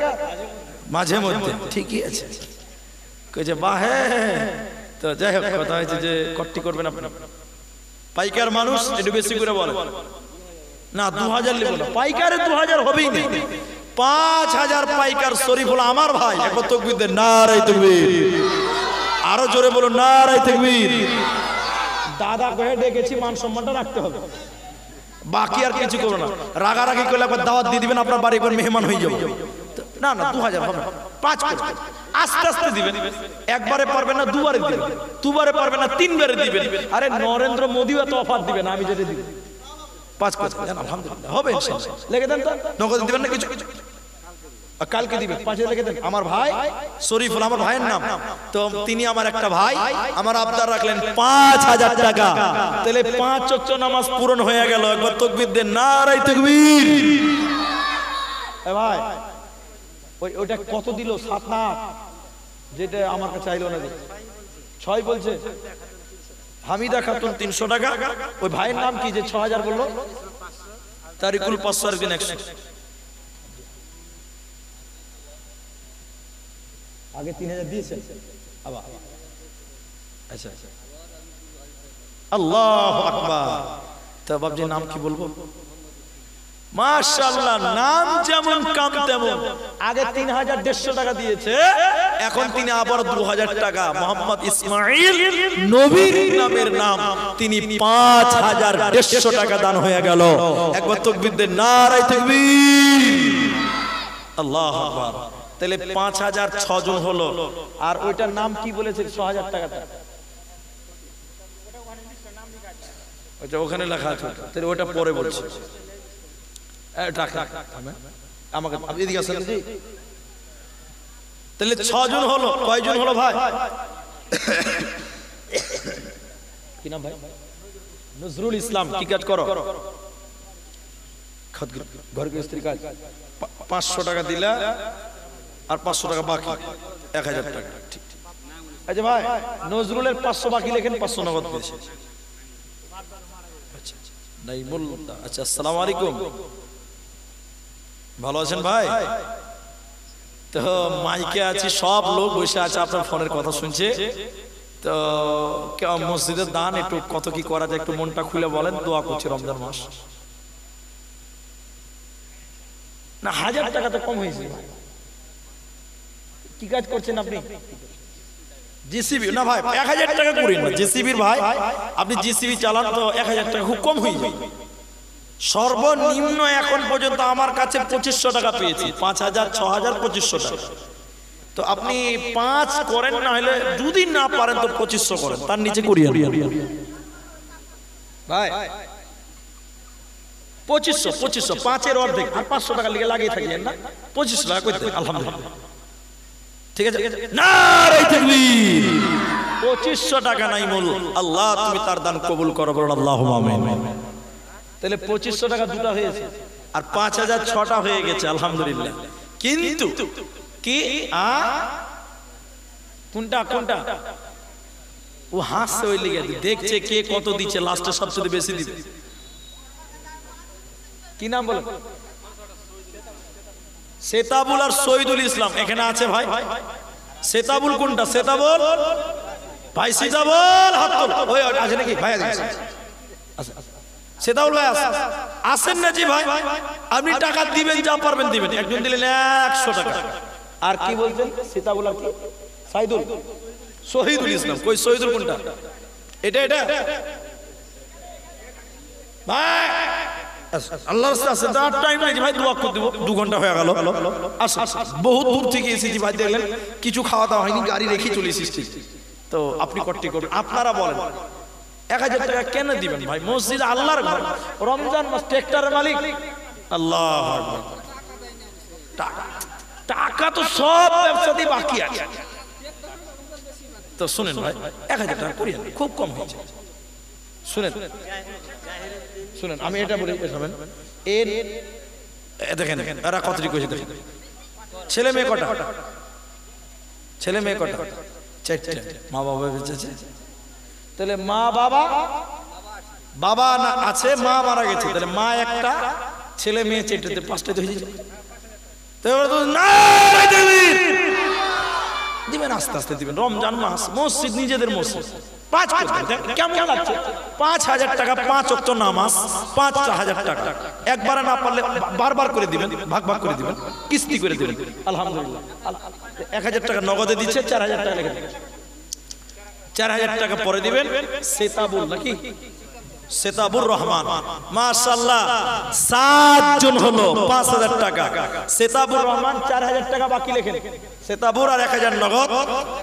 মাঝে মধ্যে। ঠিকই আছে, কইছে বাহ। তো যাই হোক, কথা হয়েছে যে কট্টি করবেন আপনি। পাইকার মানুষ একটু বেশি করে বলে না, ২০০০ লিখো না। পাইকারে ২০০০ হবেই না, ৫০০০ পাইকার শরীফুল আমার ভাই। একবার তাকবীর দেন, নারায়ে তাকবীর। আরো জোরে বলুন নারায়ে তাকবীর। দাদা কয়ে ডেকেছি, মান সম্মানটা রাখতে হবে, বাকি আর কিছু করো না। রাগারাগি করলে একবার দাওয়াত দিয়ে দিবেন, আপনার বাড়ি একবার মেহমান হয়ে যাবে। না না, ২০০০ হবে না, ৫ করে আস্তে আস্তে দিবেন। একবারে পারবেন না, দুবারে দিবেন। দুবারে পারবেন না, ৩ বারে দিবেন। আরে নরেন্দ্র মোদিও এত অফার দিবেন, আমি যেটা দিব ৫ করে। আলহামদুলিল্লাহ, হবে ইনশাআল্লাহ। লিখে দেন তো, নগদ দিবেন না কিছু? কালকে দিবেন। ৫ লিখে দেন। আমার ভাই শরীফুল, আমার ভাইয়ের নাম। তো তিনি আমার একটা ভাই, আমার আবদার রাখলেন ৫০০০ টাকা। তাহলে ৫ ওয়াক্ত নামাজ পূরণ হয়ে গেল। একবার তাকবীর দেন, নারায়ে তাকবীর। এ ভাই, ওইটা কত দিল? ৭ লাখ। যেটা আমার কাছে চাইলো না, 6 বলছে। হামিদা খাতুন 300 টাকা। ওই ভাইয়ের নাম কি যে 6000 বললো? তারিকুল 500 আর 100। আগে 3000 দিয়েছে আবার। আচ্ছা আচ্ছা, আল্লাহু আকবার। তো বাবজি নাম কি বলবো? মাশাআল্লাহ, নাম যেমন কাম তেমন। আগে 3150 টাকা দিয়েছে, এখন তিনি আবার 2000 টাকা। মোহাম্মদ ইসমাইল নবীর নামের নাম, তিনি 5150 টাকা দান হয়ে গেল। একবার তাকবীর দেন, নারায়ে তাকবীর, আল্লাহু আকবার। তাহলে 5000 6 জন হলো। আর ওইটার নাম কি বলেছে? 6000 টাকাটা ওটা ওখানে লেখা আছে, তাহলে ওটা পরে বলছি। আমাকে এদিকে আসেন জি। তাহলে 6 জন হলো। কয়জন হলো ভাই? কি নাম ভাই? নজরুল ইসলাম। কি কাজ করো? ঘর গৃহস্থী কাজ। 500 টাকা দিলা আর 500 টাকা বাকি, 1000 টাকা। ঠিক। আচ্ছা ভাই, নজরুলের 500 বাকি লেখেন, 500 নগদ পেয়েছে। আচ্ছা নাই বল। আচ্ছা, আসসালামু আলাইকুম, ভালো আছেন ভাই? তো মাইকে আছি, সব লোক বসে আছে, আপনার ফোনের কথা শুনছে। তো মসজিদের দান একটু কত কি করা যায় একটু মনটা খুলে বলেন, দোয়া করছি রমজান মাস। না 1000 টাকা তো কম হয়েছে। কি কাজ করছেন আপনি? জিসিবি না ভাই, 1000 টাকা করেন না জিসিবির ভাই। আপনি জিসিবি চালান তো 1000 টাকা খুব কম হয়ে যায়। সর্বনিম্ন এখন পর্যন্ত আমার কাছে 2500 টাকা পেয়েছি। 5000 6000 2500 টাকা। তো আপনি 5 করেন, না হলে যদি না পারেন তো 2500 করেন, তার নিচে করিয়ে ভাই। 2500 5-এর অর্ধেক, আর 500 টাকা লিগে লাগিয়ে থাকিয়েন না, 2500 টাকা করতে। আলহামদুলিল্লাহ, ঠিক আছে। নারায়ে তাকবীর। 2500 টাকা নাই মূল। আল্লাহ তুমি তার দান কবুল করো, বলুন আল্লাহুম্মা আমিন। তাহলে 2500 টাকা দুটা হয়েছে, আর 5000 6টা হয়ে গেছে, আলহামদুলিল্লাহ। কিন্তু কি কোনটা কোনটা ও হাসছে, ওই লিগে দেখছে কে কত দিচ্ছে, লাস্টে সবচেয়ে বেশি দিবে। কি নাম বলেন? সেতাবুল আর শহীদুল ইসলাম এখানে আছে ভাই। সেতাবুল কোনটা? সেতাবুল ভাই, সেতাবুল হাত তোল। ওই আছে নাকি ভাই? আছে। সেতাবুল ভাই আসেন না জি ভাই? আপনি টাকা দিবেন, যা পারবেন দিবেন। একজন দিলেন 100 টাকা। আর কি বলছেন? সেতাবুল আর কি? সাইদুল, শহীদুল ইসলাম। কই শহীদুল কোনটা? এটা এটা ভাই। আল্লাহর কাছে তার টাইম নাই ভাই, দোয়া করে দেব। 2 ঘন্টা হয়ে গেল। বহুত দূর থেকে এসেছি ভাই, দেখলেন কিছু খাওয়া দাওয়া হয়নি, গাড়ি রেখে চলে এসেছি। তো আপনি কট্টি করুন, আপনারা বলেন 1000 টাকা কেন দিবেন ভাই? মসজিদ আল্লাহর ঘর, রমজান মাস, ট্রাক্টরের মালিক আল্লাহ। টাকা তো সব ব্যবসাতেই বাকি আছে। তো শুনেন ভাই, 1000 টাকা করিয়ে খুব কম হয়েছে। শুনেন শুনেন, আমি এটা বলি, এর দেখেন এরা কতটি কইছে দেখেন। ছেলে মেয়ে কটা? ছেলে মেয়ে কটা? 4টে। মা বাবা বেঁচেছে? তাহলে মা বাবা, বাবা না আছে, মা মারা গেছে, তাহলে মা একটা, ছেলে মেয়ে 4টে, 5টে হয়ে যাবে। দিবেন, আস্তে আস্তে দিবেন। রমজান মাস, মসজিদ নিজেদের মসজিদ। 5 কেমন লাগছে? 5000 টাকা, 5 ওয়াক্ত নামাজ, 5000 টাকা। একবারে না পারলে বারবার করে দিবেন, ভাগ ভাগ করে দিবেন, কিস্তি করে দিবেন। আলহামদুলিল্লাহ, 1000 টাকা নগদে দিচ্ছে, 4000 টাকা লেগে 4000 টাকা পরে দিবেন। সেতাবুল নাকি? সেতাবুর রহমান, মাশাআল্লাহ 7 জন হলো, 5000 টাকা। সেতাবুর রহমান 4000 টাকা বাকি লেখেন। সেতাবুর আর 1000 নগদ,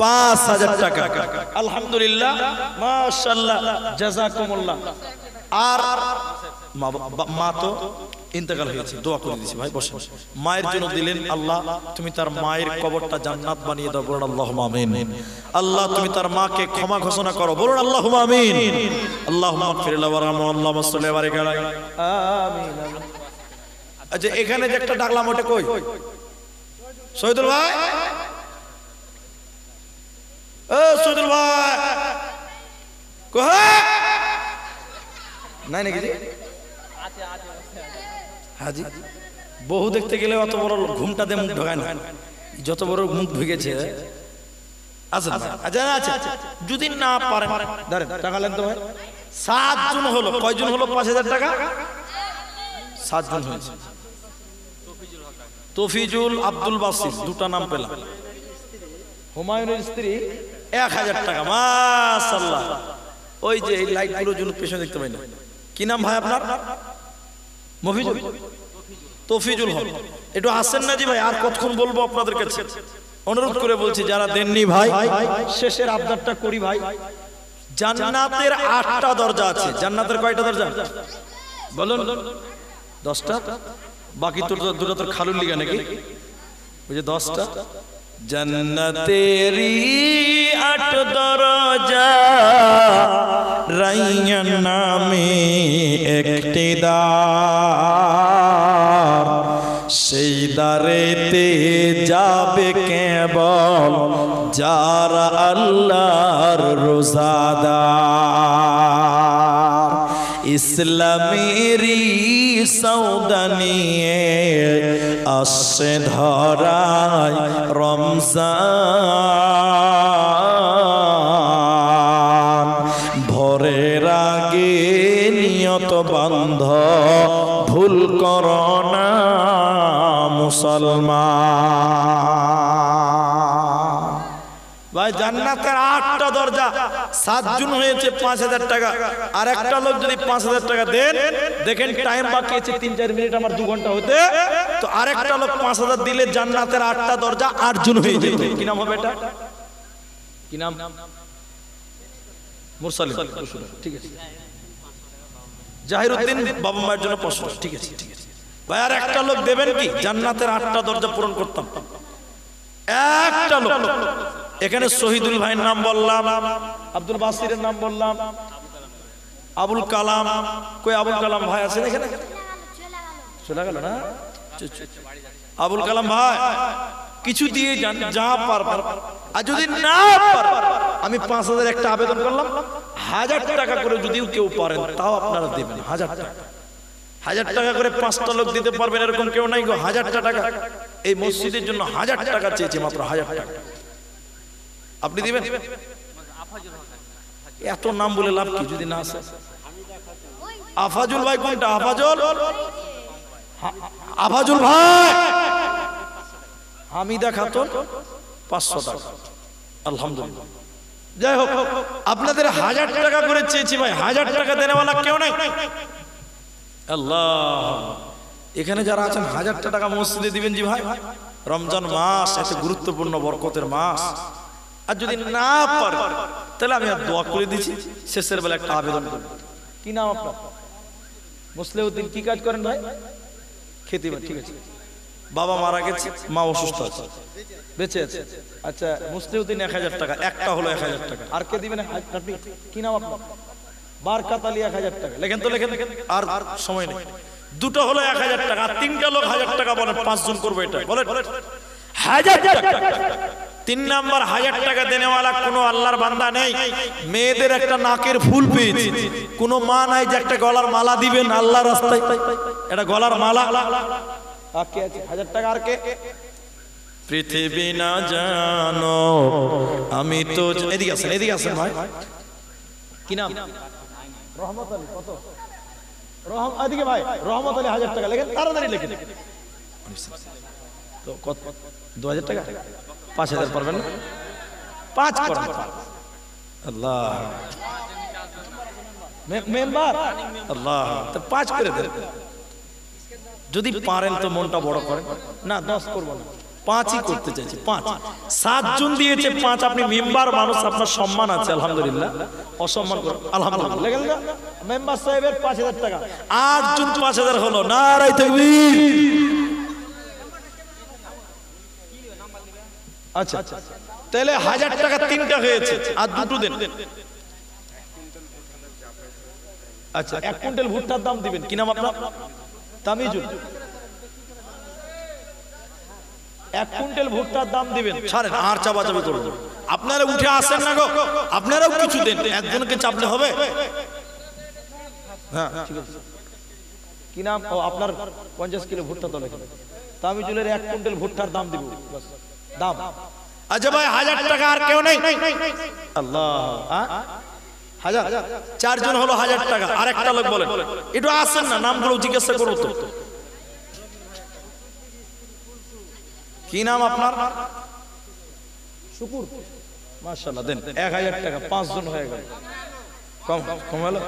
5000 টাকা। আলহামদুলিল্লাহ, মাশাআল্লাহ, জাযাকুমুল্লাহ। আর মা তো ইন্তেকাল হয়েছে, দোয়া করে দিয়েছি ভাই, বসে বসে। মায়ের জন্য দিলেন, আল্লাহ তুমি তার মায়ের কবরটা জান্নাত বানিয়ে দাও, বলুন আল্লাহুম্মা আমিন। আল্লাহ তুমি তার মাকে ক্ষমা ঘোষণা করো, বলুন আল্লাহুম্মা আমিন। আল্লাহুম্মা আগফির লাহু ওয়ারহামহু, আল্লাহুম্মা সাল্লি ওয়া বারিক আলাইহি, আমিন। আচ্ছা, এখানে যে একটা ডাকলাম ওটা কই? শহীদুল ভাই নাই নাকি জি? হাজি বহু দেখতে গেলে অত বড় ঘুমটা দিয়ে মুখ ঢোকায় না, যত বড় মুখ ঢুকেছে। আচ্ছা আচ্ছা আচ্ছা, যদি না পারেন ধরেন টাকা লেন তো ভাই। 7 জন হলো, কয়জন হলো 5000 টাকা? 7 জন হয়েছে। তফিজুল আব্দুল বাসির, দুটা নাম পেলাম। হুমায়ুনের স্ত্রী 1000 টাকা, মাশাআল্লাহ। ওই যে এই লাইটগুলোর জন্য পেছনে দেখতে পাই না, কি নাম ভাই আপনার? মফিজুল, তফিজুল হক। একটু আসেন না জি ভাই, আর কতক্ষণ বলবো আপনাদের কাছে? অনুরোধ করে বলছি যারা দেননি ভাই, শেষের আবদারটা করি ভাই। জান্নাতের 8টা দরজা আছে। জান্নাতের কয়টা দরজা বলুন? 10টা। বাকি তো দুটো তোর খালুর লিগা নাকি? ওই যে 10টা। জান্নাতেরই 8 দরজা, রাইয়ান নামে একটি দ্বার, সেই দ্বারেতে যাবে কেবল যারা আল্লাহর রোজাদার। ইসলামেরই সওদা নিয়ে আসছে ধরায় রমজান, ভোরের আগে নিয়ত বান্ধ, ভুল করো না মুসলমান। ভাই জান্নাতের 8টা দরজা, 7 জন হয়েছে 5000 টাকা। আর একটা লোক যদি 5000 টাকা দেন, দেখেন টাইম বাকি আছে 3-4 মিনিট, আমার 2 ঘন্টা হতে, তো আরেকটা লোক 5000 দিলে জান্নাতের 8টা দরজা 8 জন হয়ে যেত। কি নাম হবে এটা? কি নাম? মুরসালিন। ঠিক আছে, জাহিরউদ্দিন বাবা মায়ের জন্য প্রশ্ন। ঠিক আছে ঠিক আছে ভাই, আর একটা লোক দেবেন কি? জান্নাতের 8টা দরজা পূরণ করতাম। একটা লোক। এখানে শহীদুল ভাইয়ের নাম বললাম, আব্দুল বাসিরের নাম বললাম, আবুল কালাম। কই আবুল কালাম ভাই আছেন এখানে? চলে গেল না? আবুল কালাম ভাই কিছু দিয়ে যান, যা পারবেন। আর যদি না পারেন, আমি 5000 একটা আবেদন করলাম, 1000 টাকা করে যদিও কেউ পারেন তাও আপনারা দেবেন। 1000 টাকা, 1000 টাকা করে 5টা লোক দিতে পারবেন এরকম কেউ নাই গো? 1000 টাকা এই মসজিদের জন্য 1000 টাকা চেয়েছে, মাত্র 1000 টাকা। আপনি দিবেন? এত নাম বলে লাভ কি যদি না আসে? আফাজুল ভাই কোনটা? আফাজুল, আফাজুল ভাই। হামিদা খাতুন 500 টাকা। আলহামদুলিল্লাহ। যাই হোক, আপনাদের 1000 টাকা করে চেয়েছি ভাই, 1000 টাকা দেনেওয়ালা কেউ নাই? আল্লাহ, এখানে যারা আছেন 1000 টাকা মসজিদে দিবেন জি ভাই। রমজান মাস এত গুরুত্বপূর্ণ বরকতের মাস। আর যদি না পারে তাহলে আমি আর দোয়া করে দিচ্ছি, শেষের বেলা একটা আবেদন করব। কি নাম আপনার? মুসলিউদ্দিন। কি কাজ করেন ভাই? খেতে। ঠিক আছে, বাবা মারা গেছে, মা অসুস্থ আছে, বেঁচে আছে। আচ্ছা, মুসলিউদ্দিন 1000 টাকা, একটা হলো 1000 টাকা। আর কে দিবেন আপনি? কি নাম আপনার? বারকাত আলী 1000 টাকা। লেখেন তো, লেখেন। আর সময় নেই। দুটো হলো 1000 টাকা, আর 3টা লোক 1000 টাকা বলেন। 5 জন করবো এটা, বলেন 1000 টাকা। 3 নাম্বার 1000 টাকা দেনেওয়ালা কোনো আল্লাহর বান্দা নেই। মেয়েদের একটা নাকের ফুল পেয়েছি, কোনো মা নাই যে একটা গলার মালা দিবেন আল্লাহর রাস্তায়। এটা গলার মালা। আর কে আছে 1000 টাকা? আর কে? পৃথিবী না জানো আমি তো। এদিকে আসেন, এদিকে আসেন ভাই। কি নাম? রহমত আলী। কত? এদিকে ভাই, রহমত আলী 1000 টাকা। লেখেন, তাড়াতাড়ি লেখেন। তো কত? 2000 টাকা। 5000 পারবেন না? 5 করেন। আল্লাহ, মেম্বার। আল্লাহ, তো 5 করে দেন যদি পারেন, তো মনটা বড় করেন না। 10 করবো না, 5ই করতে চাইছি। 5, 7 জন দিয়েছে 5। আপনি মেম্বার মানুষ, আপনার সম্মান আছে, আলহামদুলিল্লাহ। অসম্মান করুন, আলহামদুলিল্লাহ। লেখেন না, মেম্বার সাহেবের 5000 টাকা। 8 জন 5000 হলো। নারায়ে তাকবীর। আচ্ছা, তাহলে 1000 টাকা 3টা হয়েছে, আর 2টো দেন। আচ্ছা, 1 কুইন্টাল ভুট্টার দাম দিবেন। কি নাম আপনার? তামিজুল। 1 কুইন্টাল ভুট্টার দাম দিবেন, ছাড়েন আর চাপাচাপি করবেন। আপনারা উঠে আসেন না গো, আপনারাও কিছু দেন, একজনকে চাপলে হবে? হ্যাঁ ঠিক আছে। কি নাম? ও আপনার 50 কিলো ভুট্টা তো লেখা, তা আমি চলে 1 কুইন্টাল ভুট্টার দাম দিব, বাস দাম। আচ্ছা ভাই 1000 টাকা আর কেউ নেই? আল্লাহ, 1000, 4 জন হলো 1000 টাকা। আর একটা লোক বলেন, একটু আসেন না, নামগুলো জিজ্ঞাসা করো তো। কি নাম আপনার? শুকুর, মাশাআল্লাহ, দেন 1000 টাকা, 5 জন হয়ে গেল। কম কম হলো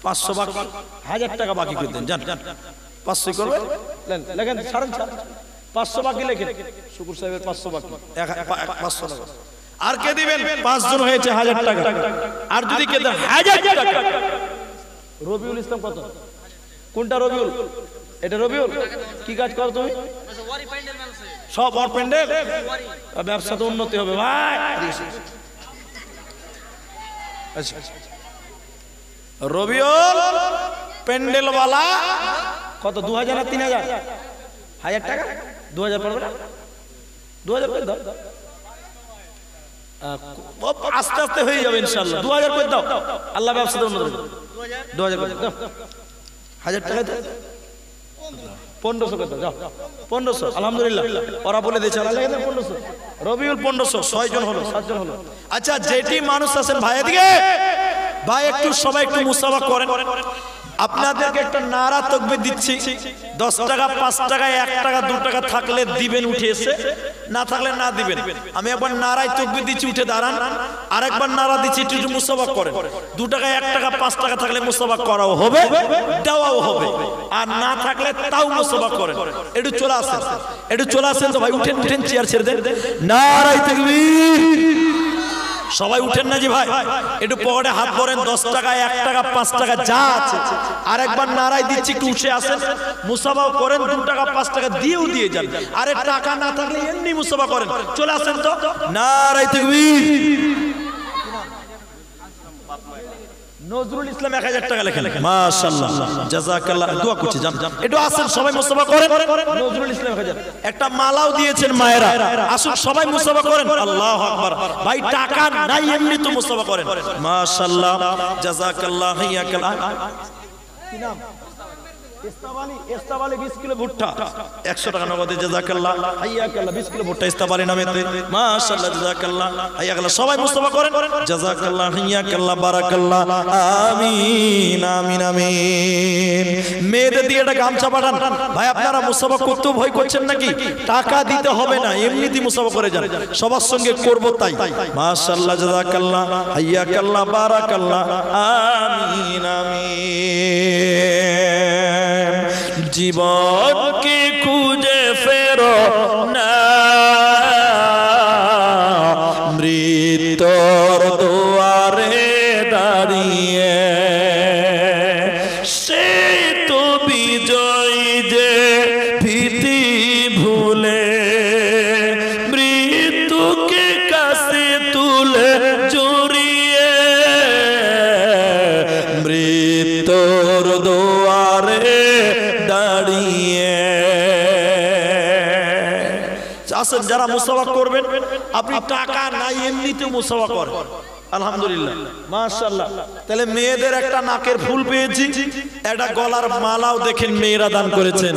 500 বাকি, 1000 টাকা বাকি করে দেন, জান 500 করবে, লেখেন, ছাড়েন, 500 বাকি লেখেন। শুকুর সাহেবের 500 বাকি, 500 টাকা। আর কে দিবেন? 5 জন হয়েছে, 1000 টাকা। আর যদি কে দেন 1000 টাকা। রবিউল ইসলাম কত? কোনটা রবিউল? এটা রবিউল, কি কাজ করো তুমি? সব ওর প্যান্ডেল, ব্যবসা তো উন্নতি হবে ভাই। রবিউল প্যান্ডেল वाला কত? 2000 না 3000? 1000 টাকা, 2000 পড়বে না? 2000 করে দাও, আস্তে আস্তে হয়ে যাবে ইনশাআল্লাহ। 2000 করে দাও, আল্লাহ ব্যবসাতে উন্নতি করবে। 2000 করে দাও, 1000 টাকা দাও, 1500 করে দাও, যাও 1500। আলহামদুলিল্লাহ, ওরা বলে দিয়েছে 1500। রবিউল 1500, 6 জন হলো, 7 জন হলো। আচ্ছা যেটি মানুষ আছেন ভাই এদিকে, ভাই একটু সবাই একটু মুসাফা করেন। আপনাদেরকে একটা নারা তাকবীর দিচ্ছি, 10 টাকা, 5 টাকা, 1 টাকা, 2 টাকা থাকলে দিবেন উঠে এসে, না থাকলে না দিবেন। আমি একবার নারায় তাকবীর দিচ্ছি, উঠে দাঁড়ান। আরেকবার নারা দিচ্ছি, একটু মুসাফা করেন। 2 টাকা, 1 টাকা, 5 টাকা থাকলে মুসাফা করাও হবে, দেওয়াও হবে। আর না থাকলে তাও মুসাফা করেন। একটু চলে আসেন, একটু চলে আসেন তো ভাই, উঠেন উঠেন, চেয়ার ছেড়ে দেন। নারায়ে তাকবীর। সবাই উঠেন না জি ভাই, একটু পকেটে হাত ভরেন। 10 টাকা, 1 টাকা, 5 টাকা যা আছে। আরেকবার নারায় দিচ্ছি, একটু উঠে আসেন, মুসাফা করেন। 2 টাকা, 5 টাকা দিয়েও দিয়ে যান। আরে টাকা না থাকলে এমনি মুসাফা করেন। চলে আসেন তো, নারায়ে তাকবীর। নজরুল ইসলাম 1000 টাকা লেখেন, মাশাআল্লাহ, জাযাকাল্লাহ, দোয়া করছি, জান একটু আসেন সবাই মুসাফা করেন। নজরুল ইসলাম 1000, একটা মালাও দিয়েছেন মায়েরা, আসুন সবাই মুসাফা করেন। আল্লাহু আকবার। ভাই টাকা নাই, এমনি তো মুসাফা করেন, মাশাআল্লাহ, জাযাকাল্লাহ, হাইয়াকাল্লাহ। কি নাম? ইস্তাবালি 20 কিলো ভুট্টা, 100 টাকা নগদে, জাযাকাল্লাহ, হাইয়াকাল্লাহ। 20 কিলো ভুট্টা ইস্তাবালি নামেতে, মাশাআল্লাহ, জাযাকাল্লাহ, হাইয়াকাল্লাহ। সবাই মুসাফা করেন, জাযাকাল্লাহ, হাইয়াকাল্লাহ, বারাকাল্লাহ, আমিন আমিন আমিন। মেয়েদের দিয়ে একটা গামছা পাঠান ভাই। আপনারা মুসাফা করতে ভয় করছেন নাকি? টাকা দিতে হবে না, এমনিতেই মুসাফা করে যান। সবার সঙ্গে করব তাই, মাশাআল্লাহ, জাযাকাল্লাহ, হাইয়াকাল্লাহ, বারাকাল্লাহ, আমিন আমিন। জীবনকে খুঁজে ফেরো না, মৃত্যুর দুয়ারে দাঁড়িয়ে। সে তো বিজয় যে ভীতি ভুলে, মৃত্যুকে কাছে তুলে জড়িয়ে, মৃত্যুর দুয়ারে দাঁড়িয়ে। আসেন যারা মুসাফা করবেন, আপনি টাকা নাই এমনিতে মুসাফা করেন, আলহামদুলিল্লাহ, মাশাআল্লাহ। তাহলে মেয়েদের একটা নাকের ফুল পেয়েছি, একটা গলার মালাও দেখেন মেয়েরা দান করেছেন।